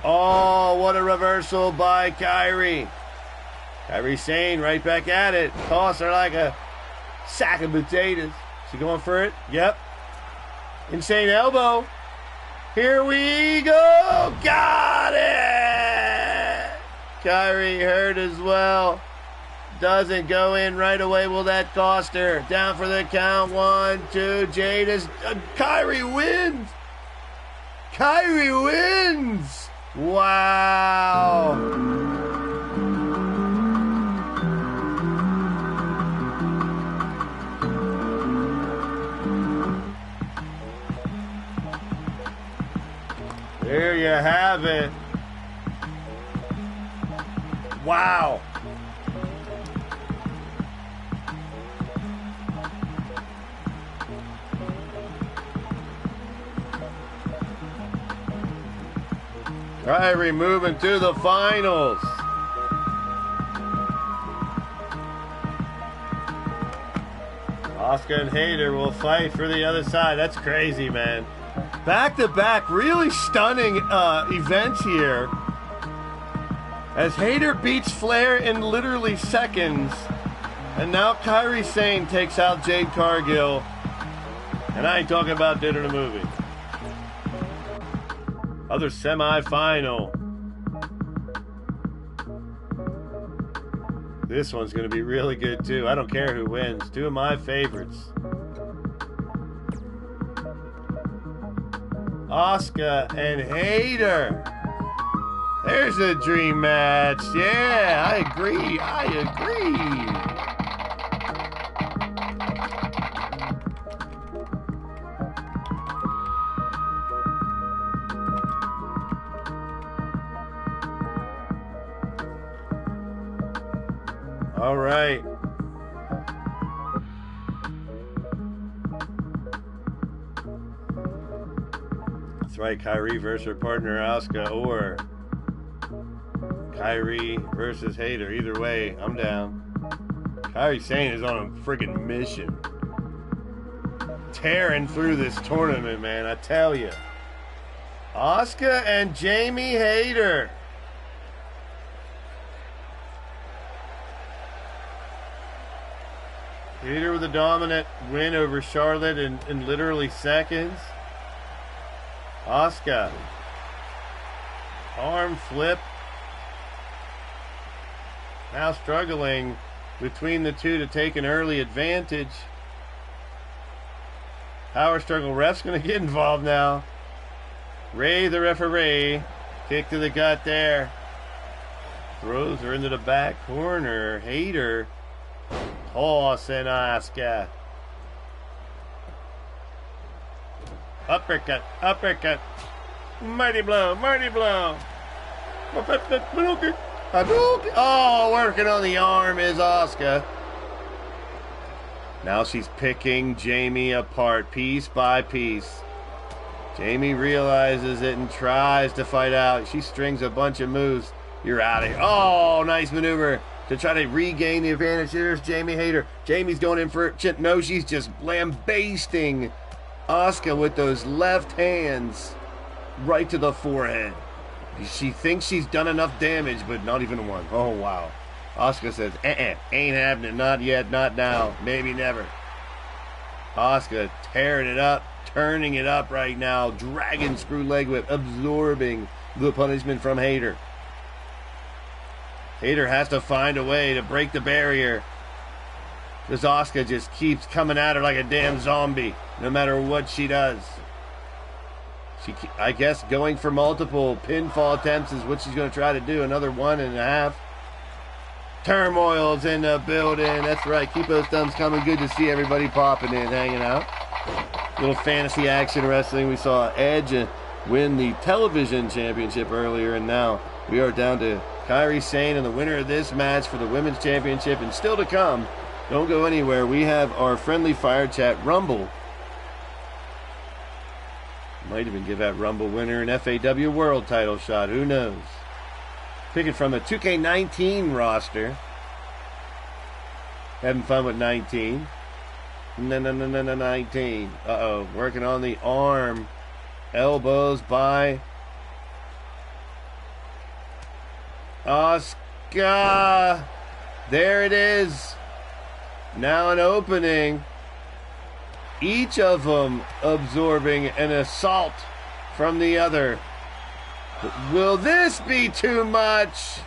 Oh, what a reversal by Kairi. Kairi Sane right back at it. Toss her like a sack of potatoes. She going for it? Yep. Insane elbow. Here we go. Got it. Kairi hurt as well. Doesn't go in right away. Will that cost her? Down for the count. 1, 2. Jade is... Kairi wins. Kairi wins. Wow. There you have it. Wow. All right, we're moving to the finals. Asuka and Hayter will fight for the other side. That's crazy, man. Back-to-back, really stunning events here. As Hayter beats Flair in literally seconds. And now Kairi Sane takes out Jade Cargill. And I ain't talking about Dinner the Movie. Other semi-final. This one's going to be really good, too. I don't care who wins. Two of my favorites. Asuka and Hayter. There's a dream match. Yeah, I agree. All right. That's right, Kairi versus her partner Asuka, or Kairi versus Hayter. Either way, I'm down. Kairi Sane is on a freaking mission. Tearing through this tournament, man, I tell you. Asuka and Jamie Hayter. Hayter with a dominant win over Charlotte in literally seconds. Asuka. Arm flip. Now struggling between the two to take an early advantage. Power struggle ref's going to get involved now. Ray, the referee, kick to the gut there. Throws her into the back corner. Hayter tossing Asuka. Uppercut, uppercut. Mighty blow, mighty blow. Oh, working on the arm is Asuka. Now she's picking Jamie apart piece by piece. Jamie realizes it and tries to fight out. She strings a bunch of moves. You're out of here. Oh, nice maneuver to try to regain the advantage. There's Jamie Hayter. Jamie's going in for it. No, she's just lambasting Asuka with those left hands right to the forehead. She thinks she's done enough damage, but not even one. Oh, wow. Asuka says, ain't happening. Not yet, not now. Maybe never. Asuka tearing it up, turning it up right now. Dragon screw leg whip, absorbing the punishment from Hayter. Hayter has to find a way to break the barrier. Because Asuka just keeps coming at her like a damn zombie, no matter what she does. She, I guess, going for multiple pinfall attempts is what she's going to try to do. Another 1.5. Turmoil's in the building. That's right. Keep those thumbs coming. Good to see everybody popping in, hanging out. Little fantasy action wrestling. We saw Edge win the television championship earlier, and now we are down to Kairi Sane and the winner of this match for the women's championship. And still to come, don't go anywhere. We have our friendly fire chat Rumble. Might even give that Rumble winner an FAW world title shot. Who knows? Picking from a 2K19 roster. Having fun with 19. No, 19. Uh-oh. Working on the arm. Elbows by Asuka. There it is. Now an opening. Each of them absorbing an assault from the other. Will this be too much?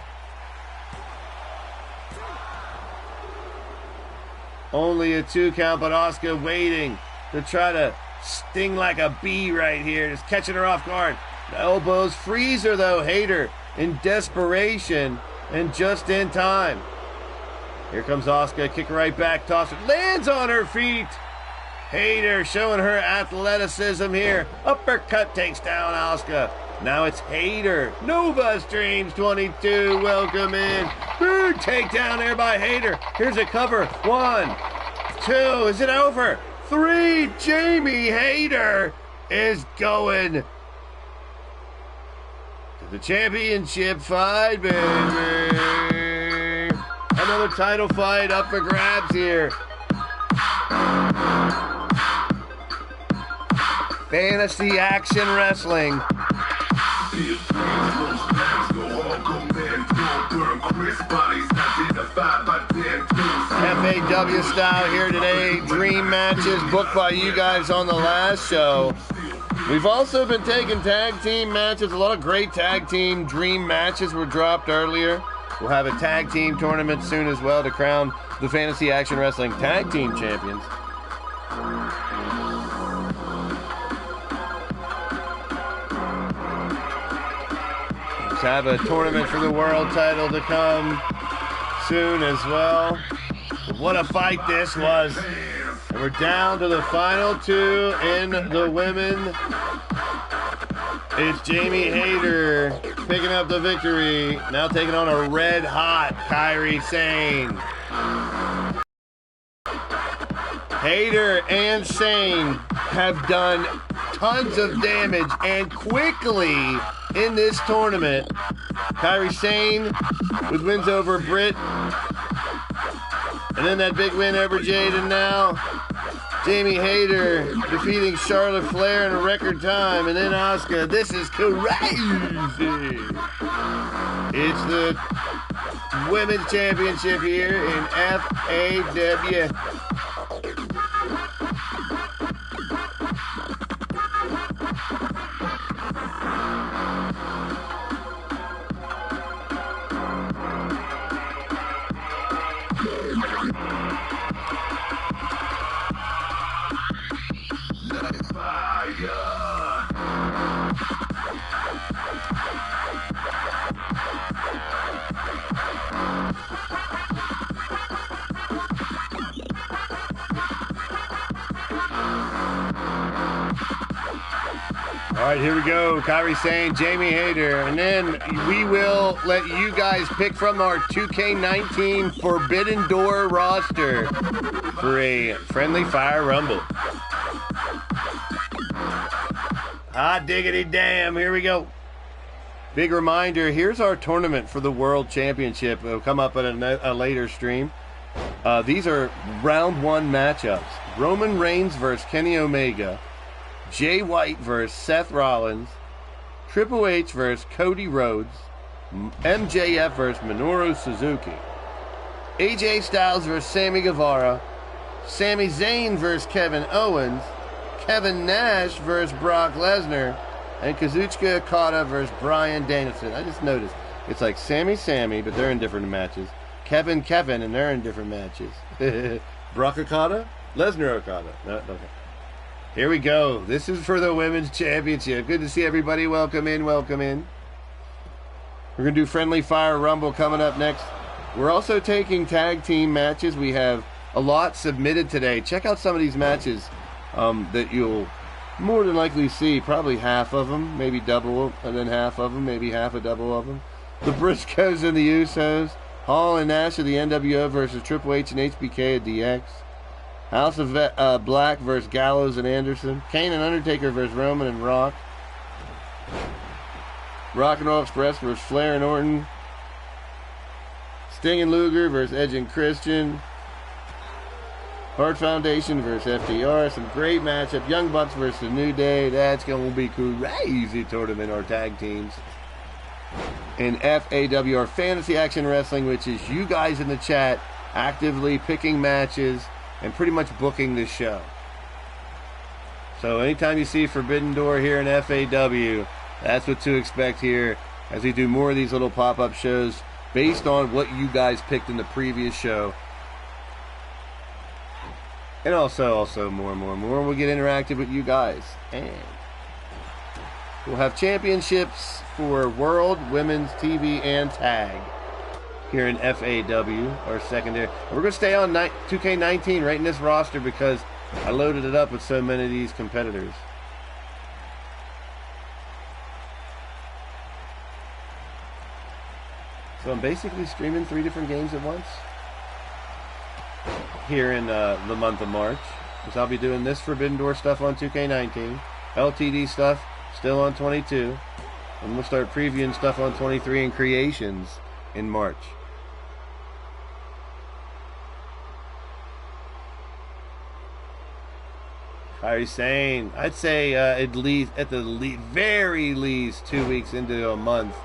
Only a 2 count, but Asuka waiting to try to sting like a bee right here. Just catching her off guard. The elbows freeze her though. Hayter in desperation and just in time. Here comes Asuka. Kick her right back. Toss her. Lands on her feet. Hayter showing her athleticism here. Uppercut takes down Asuka. Now it's Hayter. Nova Streams 22. Welcome in. Big takedown there by Hayter. Here's a cover. 1, 2. Is it over? 3. Jamie Hayter is going to the championship fight, baby. Another title fight up for grabs here. Fantasy action wrestling. FAW style here today. Dream matches booked by you guys on the last show. We've also been taking tag team matches. A lot of great tag team dream matches were dropped earlier. We'll have a tag team tournament soon as well to crown the Fantasy Action Wrestling Tag Team Champions. Let's have a tournament for the world title to come soon as well. What a fight this was. And we're down to the final 2 in the women. It's Jamie Hayter picking up the victory. Now taking on a red-hot Kairi Sane. Hayter and Sane have done tons of damage and quickly in this tournament. Kairi Sane with wins over Britt. And then that big win over Jade, and now Jamie Hayter defeating Charlotte Flair in a record time, and then Asuka. This is crazy. It's the Women's Championship here in FAW. right, here we go. Kairi Sane, Jamie Hayter. And then we will let you guys pick from our 2K19 Forbidden Door roster for a Friendly Fire Rumble. Hot diggity damn, here we go. Big reminder, here's our tournament for the World Championship. It'll come up at a later stream. These are round 1 matchups. Roman Reigns versus Kenny Omega. Jay White versus Seth Rollins. Triple H versus Cody Rhodes. MJF versus Minoru Suzuki. AJ Styles versus Sammy Guevara. Sami Zayn versus Kevin Owens. Kevin Nash versus Brock Lesnar. And Kazuchika Okada versus Bryan Danielson. I just noticed. It's like Sammy, but they're in different matches. Kevin, and they're in different matches. Brock Okada? Lesnar Okada. No, okay. Here we go. This is for the Women's Championship. Good to see everybody. Welcome in. We're going to do Friendly Fire Rumble coming up next. We're also taking tag team matches. We have a lot submitted today. Check out some of these matches that you'll more than likely see. Probably half of them, maybe double, and then half of them, maybe half a double of them. The Briscoes and the Usos. Hall and Nash of the NWO versus Triple H and HBK of DX. House of Black versus Gallows and Anderson. Kane and Undertaker versus Roman and Rock. Rock and Roll Express versus Flair and Orton. Sting and Luger versus Edge and Christian. Hart Foundation versus FTR. Some great matchup. Young Bucks versus New Day. That's going to be crazy tournament, our tag teams. And FAW, our Fantasy Action Wrestling, which is you guys in the chat actively picking matches and pretty much booking this show. So anytime you see Forbidden Door here in FAW, that's what to expect here as we do more of these little pop-up shows based on what you guys picked in the previous show. And also more. We'll get interactive with you guys. And we'll have championships for World, Women's, TV, and Tag here in FAW, our secondary. We're going to stay on 2K19 right in this roster because I loaded it up with so many of these competitors. So I'm basically streaming 3 different games at once here in the month of March. Because I'll be doing this Forbidden Door stuff on 2K19, LTD stuff still on 22, and we'll start previewing stuff on 23 and Creations in March. Kairi Sane, I'd say at the very least 2 weeks into a month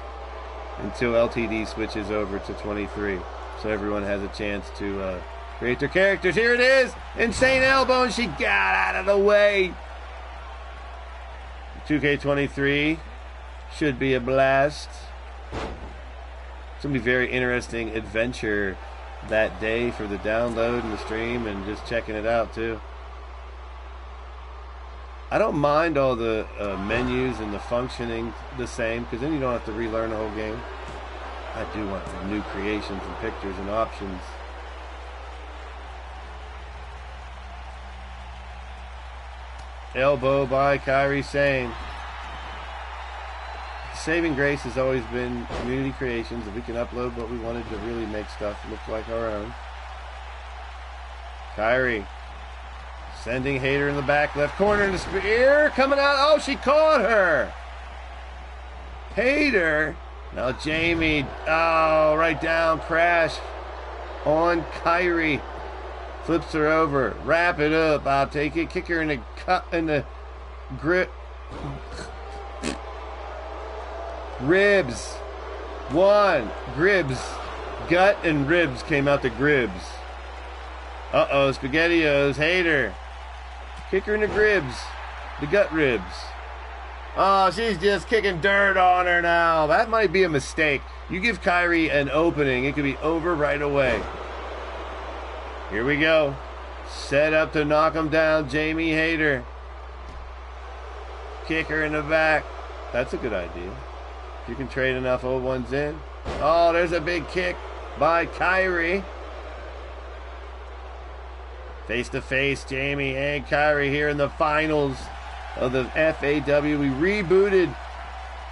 until LTD switches over to 23, so everyone has a chance to create their characters. Here it is, insane elbow, and she got out of the way. 2K23 should be a blast. It's going to be a very interesting adventure that day for the download and the stream and just checking it out too. I don't mind all the menus and the functioning the same because then you don't have to relearn the whole game. I do want new creations and pictures and options. Elbow by Kairi Sane. Saving grace has always been community creations. If we can upload what we wanted to really make stuff look like our own. Kairi sending Hayter in the back left corner and the spear coming out. Oh, she caught her. Hayter. Now Jamie. Oh, right down. Crash on Kairi. Flips her over. Wrap it up. I'll take it. Kick her in the cut in the grip. Ribs. One. Gribs. Gut and ribs came out the gribs. Uh-oh. SpaghettiOs. Hayter. Kick her in the gribs. The gut ribs. Oh, she's just kicking dirt on her now. That might be a mistake. You give Kairi an opening, it could be over right away. Here we go. Set up to knock him down. Jamie Hayter. Kick her in the back. That's a good idea. If you can trade enough old ones in. Oh, there's a big kick by Kairi. Face to face, Jamie and Kairi here in the finals of the FAW. We rebooted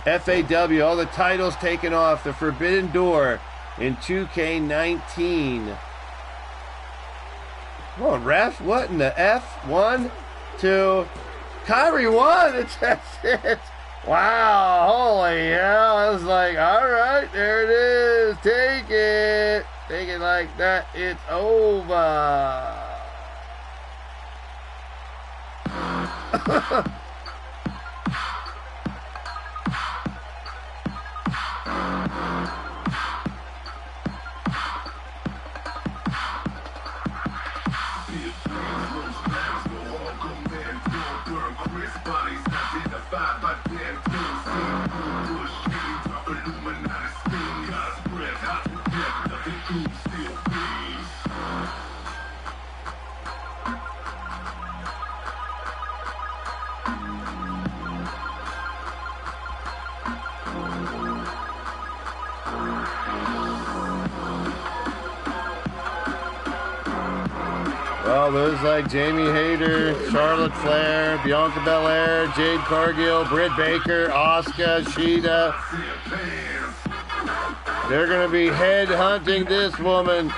FAW, all the titles taken off the Forbidden Door in 2K19. Come on, ref. What in the F? 1, 2. Kyrie won. It's it. Wow. Holy hell. I was like, all right, there it is. Take it. Take it like that. It's over. Well, those like Jamie Hayter, Charlotte Flair, Bianca Belair, Jade Cargill, Britt Baker, Asuka, Shida. They're going to be head-hunting this woman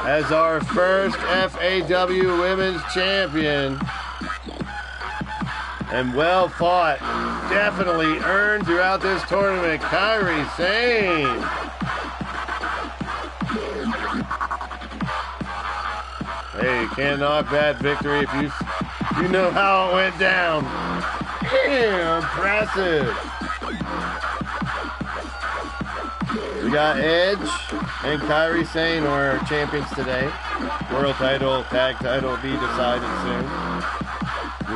as our first FAW Women's Champion. And well fought. Definitely earned throughout this tournament. Kairi Sane. Hey, you can't knock that victory if you know how it went down. Yeah, impressive. We got Edge and Kairi Sane are our champions today. World title, tag title will be decided soon.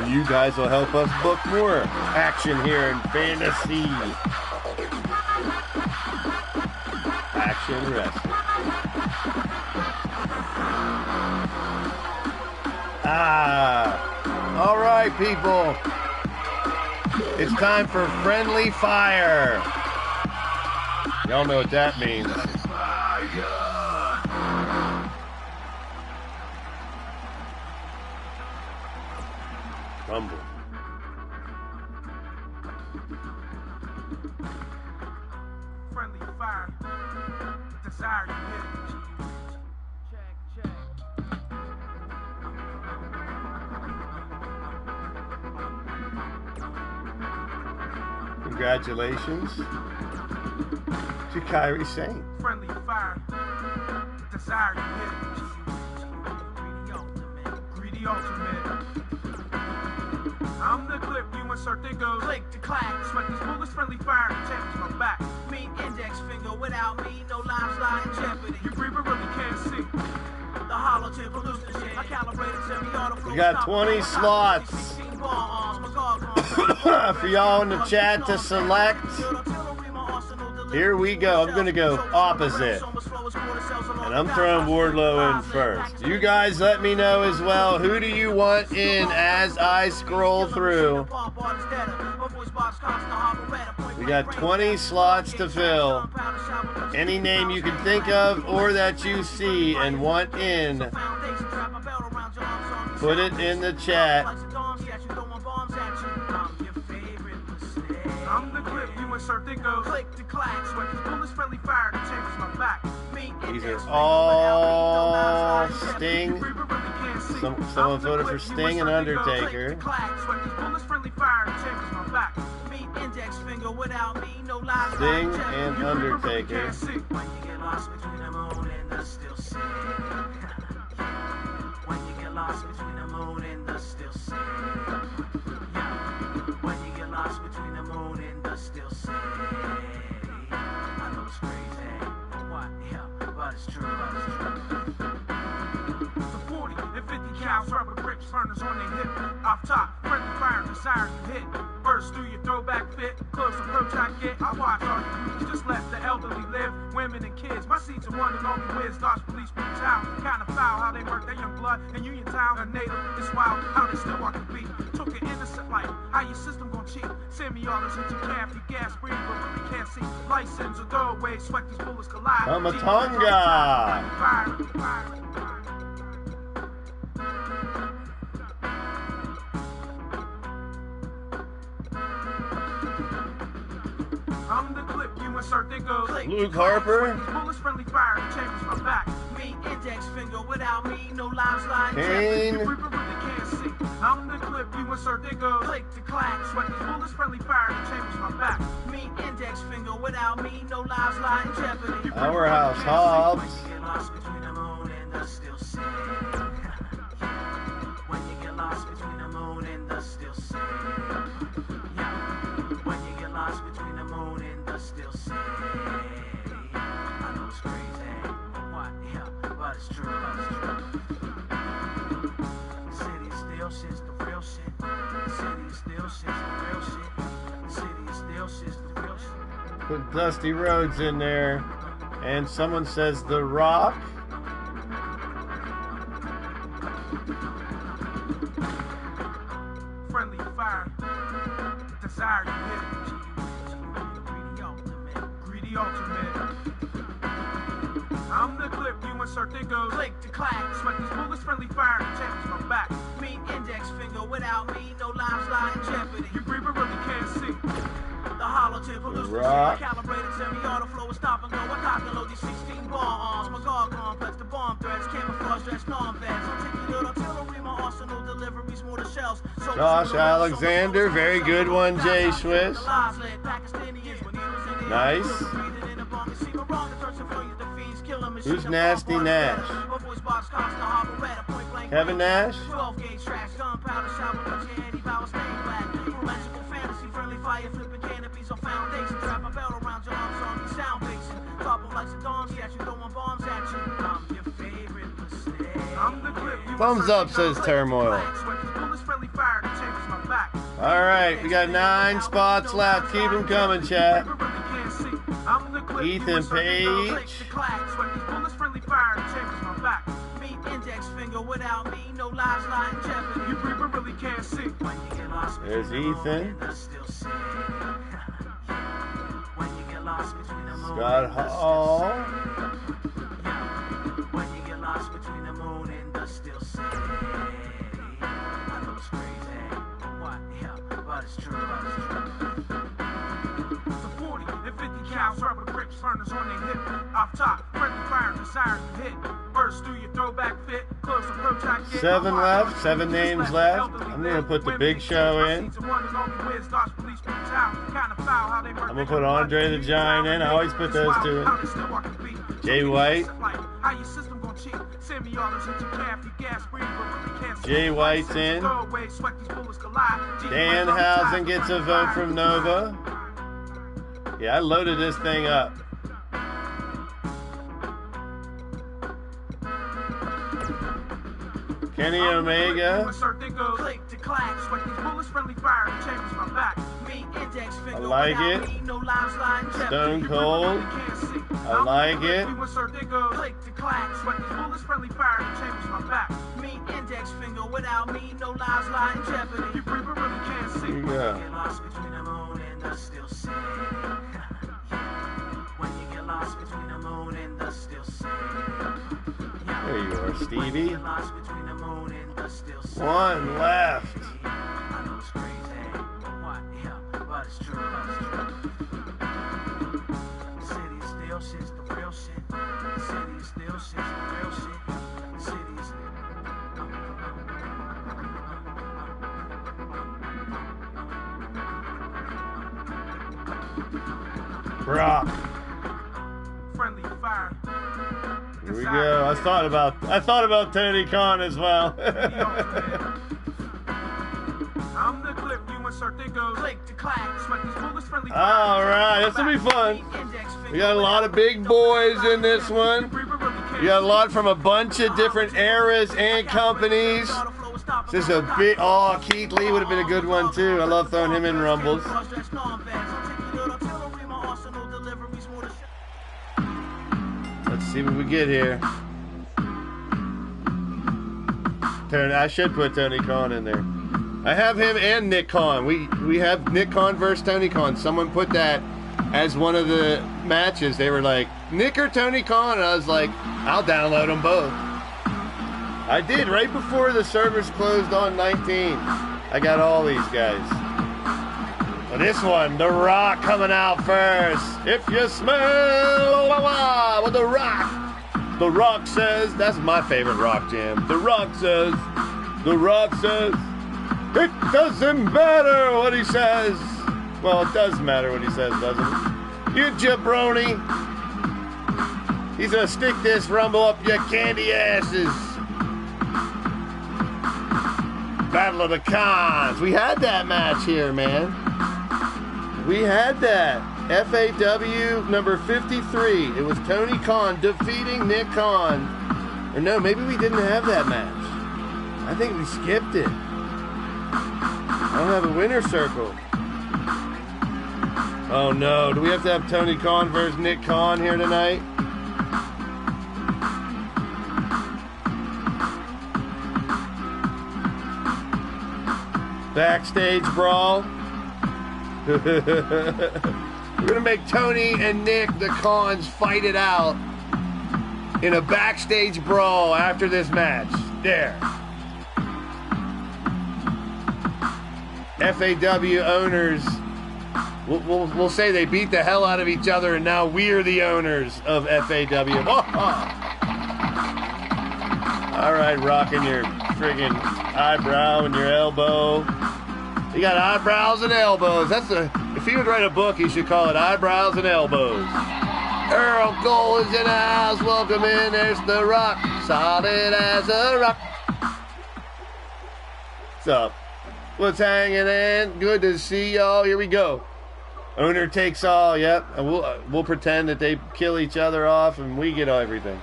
And you guys will help us book more action here in fantasy. Action wrestling. All right, people. It's time for friendly fire. Y'all know what that means. Rumble. Friendly fire. Desire to hit. Check. Congratulations to Kairi Sane. Friendly fire. Desire to hit. Greedy ultimate. I'm the clip you insert that goes click to clack. Sweat these bullets, friendly fire, the champions my back. Mean index finger without me, no lives lie in jeopardy. Your breather really can't see. The hollow tip hallucination. I calibrated semi-auto. We got 20 slots for y'all in the chat to select. Here we go. I'm going to go opposite. And I'm throwing Wardlow in first. You guys let me know as well. Who do you want in as I scroll through? We got 20 slots to fill. Any name you can think of or that you see and want in, put it in the chat. I'm the clip you insert that goes click to clack. Sweat these bullets, friendly fire, the champions my back. These are all Sting. Someone voted for Sting and Undertaker. Sting and Undertaker. It's true. The 40 and 50 cows, rubber grips, burners on their hip. Off top, friendly fire, desire you hit. Burst through your throwback fit. Close approach I get. I watch all you movies, just let the elderly live. Women and kids, my seats are one and only whiz. Dodge police brutality, kind of foul how they work their young blood in Uniontown. A native, it's wild how they still walk the beat. Took an innocent life, how your system gon' cheat. Semi-autos into calf, you gas breathe, but really can't see. License or throwaways, sweat these bullets collide. Amatonga. Luke Harper. Kane. I'm the clip, you insert, they go click the clack, sweat these bullets, friendly fire, the chambers my back. Me index finger, without me, no lives lie in jeopardy. Powerhouse Hobbs. When you get lost between the moon and the still sea. When you get lost between the moon and the still sea. When you get lost between the moon and the still sea. I know it's crazy, what? Yeah, but it's true, City still shit's the real shit. City still shit's the real shit. City still shit's the real shit. Put Dusty Rhodes in there. And someone says The Rock. Friendly fire. Desire to hit. Greedy ultimate. I'm the clip, you insert, they go click to clack. Sweat these bullets, friendly fire, the champions my back. Me index finger, without me, no lives lie in jeopardy. You breathe, but really can't see. The hollow tip, hallucination, calibrated semi-auto flow, stop and go. I cock and load these 16 ball arms. My guard complex, the bomb threats, camouflage dress, non-vets. Articulate artillery, my arsenal deliveries, more to shells. Josh Alexander, very good one, Jay Swiss. Nice. Who's Nasty Nash? Kevin Nash? Thumbs up, says Turmoil. Alright, we got 9 spots left. Keep them coming, chat. Ethan Page. There's Ethan. Scott Hall. Seven left, 7 names left. I'm going to put the Big Show in. I'm going to put Andre the Giant in. I always put those two in. Jay White. Jay White's in. Danhausen gets a vote from Nova. Yeah, I loaded this thing up. Kenny Omega. I like it. Stone Cold. I like it. Here you go. There you are, Stevie. 1 left. Brock. Friendly fire. Here we go. I thought about Tony Khan as well. All right, this will be fun. We got a lot of big boys in this one. We got a lot from a bunch of different eras and companies. This is a big. Oh, Keith Lee would have been a good one too. I love throwing him in rumbles. Let's see what we get here. I should put Tony Khan in there. I have him and Nick Khan. We have Nick Khan versus Tony Khan. Someone put that as one of the matches. They were like, Nick or Tony Khan? And I was like, I'll download them both. I did right before the servers closed on 19. I got all these guys. But this one, The Rock coming out first. If you smell what The Rock says, that's my favorite Rock jam. The Rock says, it doesn't matter what he says. Well, it does matter what he says, doesn't it? You jabroni. He's gonna stick this rumble up your candy asses. Battle of the Cons. We had that match here, man. We had that. FAW number 53. It was Tony Khan defeating Nick Khan. Or no, maybe we didn't have that match. I think we skipped it. I don't have a winner circle. Oh no, do we have to have Tony Khan versus Nick Khan here tonight? Backstage brawl. We're going to make Tony and Nick, the Khans, fight it out in a backstage brawl after this match. There. FAW owners, we'll say they beat the hell out of each other, and now we're the owners of FAW. All right, rocking your friggin' eyebrow and your elbow. You got eyebrows and elbows. If he would write a book, he should call it Eyebrows and Elbows. Earl Cole is in the house. Welcome in. There's The Rock. Solid as a rock. What's up? What's hanging in? Good to see y'all. Here we go. Owner takes all. Yep. And we'll pretend that they kill each other off and we get everything.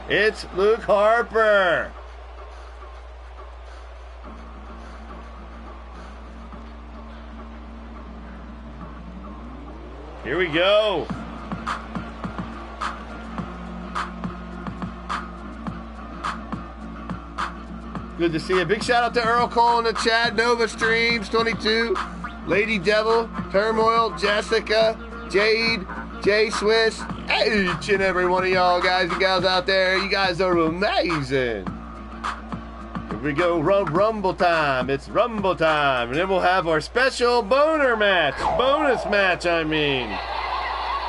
It's Luke Harper. Here we go. Good to see you. Big shout out to Earl Cole in the chat. Nova Streams 22, Lady Devil, Turmoil, Jessica, Jade, Jay Swiss, each and every one of y'all guys and gals out there. You guys are amazing. Here we go. Rumble time. It's Rumble time. And then we'll have our special bonus match.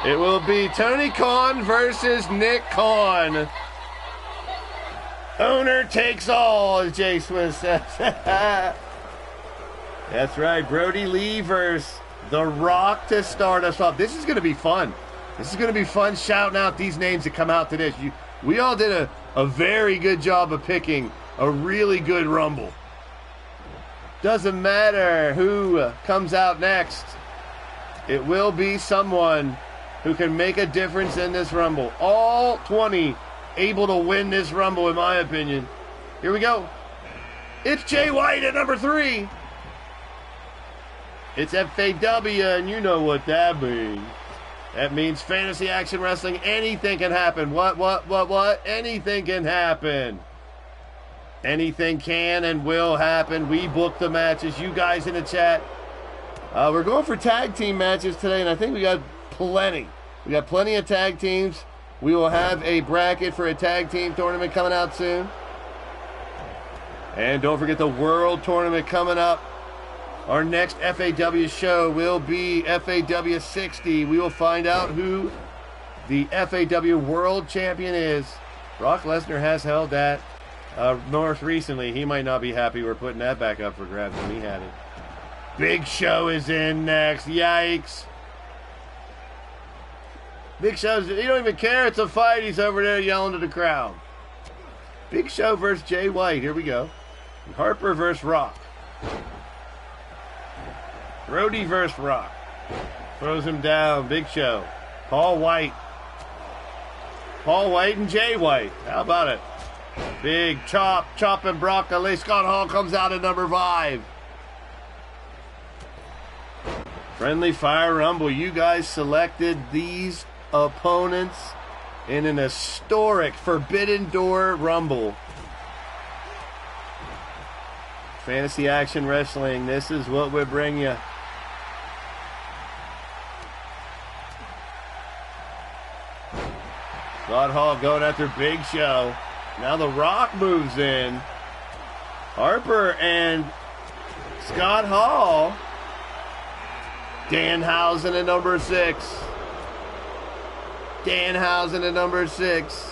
It will be Tony Khan versus Nick Khan. Owner takes all, as Jay Swiss says. That's right. Brody Lee versus The Rock to start us off. This is going to be fun. This is going to be fun shouting out these names that come out to this. We all did a very good job of picking a really good Rumble. Doesn't matter who comes out next. It will be someone who can make a difference in this Rumble. All 20 able to win this Rumble, in my opinion. Here we go. It's Jay White at number 3. It's FAW, and you know what that means. That means Fantasy Action Wrestling. Anything can happen. What? Anything can happen. Anything can and will happen. We book the matches. You guys in the chat. We're going for tag team matches today, and I think we got plenty. We got plenty of tag teams. We will have a bracket for a tag team tournament coming out soon. And don't forget the World Tournament coming up. Our next FAW show will be FAW 60. We will find out who the FAW World Champion is. Brock Lesnar has held that north recently. He might not be happy we're putting that back up for grabs when he had it. Big Show is in next. Yikes. Big Show's, he don't even care. It's a fight. He's over there yelling to the crowd. Big Show versus Jay White. Here we go. Harper versus Rock. Brody versus Rock. Throws him down. Big Show. Paul White and Jay White. How about it? Big chopping broccoli. Scott Hall comes out at number 5. Friendly Fire Rumble. You guys selected these opponents in an historic Forbidden Door Rumble. Fantasy Action Wrestling. This is what we bring you. Scott Hall going after Big Show. Now The Rock moves in. Harper and Scott Hall Danhausen at number 6. Danhausen at number 6.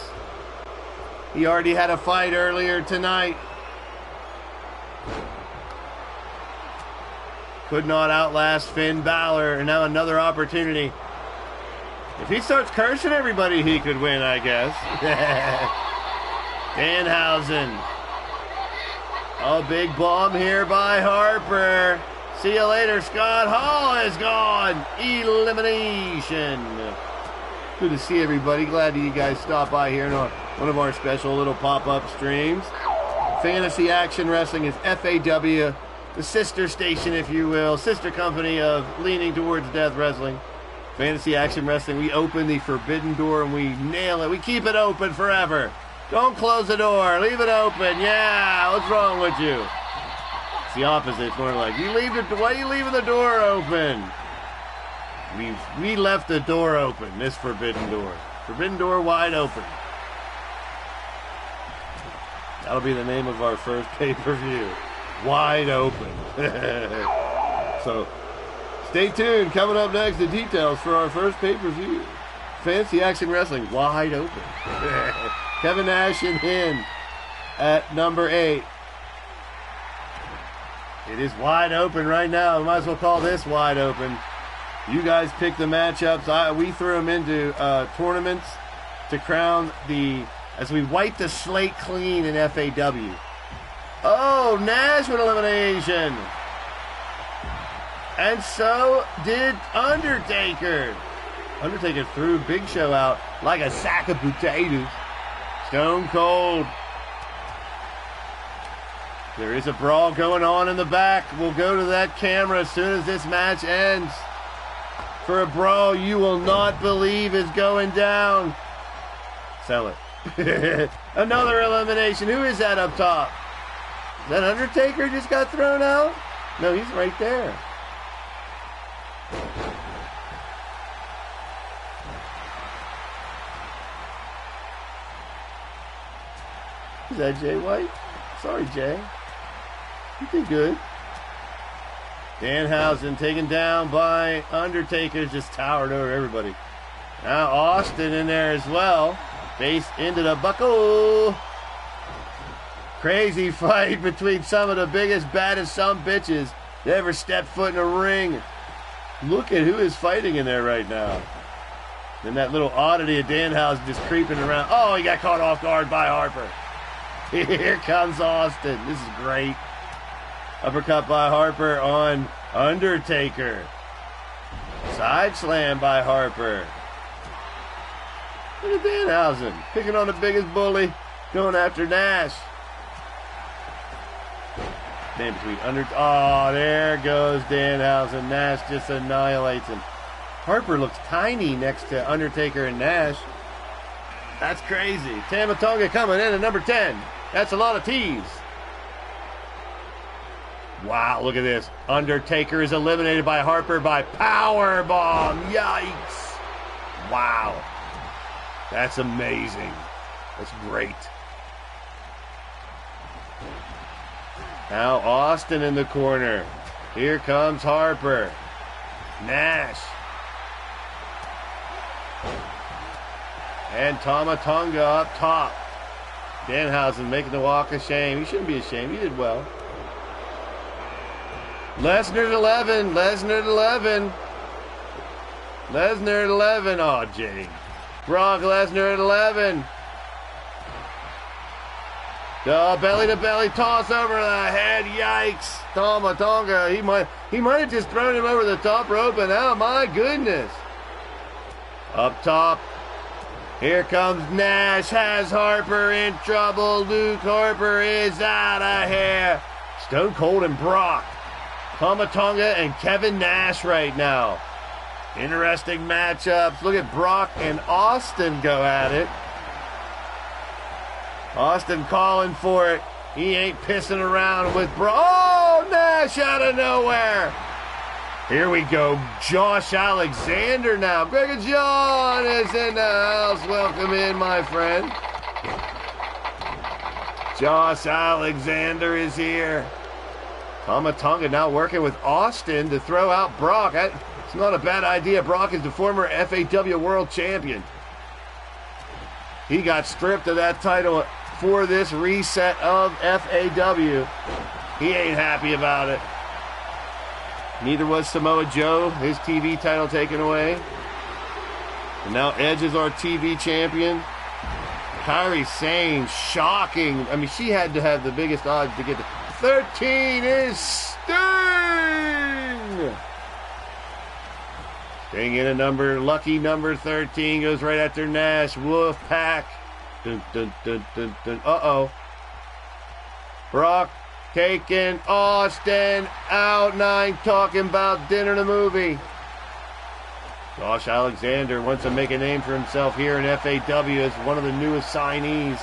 He already had a fight earlier tonight. Could not outlast Finn Balor, and now another opportunity. If he starts cursing everybody, he could win, I guess. Danhausen. A big bomb here by Harper. See you later, Scott Hall is gone. Elimination. Good to see everybody. Glad that you guys stopped by here on one of our special little pop-up streams. Fantasy Action Wrestling is FAW, the sister station, if you will, sister company of Leaning Towards Death Wrestling. Fantasy Action Wrestling, we open the forbidden door and we nail it. We keep it open forever. Don't close the door. Leave it open. Yeah, what's wrong with you? It's the opposite. It's more like, why are you leaving the door open? We left the door open, this forbidden door. Forbidden door wide open. That'll be the name of our first pay-per-view. Wide open. So, stay tuned. Coming up next, the details for our first pay-per-view. Fantasy Action Wrestling, wide open. Kevin Nash and Hinn at number 8. It is wide open right now. We might as well call this wide open. You guys pick the matchups. We threw them into tournaments to crown as we wipe the slate clean in FAW. Oh, Nash with elimination. And so did Undertaker. Undertaker threw Big Show out like a sack of potatoes. Stone Cold. There is a brawl going on in the back. We'll go to that camera as soon as this match ends. For a brawl you will not believe is going down. Sell it. Another elimination. Who is that up top? Is that Undertaker just got thrown out? No, he's right there. Is that Jay White? Sorry, Jay. You did good. Danhausen taken down by Undertaker, just towered over everybody. Now Austin in there as well. Face into the buckle. Crazy fight between some of the biggest, baddest bitches that ever stepped foot in a ring. Look at who is fighting in there right now. And that little oddity of Danhausen just creeping around. Oh, he got caught off guard by Harper. Here comes Austin. This is great. Uppercut by Harper on Undertaker. Side slam by Harper. Look at Danhausen picking on the biggest bully, going after Nash. Man between oh, there goes Danhausen. Nash just annihilates him. Harper looks tiny next to Undertaker and Nash. That's crazy. Tama Tonga coming in at number 10. That's a lot of T's. Wow, look at this. Undertaker is eliminated by Harper by powerbomb. Yikes. Wow. That's amazing. That's great. Now Austin in the corner. Here comes Harper. Nash. And Tama Tonga up top. Danhausen making the walk of shame. He shouldn't be ashamed. He did well. Lesnar at 11. Lesnar at 11. Lesnar at 11. Oh, Jay. Brock Lesnar at 11. The belly-to-belly toss over the head. Yikes. Tama Tonga. He might have just thrown him over the top rope, and oh, my goodness. Up top. Here comes Nash, has Harper in trouble. Luke Harper is out of here. Stone Cold and Brock. Tama Tonga and Kevin Nash right now. Interesting matchups. Look at Brock and Austin go at it. Austin calling for it. He ain't pissing around with Brock. Oh, Nash out of nowhere. Here we go. Josh Alexander now. Gregor John is in the house. Welcome in, my friend. Josh Alexander is here. Tama Tonga now working with Austin to throw out Brock. It's not a bad idea. Brock is the former FAW World Champion. He got stripped of that title for this reset of FAW. He ain't happy about it. Neither was Samoa Joe, his TV title taken away. And now Edge is our TV champion. Kairi Sane, shocking. I mean, she had to have the biggest odds to get to 13 is Sting! Sting in a number, lucky number 13, goes right after Nash. Wolfpack. Dun, dun, dun, dun, dun. Uh-oh. Brock taking Austin out. 9 talking about dinner the movie. Josh Alexander wants to make a name for himself here in FAW as one of the newest signees.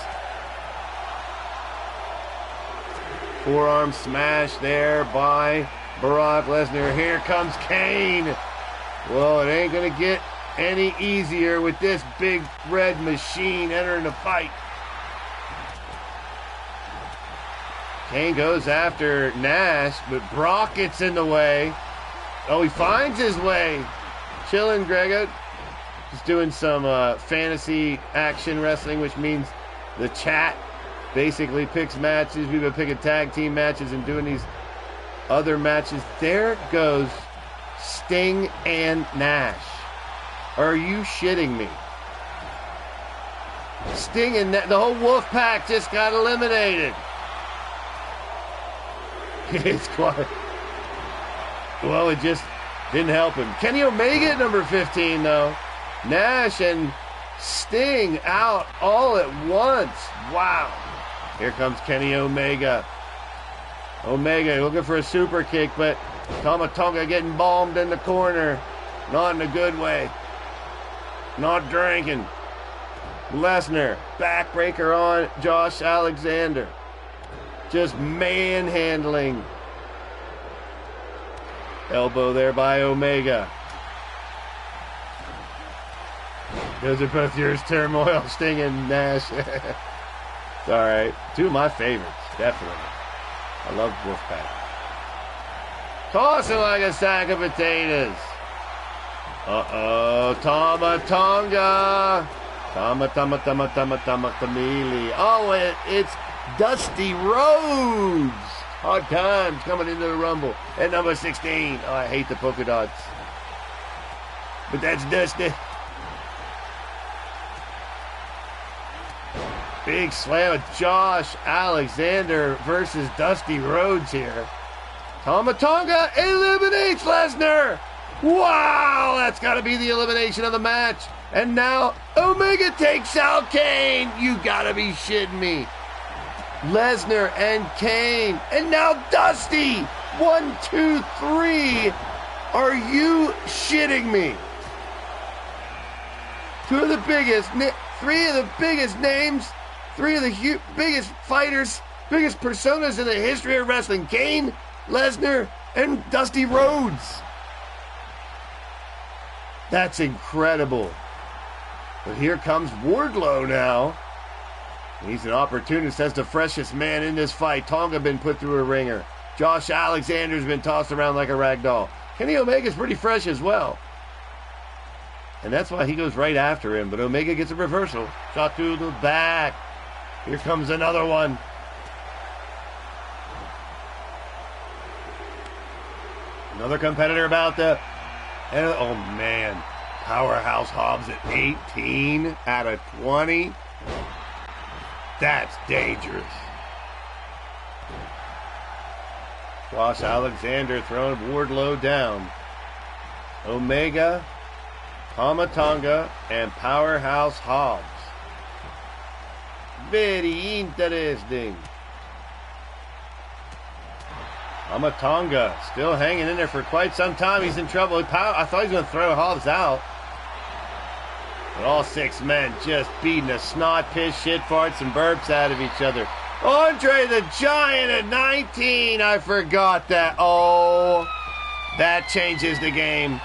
Forearm smash there by Brock Lesnar. Here comes Kane. Well, it ain't going to get any easier with this big red machine entering the fight. Kane goes after Nash, but Brock gets in the way. Oh, he finds his way. Chilling, Grego. Just doing some fantasy action wrestling, which means the chat basically picks matches. We've been picking tag team matches and doing these other matches. There goes Sting and Nash. Are you shitting me? Sting and the whole Wolfpack just got eliminated. It's quite... Well, it just didn't help him. Kenny Omega at number 15, though. Nash and Sting out all at once. Wow. Here comes Kenny Omega. Omega looking for a super kick, but Tama Tonga getting bombed in the corner. Not in a good way. Not drinking. Lesnar, backbreaker on Josh Alexander. Just manhandling. Elbow there by Omega. Those are both yours, Turmoil, Sting and Nash. It's all right. 2 of my favorites, definitely. I love Wolfpack. Tossing like a sack of potatoes. Uh-oh, Tama Tonga. Tama Tamili. Oh, it's Dusty Rhodes. Hard times coming into the Rumble at number 16. Oh, I hate the polka dots. But that's Dusty. Big slam of Josh Alexander versus Dusty Rhodes here. Tama Tonga eliminates Lesnar. Wow, that's got to be the elimination of the match. And now Omega takes out Kane. You got to be shitting me. Lesnar and Kane. And now Dusty. 1, 2, 3. Are you shitting me? 2 of the biggest, 3 of the biggest names, 3 of the biggest fighters, biggest personas in the history of wrestling. Kane, Lesnar, and Dusty Rhodes. That's incredible. But here comes Wardlow now. He's an opportunist. That's the freshest man in this fight. Tonga been put through a ringer. Josh Alexander's been tossed around like a rag doll. Kenny Omega's pretty fresh as well. And that's why he goes right after him. But Omega gets a reversal. Shot to the back. Here comes another one. Another competitor about the... Oh, man. Powerhouse Hobbs at 18 out of 20. That's dangerous. Josh Alexander throwing Wardlow down. Omega, Tama Tonga, and Powerhouse Hobbs. Very interesting. Tama Tonga still hanging in there for quite some time. He's in trouble. I thought he was going to throw Hobbs out. But all 6 men just beating the snot, piss, shit, farts, and burps out of each other. Andre the Giant at 19. I forgot that. Oh, that changes the game.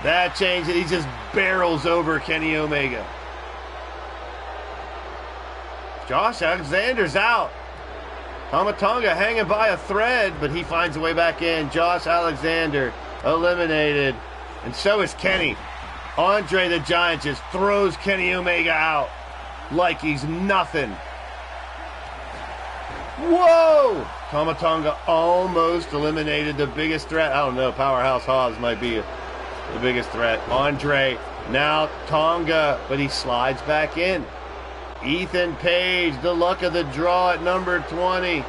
That changes. He just barrels over Kenny Omega. Josh Alexander's out. Tama Tonga hanging by a thread, but he finds a way back in. Josh Alexander eliminated. And so is Kenny. Andre the Giant just throws Kenny Omega out like he's nothing. Whoa! Tama Tonga almost eliminated the biggest threat. I don't know, Powerhouse Hobbs might be the biggest threat. Andre, now Tonga, but he slides back in. Ethan Page, the luck of the draw at number 20.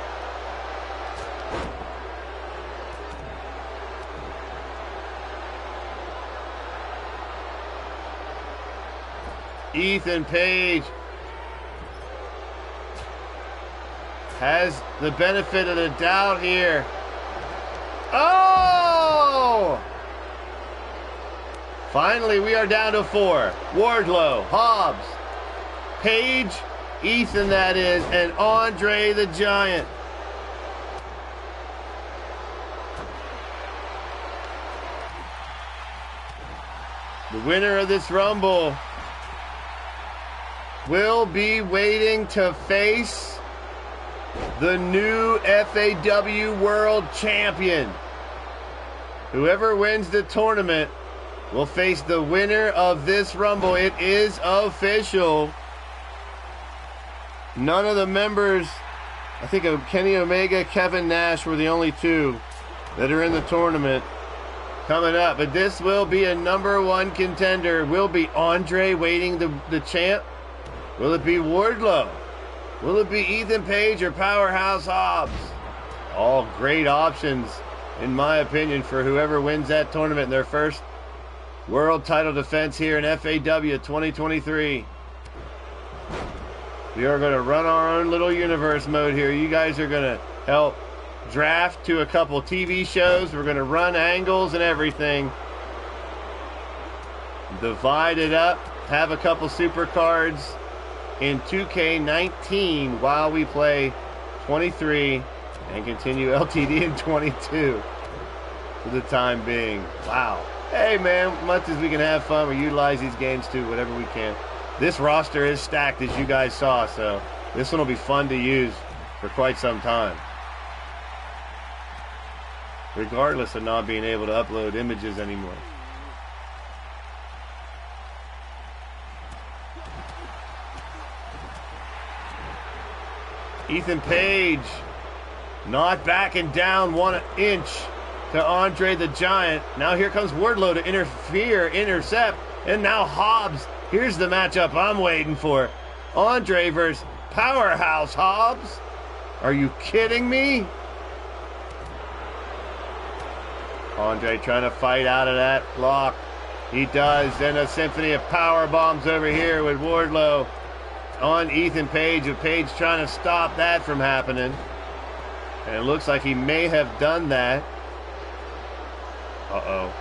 Ethan Page has the benefit of the doubt here. Oh! Finally, we are down to 4. Wardlow, Hobbs, Page, Ethan that is, and Andre the Giant. The winner of this Rumble will be waiting to face the new FAW World Champion. Whoever wins the tournament will face the winner of this Rumble. It is official. None of the members, I think of Kenny Omega, Kevin Nash were the only 2 that are in the tournament coming up. But this will be a number 1 contender. Will be Andre waiting the champ? Will it be Wardlow? Will it be Ethan Page or Powerhouse Hobbs? All great options, in my opinion, for whoever wins that tournament in their first world title defense here in FAW 2023. We are going to run our own little universe mode here. You guys are going to help draft to a couple TV shows. We're going to run angles and everything. Divide it up. Have a couple super cards in 2K19 while we play 23 and continue LTD in 22 for the time being. Wow. Hey man, much as we can have fun, we utilize these games too, whatever we can. This roster is stacked, as you guys saw, so this one will be fun to use for quite some time, regardless of not being able to upload images anymore. Ethan Page not backing down 1 inch to Andre the Giant. Now here comes Wardlow to intercept, and now Hobbs. Here's the matchup I'm waiting for. Andre versus Powerhouse Hobbs. Are you kidding me? Andre trying to fight out of that lock. He does. And a symphony of power bombs over here with Wardlow on Ethan Page. With Page trying to stop that from happening. And it looks like he may have done that. Uh-oh.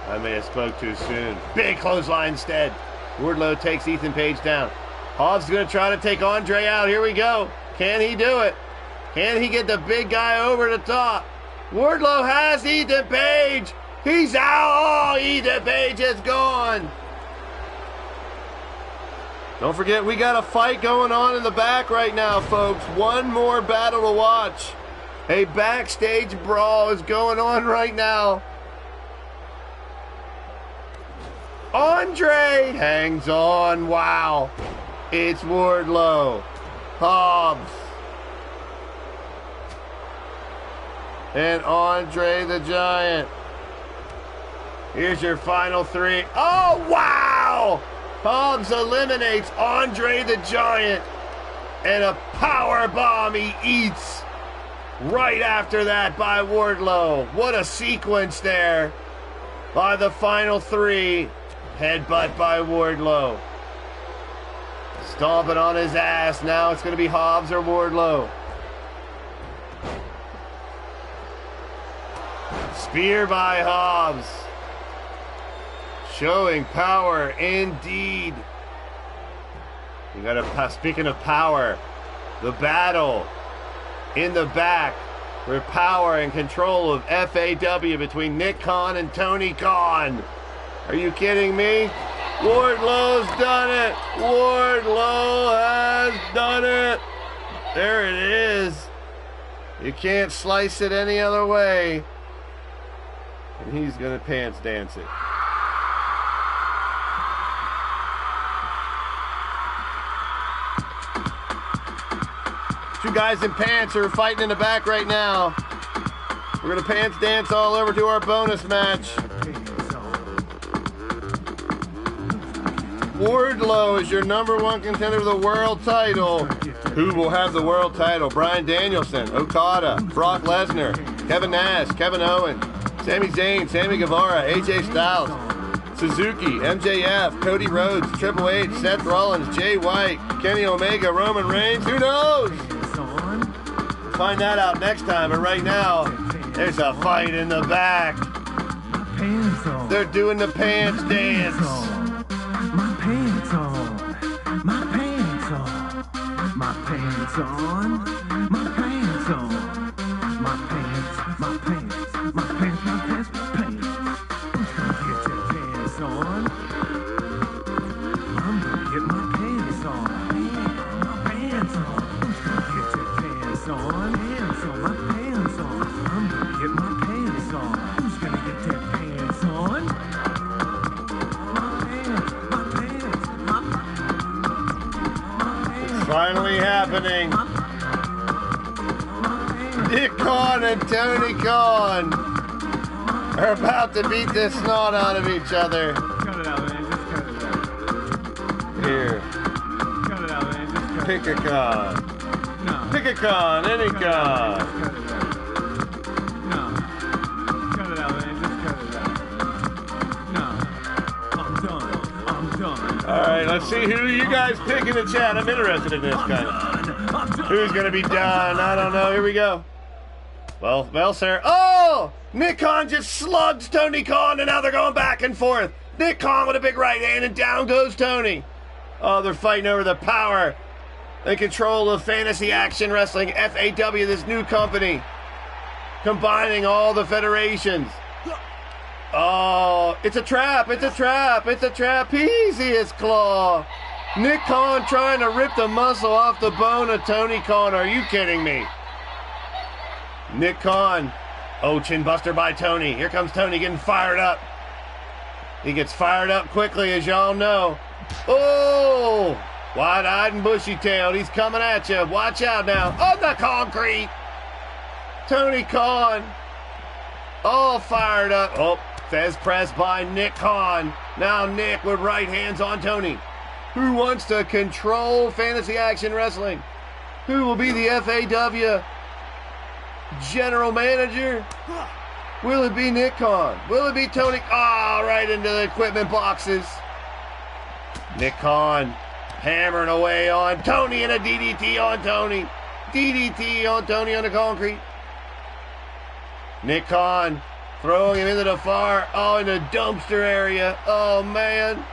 I may have spoke too soon. Big clothesline instead. Wardlow takes Ethan Page down. Hobbs is going to try to take Andre out. Here we go. Can he do it? Can he get the big guy over the top? Wardlow has Ethan Page. He's out. Oh, Ethan Page is gone. Don't forget, we got a fight going on in the back right now, folks. One more battle to watch. A backstage brawl is going on right now. Andre hangs on. Wow. It's Wardlow. Hobbs. And Andre the Giant. Here's your final 3. Oh, wow! Hobbs eliminates Andre the Giant. And a power bomb he eats right after that by Wardlow. What a sequence there by the final 3. Headbutt by Wardlow. Stomping on his ass. Now it's going to be Hobbs or Wardlow. Spear by Hobbs. Showing power indeed. You got a, speaking of power, the battle in the back for power and control of FAW between Nick Khan and Tony Khan. Are you kidding me? Wardlow's done it. Wardlow has done it. There it is. You can't slice it any other way. And he's going to pants dance it. Two guys in pants are fighting in the back right now. We're going to pants dance all over to our bonus match. Wardlow is your #1 contender for the world title. Who will have the world title? Bryan Danielson, Okada, Brock Lesnar, Kevin Nash, Kevin Owens, Sami Zayn, Sammy Guevara, AJ Styles, Suzuki, MJF, Cody Rhodes, Triple H, Seth Rollins, Jay White, Kenny Omega, Roman Reigns. Who knows? We'll find that out next time. And right now, there's a fight in the back. They're doing the pants dance. My pants on. My pants on. My pants on. My pants on. My pants. My pants. My pants. My pants. My pants. Who's gonna get their pants on? I'm gonna get my pants on. My pants on. Who's gonna get their pants on? Pants on. My pants on. I'm gonna get my pants on. Who's gonna get their pants on? Finally happening. Nick Khan and Tony Khan are about to beat the snot out of each other. Cut it out, man. Just cut it out. Here. Cut it out, man. Just cut Pick it a out. con. No. Pick a con, any Cut it out. con. Just cut it out. No. Cut it out, man. Just cut it out. No. I'm done. I'm done. All right, let's see who you guys pick in the chat. I'm interested in this guy. Who's going to be done? I don't know. Here we go. Well, sir. Oh! Nick Khan just slugs Tony Khan, and now they're going back and forth. Nick Khan with a big right hand, and down goes Tony. Oh, they're fighting over the power and control of Fantasy Action Wrestling, FAW, this new company, combining all the federations. Oh, it's a trap, it's a trap, it's a trapezius claw. Nick Khan trying to rip the muscle off the bone of Tony Khan. Are you kidding me? Nick Khan. Oh, chin buster by Tony. Here comes Tony getting fired up. He gets fired up quickly, as y'all know. Oh, wide-eyed and bushy-tailed. He's coming at you. Watch out now. On the concrete. Tony Khan. All fired up. Oh, Fez press by Nick Khan. Now Nick with right hands on Tony. Who wants to control Fantasy Action Wrestling? Who will be the FAW general manager? Will it be Nick Khan? Will it be Tony? Oh, right into the equipment boxes. Nick Khan hammering away on Tony and a DDT on Tony. DDT on Tony on the concrete. Nick Khan throwing him into the far, in the dumpster area. Oh, man.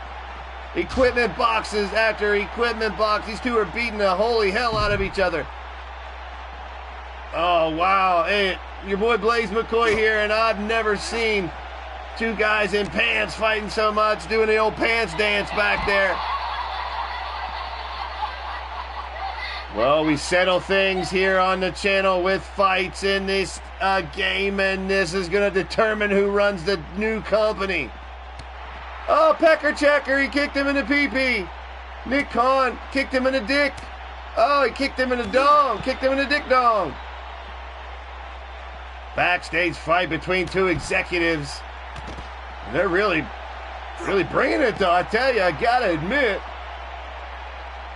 Equipment boxes after equipment box. These two are beating the holy hell out of each other. Oh, wow. Hey, your boy Blaise McCoy here, and I've never seen two guys in pants fighting so much, doing the old pants dance back there. Well, we settle things here on the channel with fights in this game, and this is going to determine who runs the new company. Oh, pecker checker, he kicked him in the pee-pee. Nick Khan kicked him in the dick. Oh, he kicked him in the dong, kicked him in the dick dong. Backstage fight between two executives. They're really bringing it, though, I tell you, I gotta admit.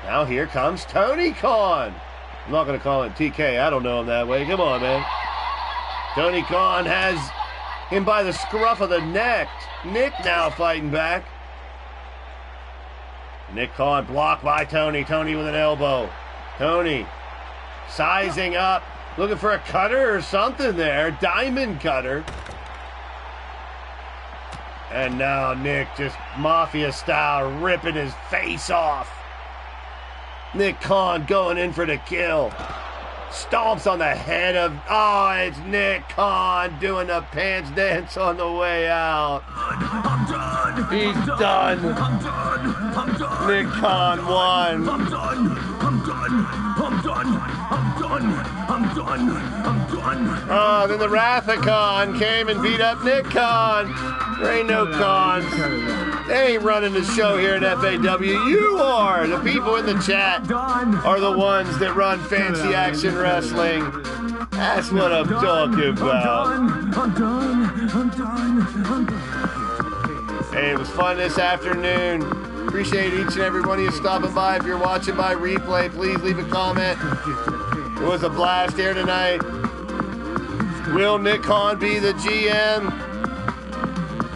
Now here comes Tony Khan. I'm not going to call him TK. I don't know him that way. Come on, man. Tony Khan has him by the scruff of the neck. Nick now fighting back. Nick Khan blocked by Tony. Tony with an elbow. Tony sizing up. Looking for a cutter or something there. Diamond cutter. And now Nick just mafia style ripping his face off. Nick Khan going in for the kill. Stomps on the head of... Oh, it's Nick Khan doing the pants dance on the way out. I'm done. He's done. I'm done. I'm done. Nick Khan won. I'm done. I'm done. I'm done. I'm Then the Wrath-a-Con came and beat up Nick Khan. There ain't no cons. They ain't running the show here in FAW. You are. The people in the chat are the ones that run Fancy Action Wrestling. That's what I'm talking about. Hey, it was fun this afternoon. Appreciate each and every one of you stopping by. If you're watching by replay, please leave a comment. It was a blast here tonight. Will Nick Khan be the GM?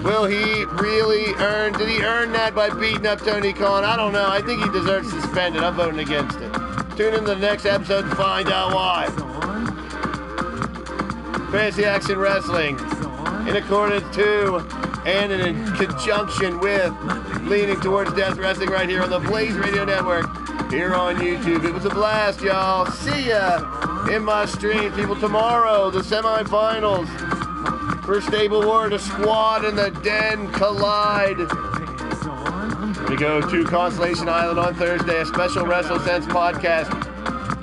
Will he really did he earn that by beating up Tony Khan? I don't know. I think he deserves suspended. I'm voting against it. Tune in to the next episode and find out why. Fancy Action Wrestling, in accordance to and in conjunction with Leaning Towards Death Wrestling right here on the Blaised Radio Network, here on YouTube. It was a blast, y'all. See ya in my stream. People, tomorrow, the semifinals for Stable War, the Squad and the Den collide. We go to Constellation Island on Thursday, a special WrestleSense Podcast,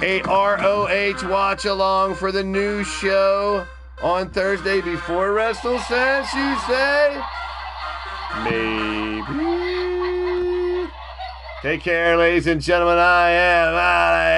a ROH watch along for the new show on Thursday before WrestleSense, you say? Maybe. Take care, ladies and gentlemen. I am out of here.